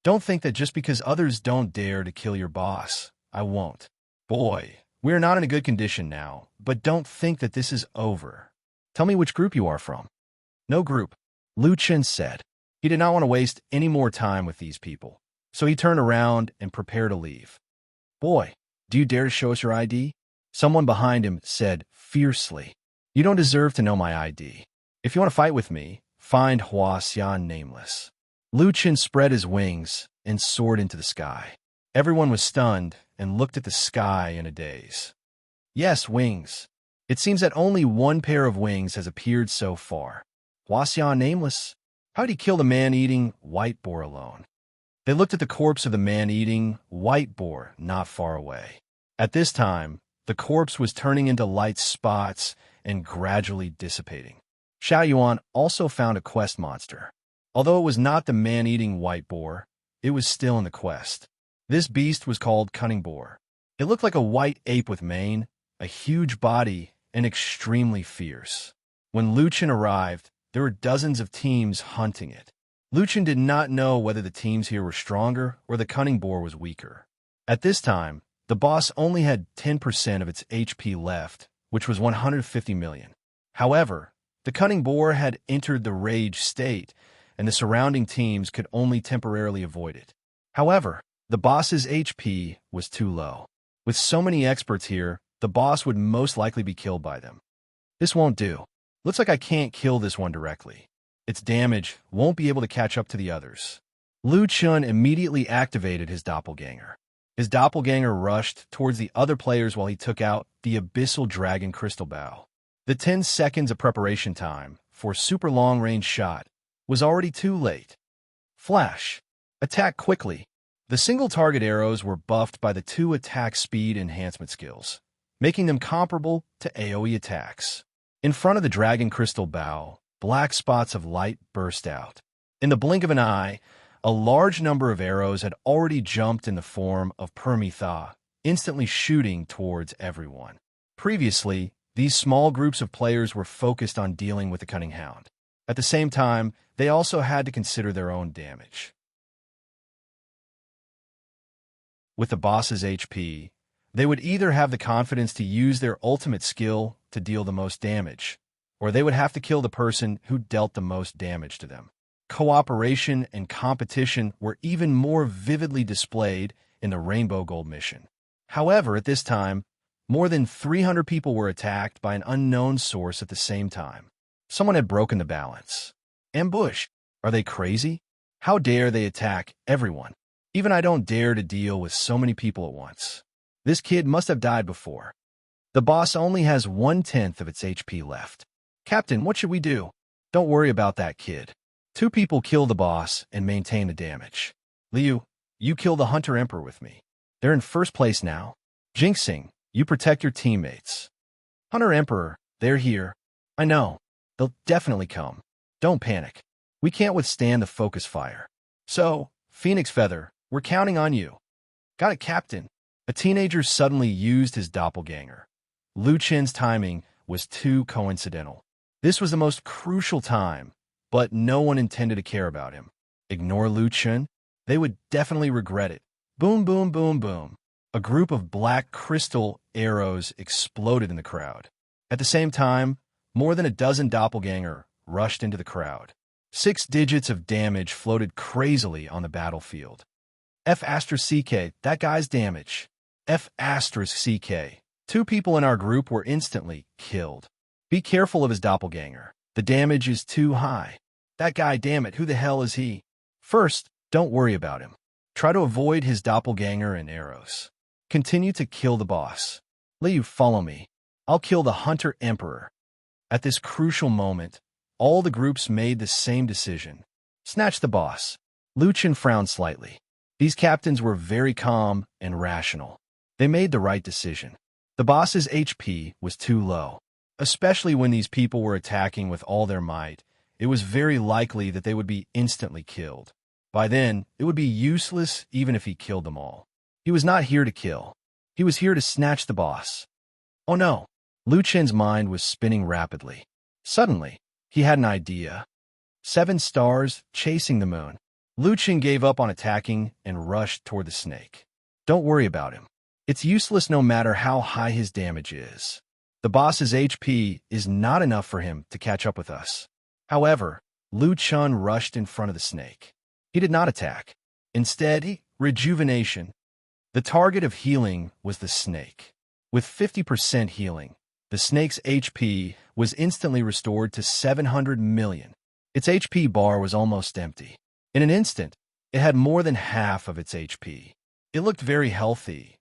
Don't think that just because others don't dare to kill your boss, I won't. Boy, we are not in a good condition now, but don't think that this is over. Tell me which group you are from. No group, Luchan said. He did not want to waste any more time with these people, so he turned around and prepared to leave. Boy, do you dare to show us your ID? Someone behind him said fiercely. You don't deserve to know my ID. If you want to fight with me, find Huasian Nameless. Luchan spread his wings and soared into the sky. Everyone was stunned and looked at the sky in a daze. Yes, wings. It seems that only one pair of wings has appeared so far. Huasian Nameless? How did he kill the man-eating white boar alone? They looked at the corpse of the man-eating white boar not far away. At this time, the corpse was turning into light spots and gradually dissipating. Xiaoyuan also found a quest monster. Although it was not the man-eating white boar, it was still in the quest. This beast was called Cunning Boar. It looked like a white ape with mane, a huge body, and extremely fierce. When Luchan arrived, there were dozens of teams hunting it. Luchan did not know whether the teams here were stronger or the Cunning Boar was weaker. At this time, the boss only had 10% of its HP left, which was 150 million. However, the Cunning Boar had entered the rage state, and the surrounding teams could only temporarily avoid it. However, the boss's HP was too low. With so many experts here, the boss would most likely be killed by them. This won't do. Looks like I can't kill this one directly. Its damage won't be able to catch up to the others. Luchan immediately activated his doppelganger. His doppelganger rushed towards the other players while he took out the Abyssal Dragon Crystal Bow. The 10 seconds of preparation time for super long-range shot was already too late. Flash. Attack quickly. The single-target arrows were buffed by the 2 attack speed enhancement skills, making them comparable to AoE attacks. In front of the Dragon Crystal Bow, black spots of light burst out. In the blink of an eye, a large number of arrows had already jumped in the form of Permitha, instantly shooting towards everyone. Previously, these small groups of players were focused on dealing with the Cunning Hound. At the same time, they also had to consider their own damage. With the boss's HP, They would either have the confidence to use their ultimate skill to deal the most damage, or they would have to kill the person who dealt the most damage to them. Cooperation and competition were even more vividly displayed in the Rainbow Gold mission. However, at this time, more than 300 people were attacked by an unknown source at the same time. Someone had broken the balance. Ambush. Are they crazy? How dare they attack everyone? Even I don't dare to deal with so many people at once. This kid must have died before. The boss only has 1/10 of its HP left. Captain, what should we do? Don't worry about that kid. 2 people kill the boss and maintain the damage. Liu, you kill the Hunter Emperor with me. They're in first place now. Jinxing, you protect your teammates. Hunter Emperor, they're here. I know. They'll definitely come. Don't panic. We can't withstand the focus fire. So, Phoenix Feather, we're counting on you. Got it, Captain. A teenager suddenly used his doppelganger. Liu Chen's timing was too coincidental. This was the most crucial time, but no one intended to care about him. Ignore Liu Chen? They would definitely regret it. Boom, boom, boom, boom. A group of black crystal arrows exploded in the crowd. At the same time, more than a dozen doppelganger rushed into the crowd. 6 digits of damage floated crazily on the battlefield. F*CK, that guy's damage. F*CK. 2 people in our group were instantly killed. Be careful of his doppelganger. The damage is too high. That guy, damn it, who the hell is he? First, don't worry about him. Try to avoid his doppelganger and arrows. Continue to kill the boss. Liu, follow me. I'll kill the Hunter Emperor. At this crucial moment, all the groups made the same decision. Snatch the boss. Liu Chen frowned slightly. These captains were very calm and rational. They made the right decision. The boss's HP was too low. Especially when these people were attacking with all their might, it was very likely that they would be instantly killed. By then, it would be useless even if he killed them all. He was not here to kill. He was here to snatch the boss. Oh no! Liu Chen's mind was spinning rapidly. Suddenly, he had an idea. 7 stars chasing the moon. Liu Chen gave up on attacking and rushed toward the snake. Don't worry about him. It's useless no matter how high his damage is. The boss's HP is not enough for him to catch up with us. However, Liu Chen rushed in front of the snake. He did not attack. Instead, rejuvenation. The target of healing was the snake. With 50% healing, the snake's HP was instantly restored to 700 million. Its HP bar was almost empty. In an instant, it had more than half of its HP. It looked very healthy.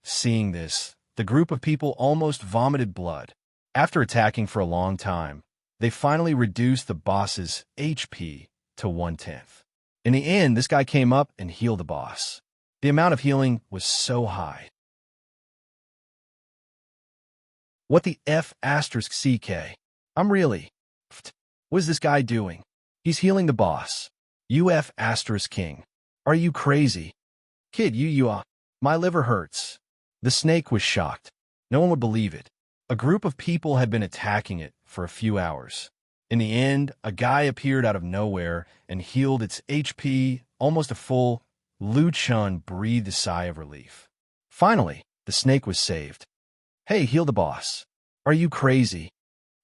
Seeing this, the group of people almost vomited blood. After attacking for a long time, they finally reduced the boss's HP to 1/10. In the end, this guy came up and healed the boss. The amount of healing was so high. What the F*CK? I'm really... What is this guy doing? He's healing the boss. King. Are you crazy? Kid, my liver hurts. The snake was shocked. No one would believe it. A group of people had been attacking it for a few hours. In the end, a guy appeared out of nowhere and healed its HP almost a full. Liu Chen breathed a sigh of relief. Finally, the snake was saved. Hey, heal the boss. Are you crazy?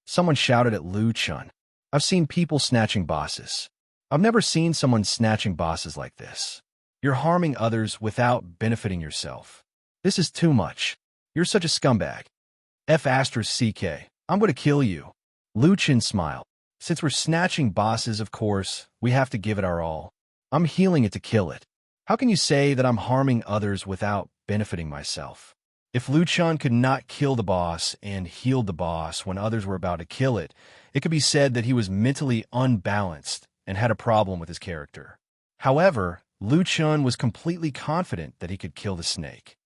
Someone shouted at Liu Chen. I've seen people snatching bosses. I've never seen someone snatching bosses like this. You're harming others without benefiting yourself. This is too much. You're such a scumbag. F*CK, I'm going to kill you. Liu Chen smiled. Since we're snatching bosses, of course, we have to give it our all. I'm healing it to kill it. How can you say that I'm harming others without benefiting myself? If Liu Chen could not kill the boss and healed the boss when others were about to kill it, it could be said that he was mentally unbalanced and had a problem with his character. However, Liu Chen was completely confident that he could kill the snake.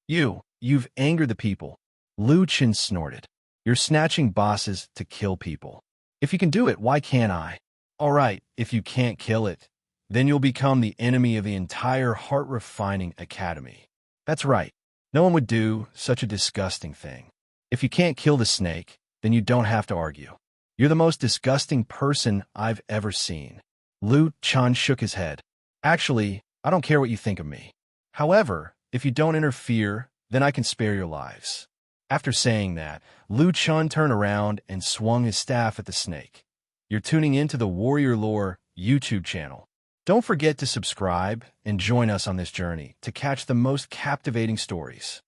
You've angered the people. Liu Chen snorted. You're snatching bosses to kill people. If you can do it, why can't I? All right, if you can't kill it, then you'll become the enemy of the entire heart-refining academy. That's right. No one would do such a disgusting thing. If you can't kill the snake, then you don't have to argue. You're the most disgusting person I've ever seen. Liu Chen shook his head. Actually, I don't care what you think of me. However, if you don't interfere, then I can spare your lives." After saying that, Lu Chun turned around and swung his staff at the snake. You're tuning into the Warrior Lore YouTube channel. Don't forget to subscribe and join us on this journey to catch the most captivating stories.